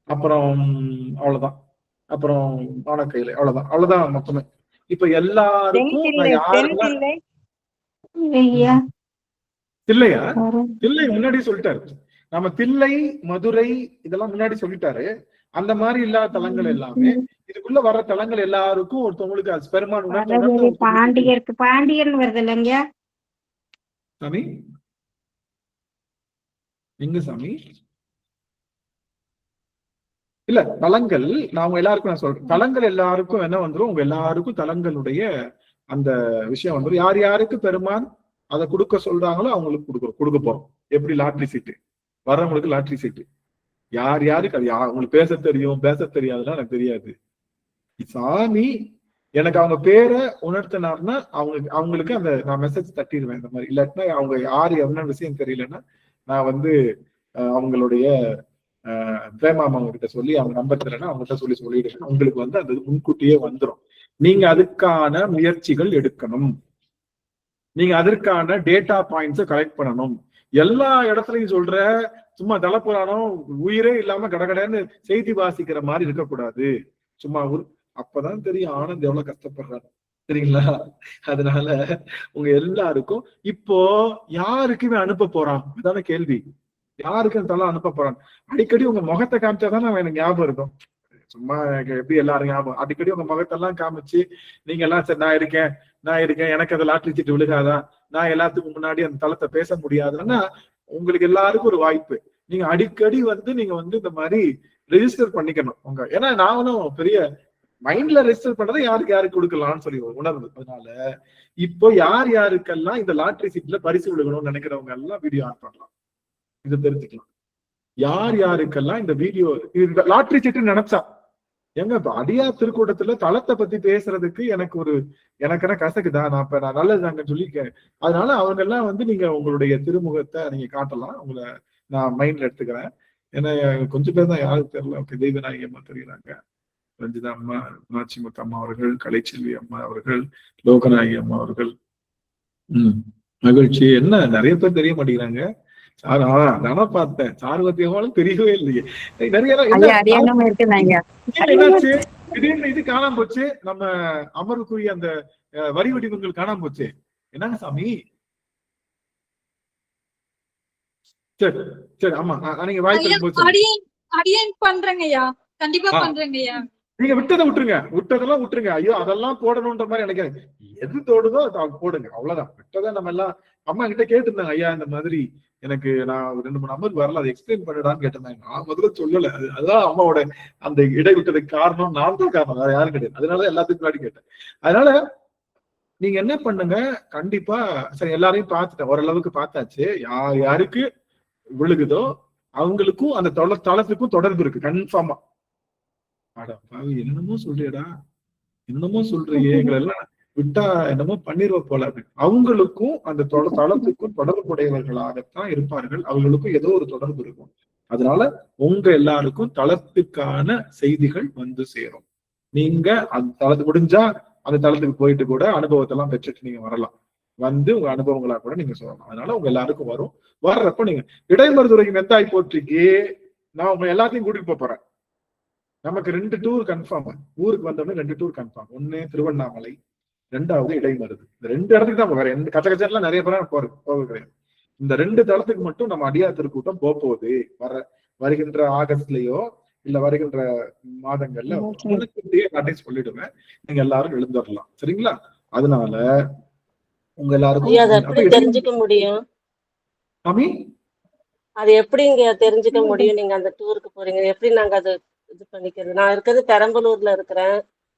Speaker 1: அப்புறம் அவ்வளவுதான். அப்புறம் ஆனக்கையில அவ்வளவுதான் மொத்தமே. இப்ப எல்லாருக்கும் தில்லையா? தில்லை முன்னாடி சொல்லிட்டாரு. நம்ம தில்லை மதுரை இதெல்லாம் முன்னாடி சொல்லிட்டாரு. அந்த மாதிரி இல்லாத தலங்கள் எல்லாமே இதுக்குள்ள வர்ற தலங்கள் எல்லாருக்கும் ஒருத்தவங்களுக்கு பெருமான்
Speaker 9: பாண்டியர்னு வருது இல்லைங்க
Speaker 1: சாமி? எங்க சாமி? இல்ல தலங்கள் நான் எல்லாருக்கும் நான் சொல்றேன். தலங்கள் எல்லாருக்கும் என்ன வந்துடும்? உங்க எல்லாருக்கும் தலங்களுடைய அந்த விஷயம் வந்துடும். யார் யாருக்கு பெருமான் அதை கொடுக்க சொல்றாங்களோ அவங்களுக்கு கொடுக்க போறோம். எப்படி லாட்ரி சீட்டு வர்றவங்களுக்கு லாட்ரி சீட்டு. யார் யாருக்கு அது அவங்களுக்கு பேச தெரியும் பேச தெரியாதுன்னா எனக்கு தெரியாது. சாமி எனக்கு அவங்க பேரை உணர்த்தினார்னா அவங்களுக்கு அந்த நான் மெசேஜ் தட்டிடுவேன். இந்த மாதிரி இல்லாட்டினா அவங்க யாரு என்ன விஷயம் தெரியலன்னா நான் வந்து அவங்களுடைய பிரேமாமா கிட்ட சொல்லி அவங்க நம்பர் தரேன்னா அவங்ககிட்ட சொல்லிடுங்க. உங்களுக்கு வந்து அது முன்கூட்டியே வந்துடும். நீங்க அதுக்கான முயற்சிகள் எடுக்கணும். நீங்க அதற்கான டேட்டா பாயிண்ட்ஸை கலெக்ட் பண்ணணும். எல்லா இடத்துலயும் சொல்ற சும்மா தலப்புராணம் உயிரே இல்லாம கடகடன்னு செய்தி வாசிக்கிற மாதிரி இருக்கக்கூடாது. சும்மா அப்பதான் தெரியும் ஆனந்த் எவ்வளவு கஷ்டப்படுறாரு, சரிங்களா? அதனால உங்க எல்லாருக்கும் இப்போ யாருக்குமே அனுப்ப போறான் அதான கேள்வி. யாருக்கு அந்த தலை அனுப்ப போறான்? அடிக்கடி உங்க முகத்தை காமிச்சாதானே எனக்கு ஞாபகம் இருக்கும். சும்மா எப்படி எல்லாரும் ஞாபகம் அடிக்கடி உங்க முகத்தெல்லாம் காமிச்சு நீங்க எல்லாம் சரி நான் இருக்கேன் எனக்கு அதை லாட்டரி சீட்டு விழுகாதா, நான் எல்லாத்துக்கும் முன்னாடி அந்த தளத்தை பேச முடியாதுன்னா உங்களுக்கு எல்லாருக்கும் ஒரு வாய்ப்பு. நீங்க அடிக்கடி வந்து நீங்க வந்து இந்த மாதிரி ரெஜிஸ்டர் பண்ணிக்கணும் உங்க. ஏன்னா நானும் பெரிய மைண்ட்ல ரெஜிஸ்டர் பண்றதை யாருக்கு கொடுக்கலாம்னு சொல்லி உணர்வு. அதனால இப்போ யாருக்கெல்லாம் இந்த லாட்டரி சீட்ல பரிசு விழுகணும்னு நினைக்கிறவங்க எல்லாம் வீடியோ ஆன் பண்ணலாம். இதை தெரிஞ்சுக்கலாம். யாருக்கெல்லாம் இந்த வீடியோ லாட்டரி சீட்டு நினைச்சா எங்க அடியார் திருக்கூட்டத்துல தளத்தை பத்தி பேசுறதுக்கு எனக்குன்னா கசக்குதான், நான் நல்லதுதாங்கன்னு சொல்லியிருக்கேன். அதனால அவங்க எல்லாம் வந்து நீங்க உங்களுடைய திருமுகத்தை நீங்க காட்டலாம். உங்களை நான் மைண்ட்ல எடுத்துக்கிறேன். ஏன்னா கொஞ்சம் பேர் தான் யாருக்கு தெரியல. ஓகே, தெய்வநாயகி அம்மா தெரியுறாங்க, ரஞ்சிதா அம்மா, நாச்சிமுத்து அம்மா அவர்கள், கலைச்செல்வி அம்மா அவர்கள், லோகநாயகி அம்மா அவர்கள். மகிழ்ச்சி. என்ன நிறைய பேர் தெரிய மாட்டேங்கிறாங்க. நானா பார்த்தேன் சார்வத்தியமாலும் தெரியவே இல்லையே. நிறைய திடீர்னு இது காணாம போச்சு. நம்ம அமருக்குரிய அந்த வரி வடிவங்கள் காணாம போச்சு. என்னங்க சாமி? சரி சரி, ஆமா நீங்க வாய்ப்பு
Speaker 8: பண்றேங்கய்யா, கண்டிப்பா பண்றேங்கய்யா.
Speaker 1: நீங்க விட்டதெல்லாம் விட்டுருங்க. ஐயோ அதெல்லாம் போடணும்ன்ற மாதிரி நினைக்கிறேன். எது தோடுதோ அதை போடுங்க, அவ்வளவுதான். விட்டதை நம்ம எல்லாம் அம்மா கிட்ட கேட்டிருந்தாங்க, ஐயா இந்த மாதிரி எனக்கு நான் 2-3 நம்பர் வரல, அதை எக்ஸ்பிளைன் பண்ணிடான்னு கேட்டிருந்தாங்க. நான் முதல்ல சொல்லல. அதுதான் அம்மாவோட அந்த இடை விட்டதுக்கு காரணம் நான் தான் காரணம், வேற யாரும் கிடையாது. அதனால எல்லாத்துக்கும் முன்னாடி கேட்டேன். அதனால நீங்க என்ன பண்ணுங்க, கண்டிப்பா சரி எல்லாரையும் பார்த்துட்டேன், ஓரளவுக்கு பார்த்தாச்சு. யாருக்கு விழுகுதோ அவங்களுக்கும் அந்த தளத்துக்கும் தொடர்பு இருக்கு கன்ஃபார்மா. என்னமோ சொல்றியடா, என்னமோ சொல்றியே, எங்களை எல்லாம் விட்டா என்னமோ பண்ணிருவ போல அப்படின்னு. அவங்களுக்கும் அந்த தளத்துக்கும் தொடர்புடையவர்களாகத்தான் இருப்பார்கள். அவங்களுக்கும் ஏதோ ஒரு தொடர்பு இருக்கும். அதனால உங்க எல்லாருக்கும் தளத்துக்கான செய்திகள் வந்து சேரும். நீங்க அந்த தளத்து முடிஞ்சா அந்த தளத்துக்கு போயிட்டு கூட அனுபவத்தை எல்லாம் பெற்றுட்டு நீங்க வரலாம். வந்து உங்க அனுபவங்களா கூட நீங்க சொல்லலாம். அதனால உங்க எல்லாருக்கும் வரும். வர்றப்ப நீங்க இடைமருதுரை மெந்தாய் போற்றிக்கு நான் உங்க எல்லாத்தையும் கூட்டிட்டு போறேன். நமக்கு 2 டூர் கன்ஃபார்ம். ஊருக்கு வந்தோடனே 2 டூர் கன்ஃபார்ம். 1 திருவண்ணாமலை, 2வது இடைமருது. இந்த 2 இடத்துக்கு தான் வேற எந்த கச்சகச்செல்லாம் நிறைய பேர் போக கிடையாது. இந்த 2 தளத்துக்கு மட்டும் நம்ம அடியார் திருக்கூட்டம் போகுது. வருகின்ற ஆகஸ்ட்லயோ இல்ல வருகின்ற மாதங்கள்ல அட்வைஸ் சொல்லிடுவேன். நீங்க எல்லாரும் எழுந்துடலாம், சரிங்களா? அதனால உங்க எல்லாருக்கும்
Speaker 11: தெரிஞ்சுக்க முடியும். அது எப்படிங்க தெரிஞ்சுக்க முடியும்? நீங்க அந்த டூருக்கு போறீங்க, எப்படி நாங்க அது இது பண்ணிக்கிறது? நான் இருக்கிறது பெரம்பலூர்ல இருக்கிறேன்,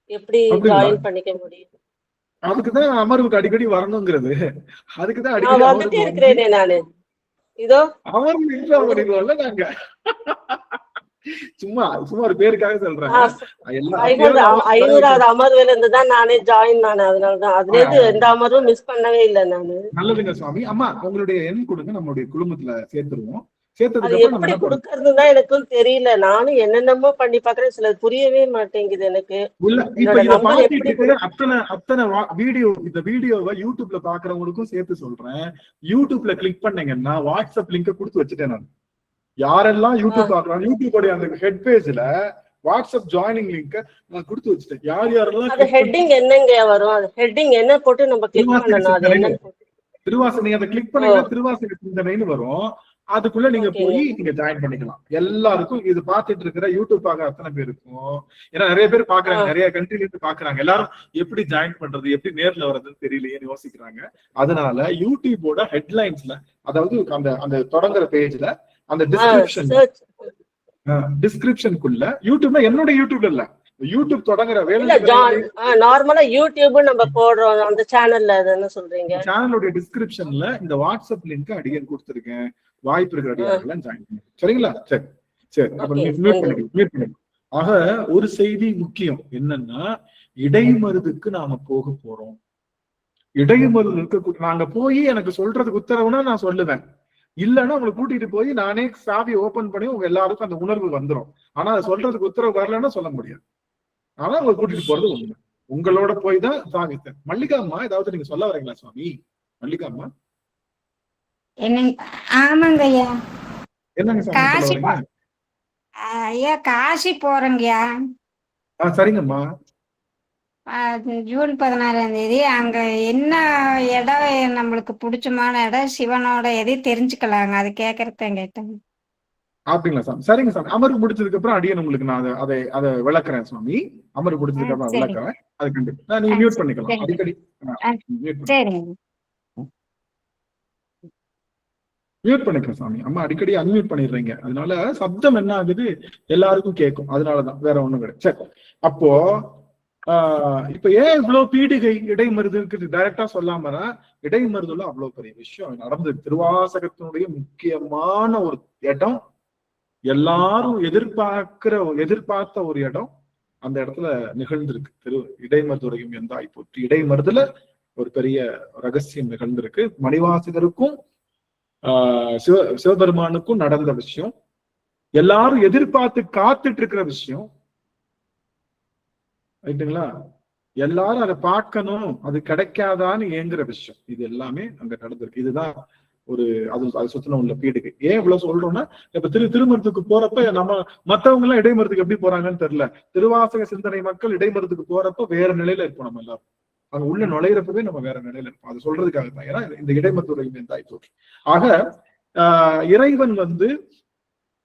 Speaker 11: எப்படி ஜாயின் பண்ணிக்க முடியும்?
Speaker 1: அதுக்குதான் அமர்வுக்கு அடிக்கடி வரணுங்கிறது. அதுக்குதான்
Speaker 11: அடிக்கடி வந்துட்டே இருக்கிறேனே நானு. இதோ
Speaker 1: அமர்வு நாங்க சும்மா ஒரு பேருக்காக சொல்றேன்.
Speaker 11: 500வது அமர்வுல இருந்து தான் நானே ஜாயின் நானு. அதனாலதான் அதுல இருந்து எந்த அமர்வும் மிஸ் பண்ணவே இல்லை நானு.
Speaker 1: நல்லதுங்க சுவாமி. அம்மா உங்களுடைய எண் கொடுங்க, நம்மளுடைய குழுமத்துல சேர்த்துருவோம்.
Speaker 11: அது எப்படி கொடுக்கறதுன்னா எனக்கும் தெரியல. நானும் என்னென்னமோ பண்ணி பாக்குறேன், சில புரியவே மாட்டேங்குது எனக்கு.
Speaker 1: அத்தனை வீடியோ, இந்த வீடியோவை யூடியூப்ல பாக்குறவங்களுக்கும் சேர்த்து சொல்றேன். யூடியூப்ல கிளிக் பண்ணீங்கன்னா வாட்ஸ்அப் லிங்க் கொடுத்து வச்சுட்டேன் நான். யாரெல்லாம் யூடியூப் பாக்குறாங்க, யூடியூபோட அந்த ஹெட் பேஜ்ல வாட்ஸ்அப் ஜாயினிங் லிங்க் நான் கொடுத்து வச்சுட்டேன். யாரெல்லாம்
Speaker 11: அது ஹெட்டிங் என்னங்க வரும்? அது ஹெட்டிங் என்ன போட்டு நம்ம கிளிக் பண்ணணும்?
Speaker 1: திருவாசனை அதை கிளிக் பண்ணீங்கன்னா திருவாசனை சிந்தனைன்னு வரும். அதுக்குள்ள நீங்க போய் நீங்க ஜாயின் பண்ணிக்கலாம். எல்லாருக்கும் இது பார்த்துட்டு இருக்கிற யூடியூப் பார்க்க அத்தனை பேருக்கும், ஏன்னா நிறைய பேர் பாக்குறாங்க, நிறைய கண்ட்ரில இருந்து பாக்குறாங்க. எல்லாரும் எப்படி ஜாயின் பண்றது, எப்படி நேர்ல வர்றதுன்னு தெரியலையேன்னு யோசிக்கிறாங்க. அதனால யூடியூபோட ஹெட்லைன்ஸ்ல, அதாவது அந்த தொடங்குற பேஜ்ல அந்த டிஸ்கிரிப்ஷனுக்குள்ள யூடியூப்ல, என்னோட யூடியூப்ல இல்ல, யூடியூப் தொடங்குற வேலை
Speaker 11: நார்மலா யூடியூப் நம்ம போடுறோம் அந்த சேனல்ல, என்ன சொல்றீங்க?
Speaker 1: சேனலோட டிஸ்கிரிப்ஷன்ல இந்த வாட்ஸ்அப் லிங்க் அடிக்கடி கொடுத்திருக்கேன். வாய்ப்பு இருக்கிற அடியாரெல்லாம் ஜாயின் பண்ணுங்க, சரிங்களா? சரி சரி, அப்ப மியூட் பண்ணிடுங்க. ஆக ஒரு செய்தி முக்கியம் என்னன்னா, இடைமருதுக்கு நாம போக போறோம். இடைமருது இருக்க நாங்க போய் எனக்கு சொல்றதுக்கு உத்தரவுனா நான் சொல்லுவேன். இல்லைன்னா உங்களை கூட்டிட்டு போய் நானே சாவியை ஓபன் பண்ணி உங்க எல்லாருக்கும் அந்த உணர்வு வந்துடும். ஆனா அதை சொல்றதுக்கு உத்தரவு வரலன்னா சொல்ல முடியாது. ஆனா உங்களை கூட்டிட்டு போறது உண்மை. உங்களோட போய் தான் சாமி. மல்லிகாம்மா ஏதாவது நீங்க சொல்ல வரீங்களா சுவாமி? மல்லிகாம்மா
Speaker 9: ஆமாங்க ஐயா.
Speaker 1: என்னங்க
Speaker 9: காசி ஐயா காசி போறேங்கய்யா.
Speaker 1: சரிங்கம்மா.
Speaker 9: ஜூன் 16ஆம் தேதி. அங்க என்ன இடம் நம்மளுக்கு பிடிச்சமான இடம், சிவனோட எதையும் தெரிஞ்சுக்கலாங்க, அது கேட்கறத கேட்டேன்.
Speaker 1: அப்படிங்களா சாமி? சரிங்க சாமி. அமர்வு முடிச்சதுக்கு அப்புறம் அடியன் உங்களுக்கு நான் அதை விளக்குறேன் சுவாமி. அமர்வு முடிச்சதுக்கு அப்புறம் விளக்குறேன். அது கண்டிப்பா நீங்க மியூட் பண்ணிக்கலாம் அடிக்கடி. மியூட் பண்ணிக்கலாம் சாமி. அம்மா அடிக்கடி அன்மியூட் பண்ணிடுறீங்க, அதனால சப்தம் என்ன ஆகுது எல்லாருக்கும் கேட்கும். அதனாலதான், வேற ஒண்ணும் கிடையாது. சரி, அப்போ இப்ப ஏன் இவ்வளவு பீடிகை இடைமருதுக்கு டைரக்டா சொல்லாம இடைமருதுல அவ்வளவு பெரிய விஷயம் நடந்தது. திருவாசகத்தினுடைய முக்கியமான ஒரு இடம், எல்லாரும் எதிர்பார்த்த ஒரு இடம் அந்த இடத்துல நிகழ்ந்திருக்கு. இடைமருதுரையும் எந்தாய் போற்றி. இடைமருதுல ஒரு பெரிய ரகசியம் நிகழ்ந்திருக்கு. மணிவாசகருக்கும் சிவபெருமானுக்கும் நடந்த விஷயம், எல்லாரும் எதிர்பார்த்து காத்துட்டு இருக்கிற விஷயம். ரைட்டுங்களா? எல்லாரும் அதை பார்க்கணும், அது கிடைக்காதான்னு ஏங்குற விஷயம். இது எல்லாமே அங்க நடந்திருக்கு. இதுதான் ஒரு அது சுத்தின உள்ள பீடுகை. ஏன் இவ்வளவு சொல்றோம்னா, இப்ப திருமருத்துக்கு போறப்ப நம்ம மத்தவங்க எல்லாம் இடைமருத்துக்கு எப்படி போறாங்கன்னு தெரியல. திருவாசக சிந்தனை மக்கள் இடைமருத்துக்கு போறப்ப வேற நிலையில இருப்போம். நம்ம எல்லாரும் அங்க உள்ள நுழையிறப்பவே நம்ம வேற நிலையில இருப்போம். அது சொல்றதுக்காக தான். ஏன்னா இந்த இடைமருத்துவரையும் தாய் தோற்று. ஆக இறைவன்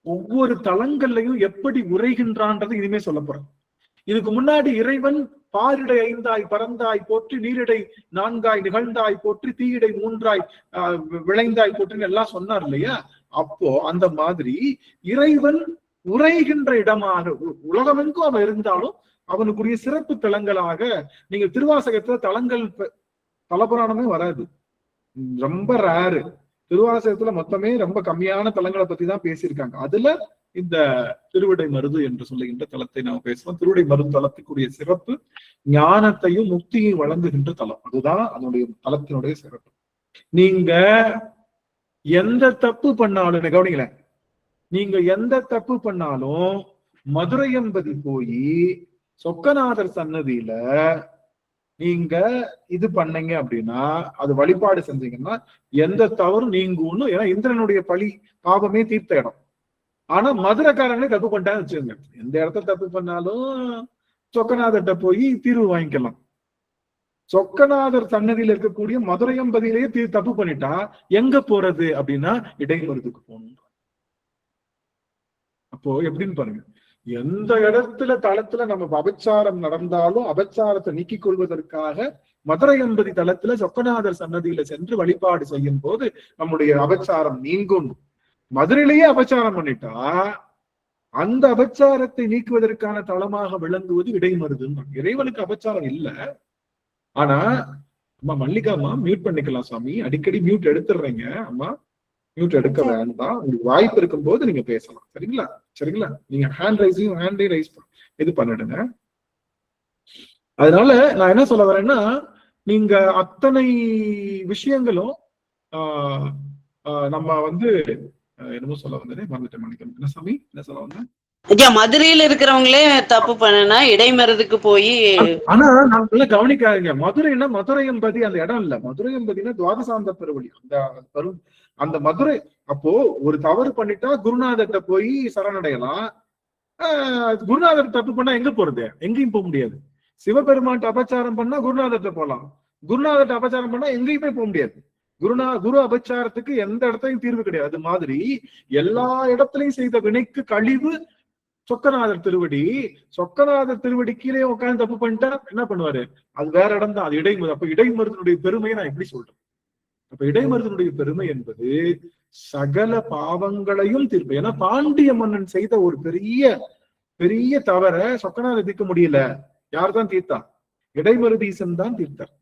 Speaker 1: ஒவ்வொரு தலங்கள்லையும் எப்படி உரைகின்றான்றது இனிமே சொல்ல போறேன். இதுக்கு முன்னாடி இறைவன் பாரிடை 5ஆய் பறந்தாய் போற்றி, நீரிடை 4ஆய் நிகழ்ந்தாய் போற்றி, தீயிடை 3ஆய் விளைந்தாய் போற்றின்னு எல்லாம் சொன்னார் இல்லையா? அப்போ அந்த மாதிரி இறைவன் உரைகின்ற இடமாக உலகமெங்கும் அவன் இருந்தாலும் அவனுக்குரிய சிறப்பு தலங்களாக நீங்க திருவாசகத்துல தலபுராணமே வராது, ரொம்ப ரேரு. திருவாசகத்துல மொத்தமே ரொம்ப கம்மியான தலங்களை பத்தி தான் பேசியிருக்காங்க. அதுல இந்த திருவிடை மருது என்று சொல்லுகின்ற தலத்தை நாம பேசுவோம். திருவிடை மருது தலத்துக்குரிய சிறப்பு ஞானத்தையும் முக்தியையும் வழங்குகின்ற தலம். அதுதான் அதனுடைய தலத்தினுடைய சிறப்பு. நீங்க எந்த தப்பு பண்ணாலும் கவனிங்களேன், நீங்க எந்த தப்பு பண்ணாலும் மதுரையம்பதி போய் சொக்கநாதர் சன்னதியில நீங்க இது பண்ணீங்க அப்படின்னா, அது வழிபாடு செஞ்சீங்கன்னா எந்த தவறும் நீங்கும்னு. ஏன்னா இந்திரனுடைய பழி பாவமே தீர்த்த இடம். ஆனா மதுரைக்காரங்களே தப்பு பண்ணிட்டான்னு வச்சுக்கோங்க, எந்த இடத்த தப்பு பண்ணாலும் சொக்கநாதர்கிட்ட போய் தீர்வு வாங்கிக்கலாம். சொக்கநாதர் சன்னதியில இருக்கக்கூடிய மதுரையம்பதியிலேயே தப்பு பண்ணிட்டா எங்க போறது அப்படின்னா இடைமருதுக்கு போகணும். அப்போ எப்படின்னு பாருங்க, எந்த இடத்துல தளத்துல நம்ம அபச்சாரம் நடந்தாலும் அபச்சாரத்தை நீக்கிக் கொள்வதற்காக மதுரையம்பதி தளத்துல சொக்கநாதர் சன்னதியில சென்று வழிபாடு செய்யும் போது நம்முடைய அபச்சாரம் நீங்கும். மதுரையிலேயே அபச்சாரம் பண்ணிட்டா அந்த அபச்சாரத்தை நீக்குவதற்கான தளமாக விளங்குவது இடைமருதுன்னு. இறைவனுக்கு அபச்சாரம் இல்ல. ஆனா அம்மா மல்லிகாம்மா மியூட் பண்ணிக்கலாம் சாமி, அடிக்கடி மியூட் எடுத்துடுறீங்க அம்மா. மியூட் எடுக்க வேண்டாம், உங்களுக்கு வாய்ப்பு இருக்கும் போது நீங்க பேசலாம். சரிங்களா? சரிங்களா? நீங்க ஹேண்டையும் ரைஸ் இது பண்ணிடுங்க. அதனால நான் என்ன சொல்ல வரேன்னா, நீங்க அத்தனை விஷயங்களும் நம்ம என்னமோ சொல்ல வந்தேன், மறந்துட்டேன், மன்னிக்கணும். என்ன சாமி, என்ன சொல்ல வந்தேன்?
Speaker 3: மதுரையில இருக்கிறவங்களே தப்பு பண்ணனா இடைமருதுக்கு போய்.
Speaker 1: ஆனா நல்லா கவனிக்காதீங்க, மதுரைன்னா மதுரையம்பதி அந்த இடம் இல்ல. மதுரையம்பதினா துவாதசாந்த பெருவழி, அந்த மதுரை. அப்போ ஒரு தவறு பண்ணிட்டா குருநாதர்கிட்ட போய் சரணடையலாம். குருநாதர் தப்பு பண்ணா எங்க போறது? எங்கேயும் போக முடியாது. சிவபெருமான் அபச்சாரம் பண்ணா குருநாதர்கிட்ட போகலாம், குருநாதர்கிட்ட அபச்சாரம் பண்ணா எங்கேயுமே போக முடியாது. குரு அபச்சாரத்துக்கு எந்த இடத்தையும் தீர்வு கிடையாது. அது மாதிரி எல்லா இடத்துலையும் செய்த வினைக்கு கழிவு சொக்கநாதர் திருவடி. சொக்கநாதர் திருவடி கீழே உட்காந்து தப்பு பண்ணிட்டா என்ன பண்ணுவாரு? அது வேற இடம் தான், அது இடைமருது. அப்ப இடைமருதனுடைய பெருமையை நான் எப்படி சொல்றேன்? அப்ப இடைமருதனுடைய பெருமை என்பது சகல பாவங்களையும் தீர்ப்பு. ஏன்னா பாண்டிய மன்னன் செய்த ஒரு பெரிய தவற சொக்கநாதர் தீர்க்க முடியல. யார்தான் தீர்த்தா? இடைமருதீசன் தான் தீர்த்தார்.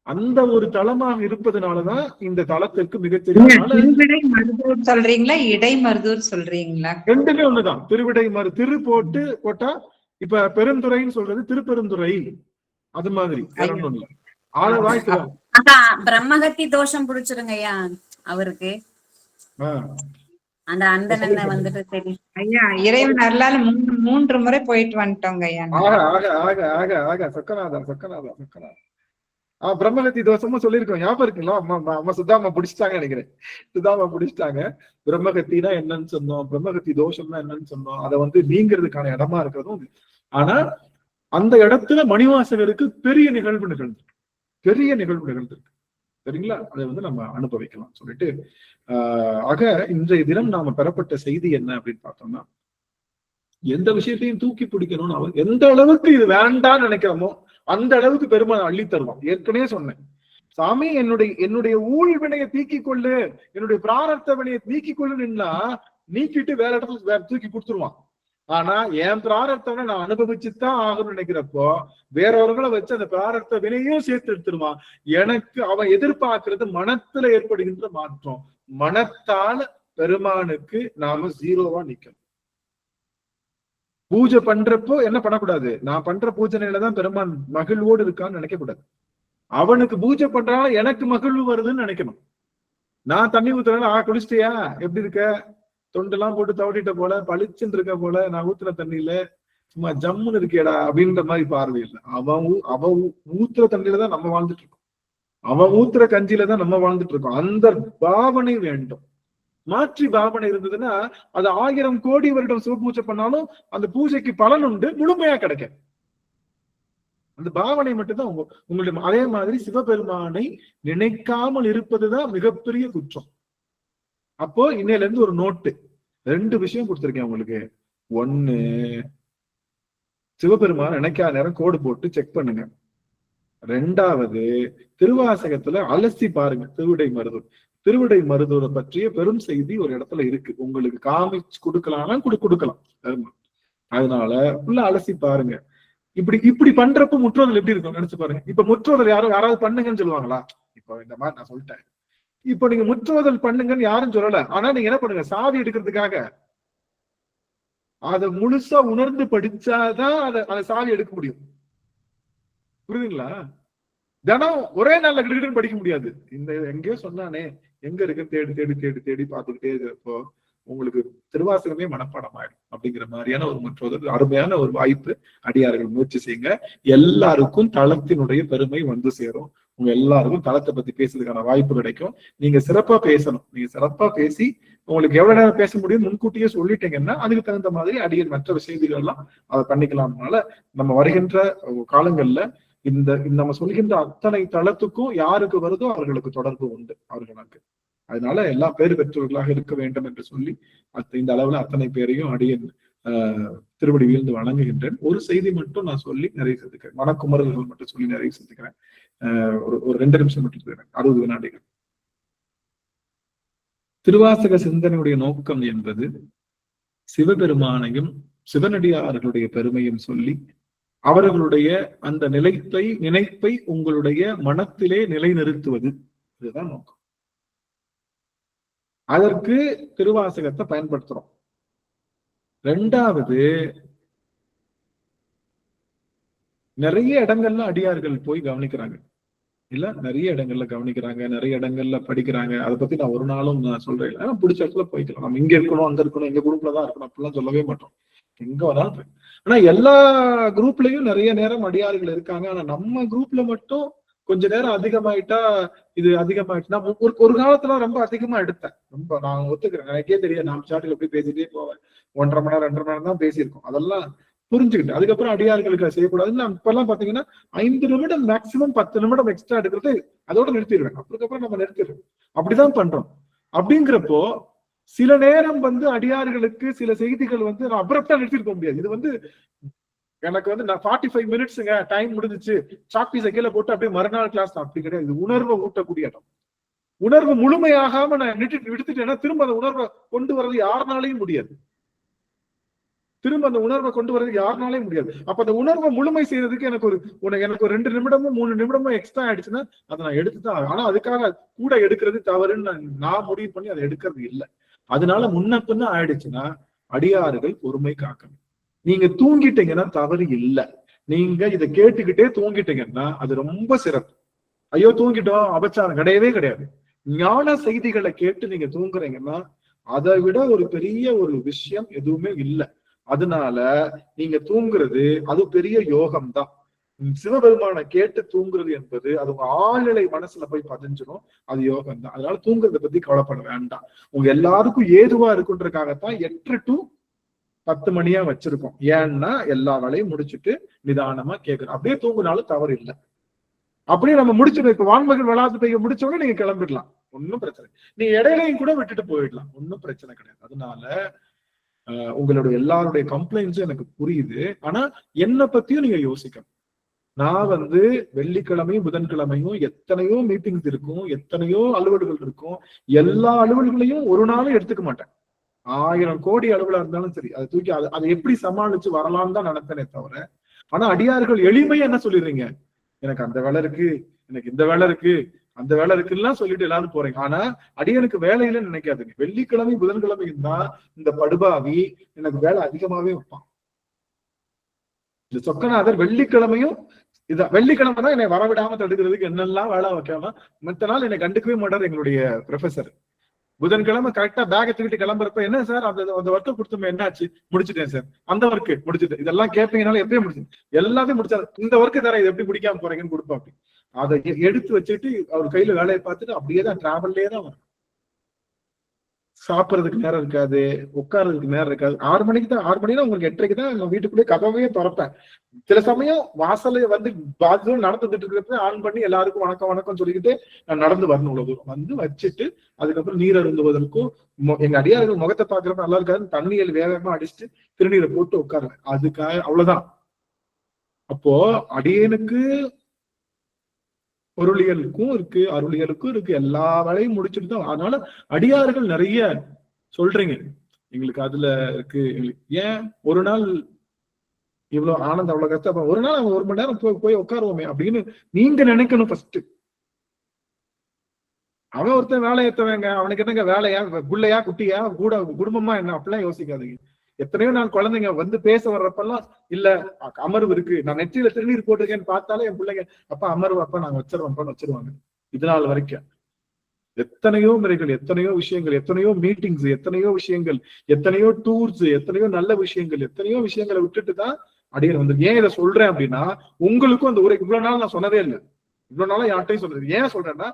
Speaker 1: அந்த ஒரு தலமாக இருப்பதனாலதான் இந்த தலத்திற்கு மிகப்பெரிய
Speaker 12: சொல்றீங்களா, இடைமருதூர் சொல்றீங்களா?
Speaker 1: ரெண்டுமே ஒண்ணுதான். திரு போட்டா இப்ப பெருந்துறைன்னு சொல்றது திருப்பெருந்துறை, அது மாதிரி. ஆளவாய்
Speaker 13: பிரம்மகத்தி தோஷம் புடிச்சிருங்கய்யா.
Speaker 5: அவருக்கு
Speaker 1: ஆஹ்
Speaker 5: அந்த அந்தணனை வந்துட்டு தெரியும்.
Speaker 12: ஐயா இறைவன் அருளால 3 முறை போயிட்டு வந்துட்டோங்க ஐயா.
Speaker 1: ஆக ஆக ஆக ஆக ஆக சொக்கநாதா சொக்கநாதா சொக்கநாதா. பிரம்மகத்தி தோஷமும் சொல்லியிருக்கோம், ஞாபகம் இருக்குங்களா? அம்மா சுதாமா பிடிச்சிட்டாங்க நினைக்கிறேன். சுதாமா பிடிச்சிட்டாங்க. பிரம்மகத்தினா என்னன்னு சொன்னோம், பிரம்மகத்தி தோஷம்னா என்னன்னு சொன்னோம். அதை நீங்கிறதுக்கான இடமா இருக்கிறதும். ஆனா அந்த இடத்துல மணிவாசகருக்கு பெரிய நிகழ்வு நிகழ்ந்திருக்கு. சரிங்களா? அதை நம்ம அனுபவிக்கலாம் சொல்லிட்டு ஆக இன்றைய தினம் நாம பெறப்பட்ட செய்தி என்ன அப்படின்னு பார்த்தோம்னா, எந்த விஷயத்தையும் தூக்கி பிடிக்கணும்னு அவர் எந்த அளவுக்கு இது வேண்டான்னு நினைக்கிறோமோ அந்த அளவுக்கு பெருமாள் அள்ளி தருவான். ஏற்கனவே சொன்னேன், சாமி என்னுடைய ஊழ் வினையை தீக்கி கொள்ளு, என்னுடைய பிராரத்த வினையை நீக்கி கொள்ளுன்னா நீக்கிட்டு வேற இடத்துல வேற தூக்கி கொடுத்துருவான். ஆனா என் பிராரத்தவனை நான் அனுபவிச்சுதான் ஆகணும்னு நினைக்கிறப்போ வேறவர்களை வச்சு அந்த பிராரத்த வினையும் சேர்த்து எடுத்துருவான். எனக்கு அவன் எதிர்பார்க்கிறது மனத்துல ஏற்படுகின்ற மாற்றம். மனத்தால பெருமானுக்கு நாம 0வா நிக்கணும். பூஜை பண்றப்போ என்ன பண்ணக்கூடாது, நான் பண்ற பூஜனையிலதான் பெருமான் மகிழ்வோடு இருக்கான்னு நினைக்க கூடாது. அவனுக்கு பூஜை பண்றாலும் எனக்கு மகிழ்வு வருதுன்னு நினைக்கணும். நான் தண்ணி ஊத்துறேன், குளிச்சிட்டியா, எப்படி இருக்க, தொண்டெல்லாம் போட்டு தவட்டிட்ட போல, பளிச்சுன்னு இருக்க போல, நான் ஊத்துற தண்ணியில சும்மா ஜம்முன்னு இருக்கேடா அப்படின்ற மாதிரி பார்வை இல்லை. அவன் ஊத்துற தண்ணியில தான் நம்ம வாழ்ந்துட்டு இருக்கோம். அவன் ஊத்துற கஞ்சியில தான் நம்ம வாழ்ந்துட்டு இருக்கோம். அந்த பாவனை வேண்டும். மாற்றி பாவனை இருந்ததுன்னா அது 1000 கோடி வருடம் சிவபூஜை பண்ணாலும் அந்த பூஜைக்கு பலன் உண்டு, முழுமையா கிடைக்கும். அந்த பாவனை மட்டும்தான் உங்களுடைய. அதே மாதிரி சிவபெருமானை நினைக்காமல் இருப்பதுதான் மிகப்பெரிய குற்றம். அப்போ இன்னையில இருந்து ஒரு நோட்டு 2 விஷயம் கொடுத்திருக்கேன் உங்களுக்கு. 1, சிவபெருமான் நினைக்காத நேரம் கோடு போட்டு செக் பண்ணுங்க. 2வது, திருவாசகத்துல அலசி பாருங்க. திருவிடை மருதூரை பற்றிய பெரும் செய்தி ஒரு இடத்துல இருக்கு. உங்களுக்கு காமிச்சு கொடுக்கலாம் கொடுக்கலாம். அதனால உள்ள அலசி பாருங்க. இப்படி பண்றப்ப முற்றோதல் எப்படி இருக்கும் நினைச்சு பாருங்க. இப்ப முற்றோதல் யாராவது பண்ணுங்கன்னு சொல்லுவாங்களா? இப்ப இந்த மாதிரி நான் சொல்லிட்டேன், இப்ப நீங்க முற்றோதல் பண்ணுங்கன்னு யாரும் சொல்லல. ஆனா நீங்க என்ன பண்ணுங்க, சாவி எடுக்கிறதுக்காக அதை முழுசா உணர்ந்து படிச்சாதான் அதை சாவி எடுக்க முடியும். புரியுதுங்களா? தினம் ஒரே நாள்ல கிட்ட படிக்க முடியாது. இந்த எங்கேயோ சொன்னானே, எங்க இருக்கு தேடி தேடி தேடி தேடி பார்த்துக்கிட்டே இருக்கிறப்போ உங்களுக்கு திருவாசகமே மனப்பாடம் ஆயிடும். அப்படிங்கிற மாதிரியான ஒரு முற்றோதல் அருமையான ஒரு வாய்ப்பு. அடியார்கள் முயற்சி செய்யுங்க. எல்லாருக்கும் தளத்தினுடைய பெருமை சேரும். உங்க எல்லாருக்கும் தளத்தை பத்தி பேசுறதுக்கான வாய்ப்பு கிடைக்கும். நீங்க சிறப்பா பேசணும். நீங்க சிறப்பா பேசி உங்களுக்கு எவ்வளவு நேரம் பேச முடியும் முன்கூட்டியே சொல்லிட்டீங்கன்னா அதுக்கு தகுந்த மாதிரி அடியர் மற்ற விஷயங்கள் எல்லாம் அதை பண்ணிக்கலாம்னால நம்ம வருகின்ற காலங்கள்ல நம்ம சொல்கின்ற அத்தனை தளத்துக்கும் யாருக்கு வருதோ அவர்களுக்கு தொடர்பு உண்டு அவர்களுக்கு. அதனால எல்லா பேர் பெற்றவர்களாக இருக்க வேண்டும் என்று சொல்லி இந்த அளவுல அத்தனை பேரையும் அடியன் திருவடி வீழ்ந்து வணங்குகின்றேன். ஒரு செய்தி மட்டும் நான் சொல்லி நிறைவு செஞ்சுக்கிறேன். மனக்குமரல்கள் மட்டும் சொல்லி நிறைவு செஞ்சுக்கிறேன். ஒரு 2 நிமிஷம் மட்டும் 60 வினாடிகள். திருவாசக சிந்தனையுடைய நோக்கம் என்பது சிவபெருமானையும் சிவனடியார்களுடைய பெருமையும் சொல்லி அவர்களுடைய அந்த நினைப்பை உங்களுடைய மனத்திலே நிலைநிறுத்துவது. இதுதான் நோக்கம். அதற்கு திருவாசகத்தை பயன்படுத்துறோம். 2வது, நிறைய இடங்கள்ல அடியார்கள் போய் கவனிக்கிறாங்க இல்ல, நிறைய இடங்கள்ல கவனிக்கிறாங்க, நிறைய இடங்கள்ல படிக்கிறாங்க. அதை பத்தி நான் ஒரு நாளும் நான் சொல்றேன். ஆனா பிடிச்ச இடத்துல போய்க்கலாம். நம்ம இங்க இருக்கணும், அங்க இருக்கணும், எங்க குரூப்லதான் இருக்கணும் அப்படிலாம் சொல்லவே மாட்டோம். எங்க வராது. ஆனா எல்லா குரூப்லயும் நிறைய நேரம் அடியார்கள் இருக்காங்க. ஆனா நம்ம குரூப்ல மட்டும் கொஞ்ச நேரம் அதிகமாயிட்டா இது அதிகமாயிட்டுனா ஒரு காலத்துல ரொம்ப அதிகமா எடுத்தேன். ரொம்ப நான் ஒத்துக்கிறேன். எனக்கே தெரியாது. நான் சாட்டில் எப்படி பேசிட்டே போவேன். 1.5 மணி நேரம் 2.5 மணி நேரம் தான் பேசியிருக்கோம். அதெல்லாம் புரிஞ்சுக்கிட்டு அதுக்கப்புறம் அடியார்களுக்கு செய்யக்கூடாதுன்னு நான் இப்ப எல்லாம் பாத்தீங்கன்னா 5 நிமிடம் மேக்சிமம் 10 நிமிடம் எக்ஸ்ட்ரா எடுக்கிறது அதோட நிறுத்திடுவேன். அதுக்கப்புறம் நம்ம நிறுத்திடுவோம். அப்படிதான் பண்றோம். அப்படிங்கிறப்போ சில நேரம் அடியார்களுக்கு சில செய்திகள் நான் அப்ரப்டா நிறுத்திருக்க முடியாது. இது எனக்கு நான் 45 மினிட்ஸுங்க டைம் முடிஞ்சிச்சு, சாக்பீஸை கீழே போட்டு அப்படியே மறுநாள் கிளாஸ். அப்படி கிடையாது. இது உணர்வை ஊட்டக்கூடிய இடம். உணர்வு முழுமையாகாம நான் விடுத்துட்டேன்னா திரும்ப அந்த உணர்வை கொண்டு வர்றது யாருனாலையும் முடியாது. அப்ப அந்த உணர்வை முழுமை செய்யறதுக்கு எனக்கு ஒரு 2 நிமிடமோ 3 நிமிடமோ எக்ஸ்ட்ரா ஆயிடுச்சுன்னா அதை நான் எடுத்துதான். ஆனா அதுக்காக கூட எடுக்கிறது தவறுன்னு நான் முடிவு பண்ணி அதை எடுக்கிறது இல்லை. அதனால முன்னப்பின்னு ஆயிடுச்சுன்னா அடியார்கள் பொறுமை காக்கணும். நீங்க தூங்கிட்டீங்கன்னா தவறு இல்லை. நீங்க இதை கேட்டுக்கிட்டே தூங்கிட்டீங்கன்னா அது ரொம்ப சிறப்பு. ஐயோ தூங்கிட்டோம் அபச்சாரம் கிடையவே கிடையாது. ஞான செய்திகளை கேட்டு நீங்க தூங்குறீங்கன்னா அதை விட ஒரு பெரிய ஒரு விஷயம் எதுவுமே இல்லை. அதனால நீங்க தூங்குறது அது பெரிய யோகம் தான். சிவபெருமான கேட்டு தூங்குறது என்பது அது உங்க ஆழ்நிலை மனசுல போய் பதிஞ்சிடும், அது யோகம் தான். அதனால தூங்குறதை பத்தி கவலைப்பட வேண்டாம். உங்க எல்லாருக்கும் ஏதுவா இருக்குன்றதுக்காகத்தான் 8 to 10 மணியா வச்சிருக்கோம். ஏன்னா எல்லா வேலையும் முடிச்சுட்டு நிதானமா கேட்கணும். அப்படியே தூங்குனாலும் தவறு இல்லை. அப்படியே நம்ம முடிச்சிடும். இப்ப வான்மகள் வளாது பெய்ய முடிச்சோடனே நீங்க கிளம்பிடலாம், ஒன்னும் பிரச்சனை. நீங்க இடையிலையும் கூட விட்டுட்டு போயிடலாம், ஒன்னும் பிரச்சனை கிடையாது. அதனால உங்களுடைய எல்லாருடைய கம்ப்ளைண்ட்ஸும் எனக்கு புரியுது. ஆனா என்னை பத்தியும் நீங்க யோசிக்கணும். நான் வெள்ளிக்கிழமையும் புதன்கிழமையும் எத்தனையோ மீட்டிங்ஸ் இருக்கும், எத்தனையோ அலுவல்கள் இருக்கும். எல்லா அலுவல்களையும் ஒரு நாளும் எடுத்துக்க மாட்டேன். 1000 கோடி அலுவலா இருந்தாலும் சரி, அதை தூக்கி அதை எப்படி சமாளிச்சு வரலாம்னு தான் நினைப்பேனே தவிர. ஆனா அடியார்கள் எளிமையா என்ன சொல்லிடுறீங்க, எனக்கு அந்த வேலை இருக்கு, எனக்கு இந்த வேலை இருக்கு, அந்த வேலை இருக்குல்லாம் சொல்லிட்டு எல்லாரும் போறீங்க. ஆனா அடியனுக்கு வேலையில நினைக்காதுங்க. வெள்ளிக்கிழமை புதன்கிழமையும் தான் இந்த படுபாவி எனக்கு வேலை அதிகமாவே வைப்பான். இந்த சொக்கநாதர் வெள்ளிக்கிழமையும் இதான், வெள்ளிக்கிழமை தான் என்னை வரவிடாம தடுக்கிறதுக்கு என்னெல்லாம் வேலை வைக்காம, மற்ற நாள் என்னை கண்டுக்கவே மாட்டார் எங்களுடைய ப்ரொஃபசர். புதன்கிழமை கரெக்டா பேக் எடுத்துக்கிட்டு கிளம்புறப்ப, என்ன சார் அந்த ஒர்க்கை கொடுத்தோம், என்னாச்சு? முடிச்சுட்டேன் சார், அந்த ஒர்க்கு முடிச்சுட்டேன், இதெல்லாம் கேட்பீங்கனால எப்பயும் முடிச்சு எல்லாத்தையும் முடிச்சாரு, இந்த ஒர்க்கு தர இது எப்படி முடிக்காம போறீங்கன்னு கொடுப்போம். அப்படி அதை எடுத்து வச்சுட்டு அவர் கையில வேலையை பார்த்துட்டு அப்படியே தான் டிராவல்லே தான் வரும். சாப்பிட்றதுக்கு நேரம் இருக்காது, உட்கார்றதுக்கு நேரம் இருக்காது. 6 மணிக்கு தான், 6 மணினா உங்களுக்கு 8:30க்கு தான் நான் வீட்டுக்குள்ளேயே கதவையே திறப்பேன். சில சமயம் வாசல பாத்ரூம் நடந்துட்டு இருக்கிறப்ப ஆன் பண்ணி எல்லாருக்கும் வணக்கம் வணக்கம் சொல்லிக்கிட்டு நான் நடந்து வரணும். இவ்வளவு தூரம் வச்சுட்டு அதுக்கப்புறம் நீர் அருந்துவதற்கும் எங்க அடியார்கள் முகத்தை பாக்குறப்ப நல்லா இருக்காது, தண்ணியில் வேகமா அடிச்சுட்டு திருநீரை போட்டு உட்காருவேன். அதுக்காக அவ்வளவுதான். அப்போ அடியனுக்கு பொருளியலுக்கும் இருக்கு, அருளியலுக்கும் இருக்கு, எல்லா வேலையும் முடிச்சுட்டு தான். அதனால அடியார்கள் நிறைய சொல்றீங்க எங்களுக்கு அதுல இருக்கு. ஏன் ஒரு நாள் இவ்வளவு ஆனந்தம், அவ்வளவு கஷ்டம், ஒரு நாள் அவங்க 1 மணி நேரம் போய் உட்காருவோமே அப்படின்னு நீங்க நினைக்கணும். ஃபர்ஸ்ட் அவன் ஒருத்தன் வேலை ஏத்தவங்க, அவனுக்கு என்னங்க வேலையா, புள்ளையா, குட்டியா, கூட குடும்பமா என்ன, அப்படிலாம் யோசிக்காதீங்க. எத்தனையோ நான் குழந்தைங்க பேச வர்றப்பெல்லாம் இல்ல அமர்வு இருக்கு, நான் நெற்றியில திருநீர் போட்டிருக்கேன்னு பார்த்தாலே என் பிள்ளைங்க அப்பா அமர்வு, அப்பா நாங்க வச்சிருவாங்க. இதனால் வரைக்கும் எத்தனையோ முறைகள், எத்தனையோ விஷயங்கள், எத்தனையோ மீட்டிங்ஸ், எத்தனையோ விஷயங்கள், எத்தனையோ டூர்ஸ், எத்தனையோ நல்ல விஷயங்கள், எத்தனையோ விஷயங்களை விட்டுட்டு தான் அடியன் ஏன் இதை சொல்றேன் அப்படின்னா, உங்களுக்கும் அந்த உரை இவ்வளவு நாள் நான் சொன்னதே இல்லை, இவ்வளவு நாளா யார்ட்டையும் சொன்னது. ஏன் சொல்றேன்னா,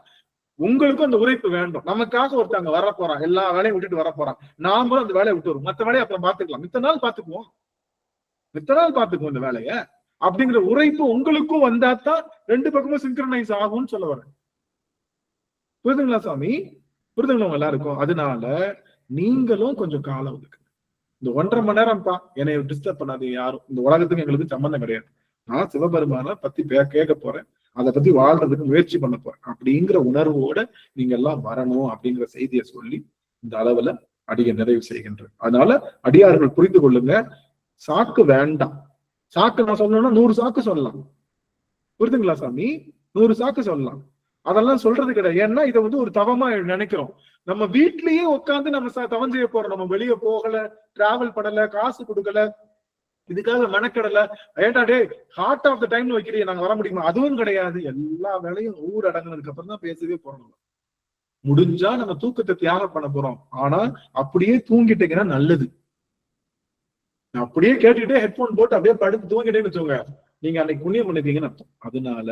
Speaker 1: உங்களுக்கும் அந்த உரைப்பு வேண்டும். நமக்காக ஒருத்தவங்க வர போறான், எல்லா வேலையும் விட்டுட்டு வர போறான், நாம அந்த வேலையை விட்டு வரும், மற்ற வேலையை அப்புறம் பாத்துக்கலாம், மித்த நாள் பாத்துக்குவோம் இந்த வேலைய அப்படிங்கிற உரைப்பு உங்களுக்கும் வந்தாதான் 2 பக்கமும் சிங்க்ரனைஸ் ஆகும்னு சொல்ல வரேன். புரிதுங்களா சாமி? புரிதுங்களா எல்லாருக்கும்? அதனால நீங்களும் கொஞ்சம் காலம் ஒதுக்கு. இந்த 1.5 மணி நேரம்ப்பா என்னை டிஸ்டர்ப் பண்ணாது யாரும். இந்த உலகத்துக்கு எங்களுக்கு சம்பந்தம் கிடையாது. நான் சிவபெருமான பத்தி கேட்க போறேன், அதை பத்தி வாழ்றதுக்கு முயற்சி பண்ண போறேன் அப்படிங்கிற உணர்வோட நீங்க எல்லாம் வரணும் அப்படிங்கிற செய்தியை சொல்லி இந்த அளவுல அடிய நிறைவு செய்கின்றேன். அதனால அடியார்கள் புரிந்து கொள்ளுங்க, சாக்கு வேண்டாம். சாக்கு நான் சொல்லணும்னா 100 சாக்கு சொல்லலாம். புரிதுங்களா சாமி? 100 சாக்கு சொல்லலாம். அதெல்லாம் சொல்றது கிடையாது. ஏன்னா இதை ஒரு தவமா நினைக்கிறோம். நம்ம வீட்லயே உட்காந்து நம்ம தவம் செய்ய போறோம். நம்ம வெளியே போகல, டிராவல் பண்ணல, காசு கொடுக்கல, இதுக்காக மெனக்கடல, ஏட்டா டே ஹார்ட் ஆஃப் த டைம்னு வைக்கிறீங்க, நாங்க வர முடியுமா? அதுவும் கிடையாது. எல்லா வேலையும் ஊரடங்கினதுக்கு அப்புறம் தான் பேசவே போறோம். முடிஞ்சா நம்ம தூக்கத்தை தியாகம் பண்ண போறோம். ஆனா அப்படியே தூங்கிட்டீங்கன்னா நல்லது. அப்படியே கேட்டுக்கிட்டே ஹெட்போன் போட்டு அப்படியே படுத்து தூங்கிட்டேன்னு வச்சுக்கோங்க, நீங்க அன்னைக்கு புண்ணியம் பண்ணிருக்கீங்கன்னு அர்த்தம். அதனால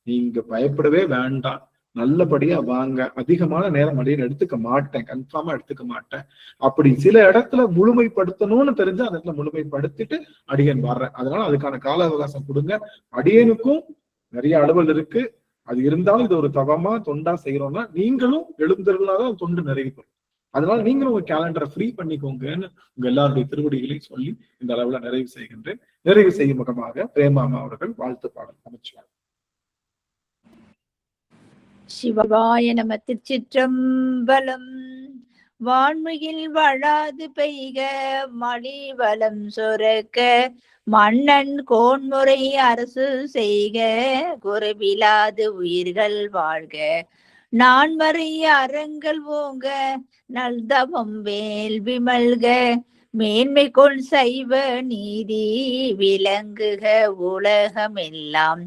Speaker 1: நீங்க பயப்படவே வேண்டாம், நல்லபடியா வாங்க. அதிகமான நேரம் அடியன் எடுத்துக்க மாட்டேன், கன்ஃபார்மா எடுத்துக்க மாட்டேன். அப்படி சில இடத்துல முழுமைப்படுத்தணும்னு தெரிஞ்சா அந்த இடத்துல முழுமைப்படுத்திட்டு அடியன் வர்றேன். அதனால அதுக்கான கால அவகாசம் கொடுங்க. அடியனுக்கும் நிறைய அலுவல் இருக்கு, அது இருந்தாலும் இது ஒரு தவமா தொண்டா செய்யறோம்னா நீங்களும் எழுந்திருந்தாதான் தொண்டு நிறைவு பெறும். அதனால நீங்களும் உங்க கேலண்டரை ஃப்ரீ பண்ணிக்கோங்கன்னு உங்க எல்லாருடைய திருவடிகளையும் சொல்லி இந்த அளவுல நிறைவு செய்கின்றேன். நிறைவு செய்யும் முகமாக பிரேமாமா அவர்கள் வாழ்த்து பாடல் அமைச்சார்.
Speaker 2: சிவாய நம. திருச்சிற்றம்பலம். வான்மையில் வளாது பெய்க மழை வளம் சுரக்க, மன்னன் கோன்முறை அரசு செய்க, குறைவிலாது உயிர்கள் வாழ்க, நான்மறை அறங்கள் ஓங்க, நல்தவம் வேள்வி மல்க, மேன்மை கொள் சைவ நீதி விளங்குக, உலகமெல்லாம்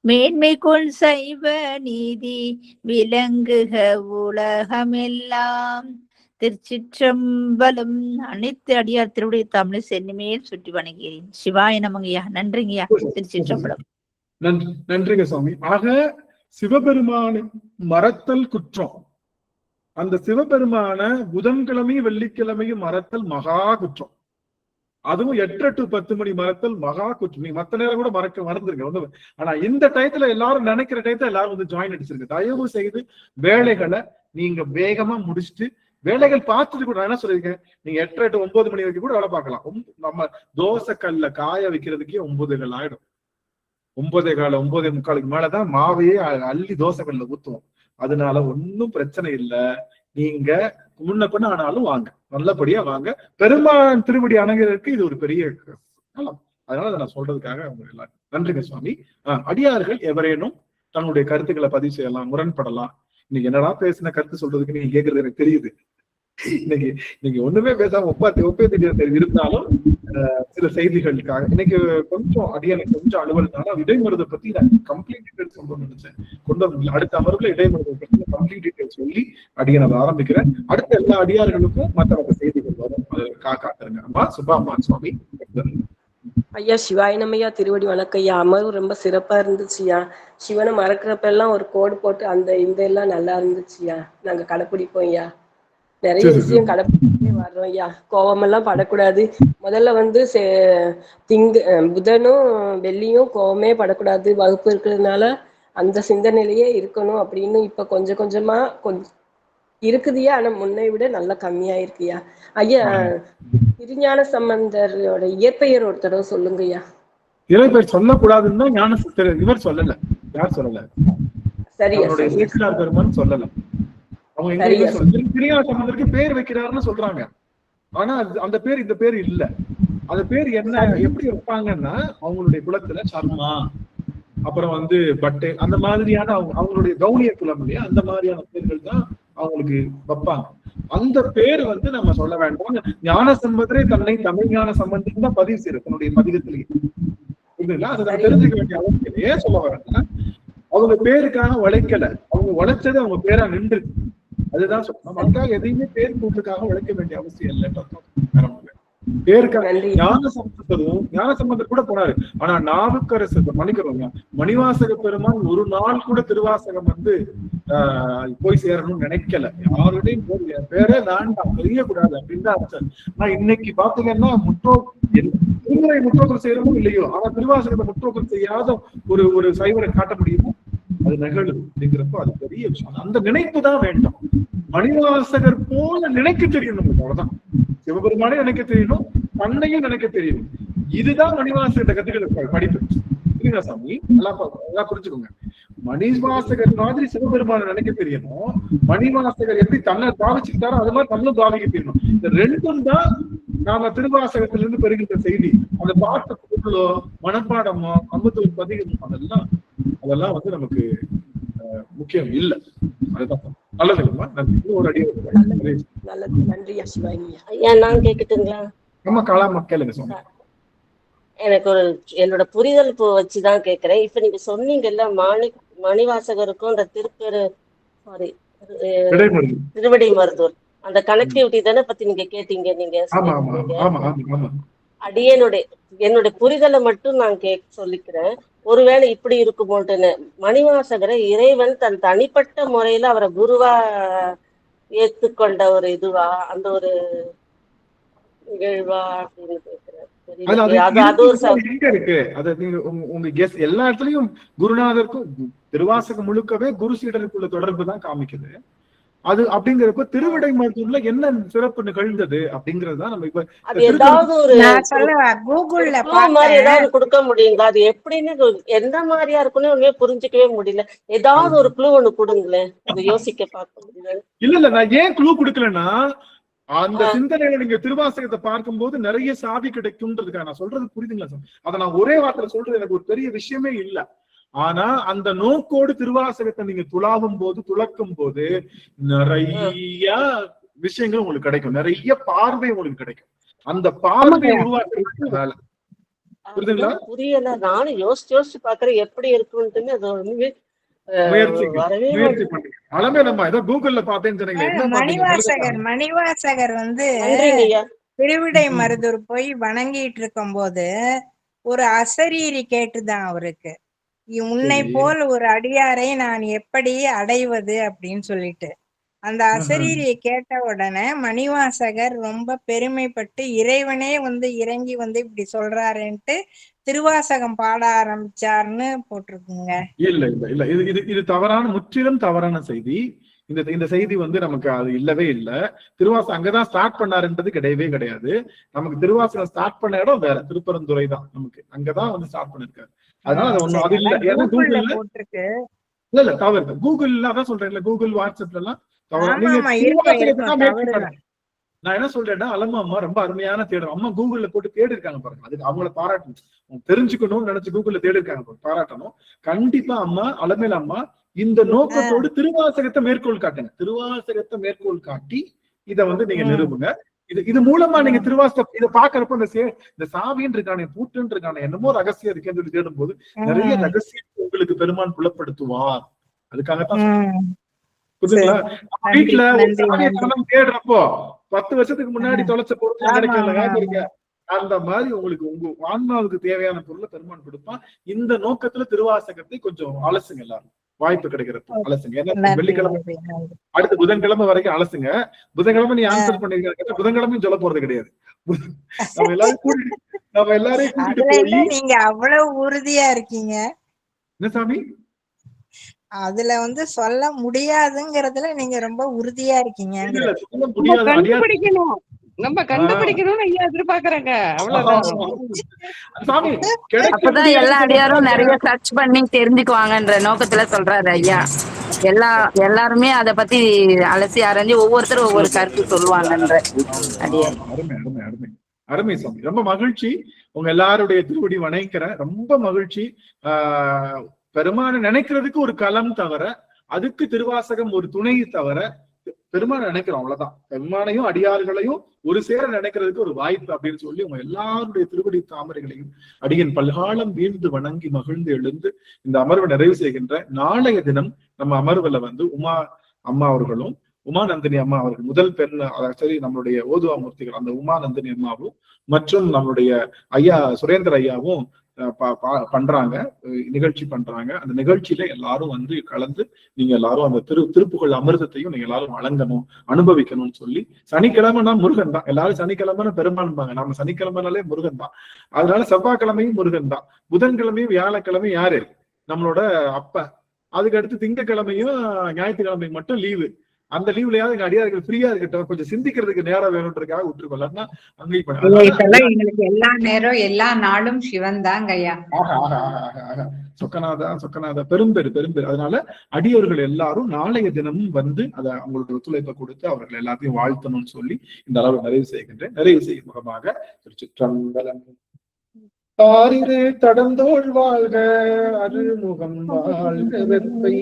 Speaker 2: மேன்மைக்குள் சைவ நீதி விளங்குக உலகமெல்லாம். திருச்சிற்றம்பலம். அனைத்து அடியார் திருவுடைய தமிழை சென்னிமேல் சுற்றி வணங்குகிறேன். சிவாய நமங்கய்யா. நன்றிங்கய்யா. திருச்சிற்றம்பலம்.
Speaker 1: நன்றிங்க சுவாமி. ஆக சிவபெருமானை மறத்தல் குற்றம். அந்த சிவபெருமான புதன்கிழமையும் வெள்ளிக்கிழமையும் மறத்தல் மகா குற்றம். அதுவும் 8 to 10 மணி மறத்தல் மகா குற்றம். நீங்க மத்த நேரம் கூட மறந்துருங்க ஒண்ணு. ஆனா இந்த டயத்துல எல்லாரும் நினைக்கிற டயத்துல எல்லாரும் வந்து ஜாயின் அடிச்சிருங்க. தயவு செய்து வேலைகளை நீங்க வேகமா முடிச்சுட்டு வேலைகள் பார்த்துட்டு கூட என்ன சொல்லிருக்கேன், நீங்க 8 to 9 மணி வரைக்கும் கூட வேலை பார்க்கலாம். நம்ம தோசை கல்ல காய வைக்கிறதுக்கே 9 ஆயிடும். 9:15 9:45 மேலதான் மாவையே அள்ளி தோசை கல்ல ஊத்துவோம். அதனால ஒன்னும் பிரச்சனை இல்லை. நீங்க முன்ன பின்ன ஆனாலும் வாங்க, நல்லபடியா வாங்க. பெருமான் திருவடி அணுகிறதுக்கு இது ஒரு பெரிய காலம். அதனால அதை நான் சொல்றதுக்காக அவங்க எல்லாரும் நன்றிங்க சுவாமி. அடியார்கள் எவரேனும் தன்னுடைய கருத்துக்களை பதிவு செய்யலாம், முரண்படலாம். இன்னைக்கு என்னடா பேசின கருத்து சொல்றதுக்கு நீங்க கேக்குறது எனக்கு தெரியுது. இன்னைக்கு நீங்க ஒண்ணுமே பேசாம ஒப்பே தெரியாது. இருந்தாலும் சில செய்திகளுக்காக இன்னைக்கு கொஞ்சம் அடியானுக்கு கொஞ்சம் அலுவல்னால இடைமருதை பத்தி நான் கம்ப்ளீட் டீடைல்ஸ் சொல்லணும்னு நினைச்சேன். அடுத்த அமர்வுல இடைமருதை பத்தி கம்ப்ளீட் டீடைல்ஸ் சொல்லி அடியனை ஆரம்பிக்கிறேன். அடுத்த எல்லா அடியார்களுக்கும் மற்ற செய்திகள் வரும். அது காத்துருங்க. அம்மா சுபாமா சுவாமி.
Speaker 7: ஐயா சிவாய நம்மையா. திருவடி வணக்கையா. அமர்வு ரொம்ப சிறப்பா இருந்துச்சுயா. சிவனை மறக்கிறப்ப எல்லாம் ஒரு கோடு போட்டு அந்த இந்த எல்லாம் நல்லா இருந்துச்சுயா. நாங்க கடைப்பிடிப்போம் ஐயா. நிறைய விஷயம் கடைப்பிடிச்சே வர்றோம் ஐயா. கோவமெல்லாம் படக்கூடாது. முதல்ல வந்து புதனும் வெள்ளியும் கோவமே படக்கூடாது வகுப்பு இருக்கிறதுனால அந்த சிந்தனையிலேயே இருக்கணும் அப்படின்னு இப்ப கொஞ்சம் கொஞ்சமா இருக்குதுயா. ஆனா முன்னை விட நல்லா கம்மியா இருக்குயா. ஐயா திருஞான சம்பந்தரோட இயற்பெயர் ஒரு தடவை சொல்லுங்கய்யா.
Speaker 1: இறைப்பெயர் சொல்லக்கூடாதுன்னு ஞான இவர் சொல்லல. யார் சொல்லல?
Speaker 7: சரியா
Speaker 1: பெருமான் சொல்லல. அவங்க எங்க திருஞான சம்பந்தருக்கு பேர் வைக்கிறாருன்னு சொல்றாங்க. ஆனா அந்த பேர் இந்த பேர் இல்ல. அந்த பேர் என்ன எப்படி வைப்பாங்கன்னா அவங்களுடைய குலத்துல சர்மா, அப்புறம் வந்து பட்டே, அந்த மாதிரியான அவங்களுடைய கௌனிய குலம் இல்லையா, அந்த மாதிரியான பேர்கள் தான் அவங்களுக்கு வைப்பாங்க. அந்த பேர் வந்து நம்ம சொல்ல வேண்டாம். ஞான சம்பந்தரே தன்னை தமிழ் ஞான சம்பந்தம் தான் பதிவு செய்யறது தன்னுடைய பதிகத்திலேயே. இல்லைங்களா? அதை நான் தெரிஞ்சுக்க வேண்டிய அவசியம். ஏன் சொல்ல வரேன்னா அவங்க பேருக்காக உழைக்கல, அவங்க உழைச்சது அவங்க பேரா நின்று. அதுதான் சொல்லணும். அதுக்காக எதையுமே பேர் கூட்டுக்காக உழைக்க வேண்டிய அவசியம் இல்லை. பேருக்காக ஞான சம்பந்தர் கூட போனாரு. ஆனா நாவுக்கரசர் மன்னிக்கிறோங்க, மணிவாசக பெருமான் ஒரு நாள் கூட திருவாசகம் வந்து போய் சேரணும்னு நினைக்கல. யாருடையும் என் பேரே வேண்டாம் தெரியக்கூடாது அப்படின்னு தான் ஆரம்பிச்சாரு. ஆனா இன்னைக்கு பாத்தீங்கன்னா திருமுறை முற்றோக்கம் செய்யறதும் இல்லையோ, ஆனா திருவாசகத்தை முற்றோக்கம் செய்யாத ஒரு சைவரை காட்ட முடியுமோ அது நிகழும் அப்படிங்கிறப்போ அது பெரிய விஷயம். அந்த நினைப்பு தான் வேண்டும். மணிவாசகர் போல நினைக்க தெரியணும். அவ்வளவுதான். சிவபெருமானே நினைக்க தெரியணும், தன்னையும் நினைக்க தெரியணும். இதுதான் மணிவாசகர்கிட்ட கத்துக்கிற படிப்பு. புரியுதா சாமி? நல்லா புரிஞ்சுக்கோங்க. மணிவாசகர் மாதிரி சிவபெருமான நினைக்க தெரியணும். மணிவாசகர் எப்படி தன்னை பாவிச்சுக்கிட்டாரோ அது மாதிரி தன்னும் பாவிக்க தெரியணும். இந்த ரெண்டும் தான் நாம திருவாசகத்திலிருந்து பெறுகின்ற செய்தி. அந்த பாட்டு பொருளோ மனப்பாடமோ அம்பத்தூர் பதிகமோ அதெல்லாம் வந்து நமக்கு முக்கியம் இல்லை. அதுதான் நல்லதுங்கம்மா. நன்றி. ஒரு அடி
Speaker 11: நான் கேக்குதுங்களா?
Speaker 1: ஆமா காலாமா கேளுங்க சொன்ன.
Speaker 11: எனக்கு என்னோட புரிதல் வச்சுதான் கேக்குறேன். இப்ப நீங்க சொன்னீங்கல்ல மணிவாசகருக்கும் இந்த திருவடி மருதூர் அந்த கனெக்டிவிட்டி தானே பத்தி நீங்க கேட்டீங்க. நீங்க என்னுடைய புரிதலை மட்டும் நான் சொல்லிக்கிறேன். ஒருவேளை இப்படி இருக்குமோட்டுன்னு மணிவாசகரை இறைவன் தன் தனிப்பட்ட முறையில அவரை குருவா ஏத்துக்கொண்ட ஒரு இதுவா, அந்த ஒரு நிகழ்வா அப்படின்னு கேட்கிறேன்.
Speaker 1: எல்லா இடத்துலயும் குருநாதருக்கும் திருவாசகம் முழுக்கவே குரு சீடருக்குள்ள தொடர்பு தான் காமிக்குது. அது அப்படிங்கிறப்ப திருவிடை மருதூர்ல என்ன சிறப்பு நிகழ்ந்தது அப்படிங்கறதுதான் நம்ம இப்ப
Speaker 11: ஏதாவது கொடுக்க முடியுங்களா? அது எப்படின்னு எந்த மாதிரியா இருக்குன்னு புரிஞ்சுக்கவே முடியல. ஏதாவது ஒரு க்ளூ ஒண்ணு கொடுங்களேன், அதை யோசிக்க பார்க்க முடியல.
Speaker 1: இல்ல நான் ஏன் க்ளூ கொடுக்கலன்னா அந்த சிந்தனையில நீங்க திருவாசகத்தை பார்க்கும்போது நிறைய சாவி கிடைக்கும்ன்றதுக்காக நான் சொல்றது புரியுதுங்களா சார்? அதை நான் ஒரே வார்த்தையில சொல்றது எனக்கு ஒரு பெரிய விஷயமே இல்லை. ஆனா அந்த நோக்கோடு திருவாசகத்தை நீங்க துளக்கும் போது நிறைய விஷயங்கள் உங்களுக்கு கிடைக்கும், நிறைய பார்வை உங்களுக்கு கிடைக்கும். அந்த பார்வையை உருவாக்குறதுக்கு வேலை. புரியுதுங்களா?
Speaker 11: அதுதான் புரியல. நானும் யோசிச்சு பாக்குறேன் எப்படி இருக்குன்ட்டுன்னு. அது ஒண்ணுமே வரவே
Speaker 1: முயற்சி பண்ணுங்க. அலமேலம்மா ஏதோ கூகுள்ல பார்த்தேன்னு சொன்னீங்களே, என்ன
Speaker 9: மணிவாசகர்
Speaker 11: நன்றிங்க ஐயா.
Speaker 9: திருவிடை மருதூர் போய் வணங்கிட்டு இருக்கும் போது ஒரு அசரீரி கேட்டுதான் அவருக்கு, உன்னை போல் ஒரு அடியாரை நான் எப்படி அடைவது அப்படின்னு சொல்லிட்டு. அந்த அசரீரியை கேட்ட உடனே மணிவாசகர் ரொம்ப பெருமைப்பட்டு இறைவனே இறங்கி இப்படி சொல்றாருன்ட்டு திருவாசகம் பாட ஆரம்பிச்சாருன்னு போட்டிருக்குங்க.
Speaker 1: இல்ல இல்ல இல்ல, இது தவறான, முற்றிலும் தவறான செய்தி. இந்த செய்தி நமக்கு அது இல்லவே இல்ல. திருவாசகம் அங்கதான் ஸ்டார்ட் பண்ணாருன்றது கிடையவே கிடையாது. நமக்கு திருவாசகம் ஸ்டார்ட் பண்ண இடம் வேற, திருப்பரந்துரை தான். நமக்கு அங்கதான் ஸ்டார்ட் பண்ணிருக்காரு. அதனால அது ஒண்ணும் அது இல்ல. ஏன்னா கூகுள்ல
Speaker 9: போட்டிருக்கு.
Speaker 1: இல்ல தவறு. கூகுள்ல அதான் சொல்றேன்ல, கூகுள் வாட்ஸ்அப்ல எல்லாம் நான் என்ன சொல்றேன்னா, அலமா அம்மா ரொம்ப அருமையான தேடல். அம்மா கூகுள்ல போட்டு தேடி இருக்காங்க பாருங்க. அதுக்கு அவங்கள பாராட்டணும். தெரிஞ்சுக்கணும்னு நினைச்சு கூகுள்ல தேடி இருக்காங்க, பாராட்டணும். கண்டிப்பா அம்மா, அலமேல அம்மா இந்த நோக்கத்தோடு திருவாசகத்தை மேற்கோள் காட்டுங்க. திருவாசகத்தை மேற்கோள் காட்டி இதை நீங்க நிரூபுங்க. இது மூலமா நீங்க திருவாசகம் இதை பாக்குறப்ப இந்த சாவின்னு இருக்கானே, பூட்டுன்னு இருக்கானே, என்னமோ ரகசியம் இருக்கேன்னு சொல்லி தேடும் போது நிறைய ரகசியம் உங்களுக்கு பெருமான் புலப்படுத்துவார். அதுக்காகத்தான் புரியுதுங்களா? வீட்டுல தேடுறப்போ 10 வருஷத்துக்கு முன்னாடி தொலைச்ச பொருள் கிடைக்கல, அந்த மாதிரி உங்களுக்கு உங்க ஆன்மாவுக்கு தேவையான பொருளை பெருமான் கொடுப்பான். இந்த நோக்கத்துல திருவாசகத்தை கொஞ்சம் அலசுங்க. எல்லாரும் வாய்ப்பு கிடைக்கிறப்ப அலசுங்க. ஏன்னா வெள்ளிக்கிழமை அடுத்த புதன்கிழமை வரைக்கும் அலசுங்க. புதன்கிழமை நீ ஆன்சர் பண்ணிருக்க, புதன்கிழமையும் சொல்ல போறது கிடையாது. நம்ம எல்லாரையும் கூட்டிட்டு போய்
Speaker 9: நீங்க அவ்வளவு உறுதியா இருக்கீங்க.
Speaker 1: என்ன சாமி?
Speaker 9: அதுல சொல்ல முடியாதுங்கிறதுல நீங்க ரொம்ப உறுதியா இருக்கீங்க.
Speaker 3: நம்ம கண்டுபிடிக்கணும்னு ஐயா எதிர்பார்க்கறாங்க.
Speaker 13: அப்பதான் எல்லா அடியாரும் நிறைய சர்ச் பண்ணி தெரிஞ்சுக்குவாங்கன்ற நோக்கத்துல சொல்றாரு ஐயா. எல்லாருமே அத பத்தி அலசி ஆராய்ஞ்சு ஒவ்வொருத்தரும் ஒவ்வொரு கருத்து சொல்லுவாங்கன்ற அடியார்.
Speaker 1: அருமை சாமி, ரொம்ப மகிழ்ச்சி. உங்க எல்லாருடைய திருவடி வணங்குறேன். ரொம்ப மகிழ்ச்சி. பெருமான நினைக்கிறதுக்கு ஒரு களம் தவிர, அதுக்கு திருவாசகம் ஒரு துணை தவிர, பெருமான நினைக்கிறோம் அவ்வளவுதான். பெருமானையும் அடியார்களையும் ஒரு சேர நினைக்கிறதுக்கு ஒரு வாய்ப்பு அப்படின்னு சொல்லி உங்க எல்லாருடைய திருவடி தாமரைகளையும் அடியன் பல்காலம் வீழ்ந்து வணங்கி மகிழ்ந்து எழுந்து இந்த அமர்வை நிறைவு செய்கின்ற. நாளைய தினம் நம்ம அமர்வுல உமா அம்மா அவர்களும் உமாநந்தினி அம்மா அவர்கள், முதல் பெண் சரி நம்மளுடைய ஓதுவா மூர்த்திகள் அந்த உமாநந்தினி அம்மாவும் மற்றும் நம்மளுடைய ஐயா சுரேந்திர ஐயாவும் பண்றாங்க, நிகழ்ச்சி பண்றாங்க. அந்த நிகழ்ச்சியில எல்லாரும் கலந்து நீங்க எல்லாரும் அந்த திருப்புகழ் அமிர்தத்தையும் நீங்க எல்லாரும் வழங்கணும், அனுபவிக்கணும்னு சொல்லி. சனிக்கிழமைனா முருகன் தான். எல்லாரும் சனிக்கிழமை பெருமான்பாங்க, நம்ம சனிக்கிழமைனாலே முருகன் தான். அதனால செவ்வாய்க்கிழமையும் முருகன் தான், புதன்கிழமையும் வியாழக்கிழமையும் யாரு? நம்மளோட அப்ப. அதுக்கு அடுத்து திங்கக்கிழமையும் ஞாயிற்றுக்கிழமையும் மட்டும் லீவு. அந்த லீவ்லயாவது எங்க அடியார்கள் ஃப்ரீயா இருக்கட்டும், கொஞ்சம் சிந்திக்கிறதுக்கு நேரம் வேணும்ன்றதுக்காக விட்டுருக்கோம்னா
Speaker 12: எங்களுக்கு எல்லா நேரம் எல்லா நாளும் சிவன் தாங்க ஐயா.
Speaker 1: சொக்கநாதா பெரும்பெரு. அதனால அடியவர்கள் எல்லாரும் நாளைய தினமும் அதை அவங்களுக்கு ஒத்துழைப்பை கொடுத்து அவர்கள் எல்லாத்தையும் வாழ்த்தணும்னு சொல்லி இந்த அளவு நிறைவு செய்கின்றேன். நிறைவு செய்யும் முகமாக திருச்சிற்றம்பலம். ஆரிரு தடந்தோள் வாழ்க, அருமுகம் வாழ்க, வெப்பை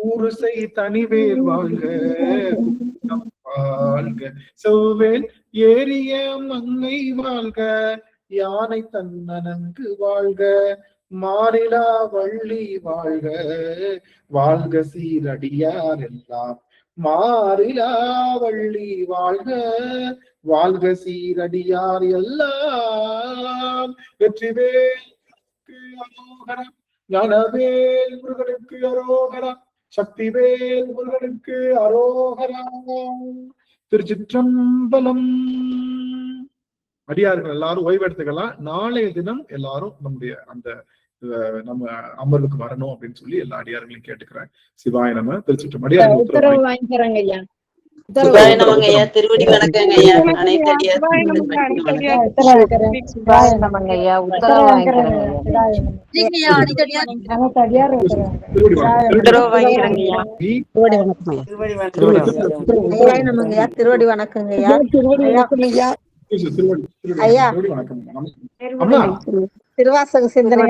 Speaker 1: ஊருசை தனிவேல் வாழ்க, வாழ்க செவ்வேல் ஏரிய மங்கை வாழ்க, யானை தன்னனங்கு வாழ்க, மாறிலா வள்ளி வாழ்க, வாழ்க சீரடியார் எல்லாம் மாறிலா வள்ளி வாழ்க, வாழ்க சீரடியார் எல்லாம். வெற்றிவேல் அரோகரா, ஞானவேல் முருகனுக்கு அரோகரா, சக்திவேல் முருகனுக்கு அரோகரா. திருச்சிற்றம்பலம். அடியார்கள் எல்லாரும் ஓய்வெடுத்துக்கலாம். நாளைய தினம் எல்லாரும் நம்முடைய நம்ம அமர்வுக்கு வரணும் அப்படின்னு சொல்லி எல்லா அடியார்களையும் கேட்டுக்கிறேன். சிவாய நம. திருச்சிற்றம்பலம். அடியார்கள்
Speaker 3: உத்தரவு வாங்கிக்கிறாங்க ஐயா. சிவாய நமங்க ஐயா. திருவடி வணக்கங்க ஐயா. அனைத்து
Speaker 13: சிவாய நமங்க ஐயா. உத்தரவு வாங்கிக்கிறாங்க
Speaker 2: திருவடி வணக்கங்க ஐயா. ஐயா திருவாசக சிந்தனை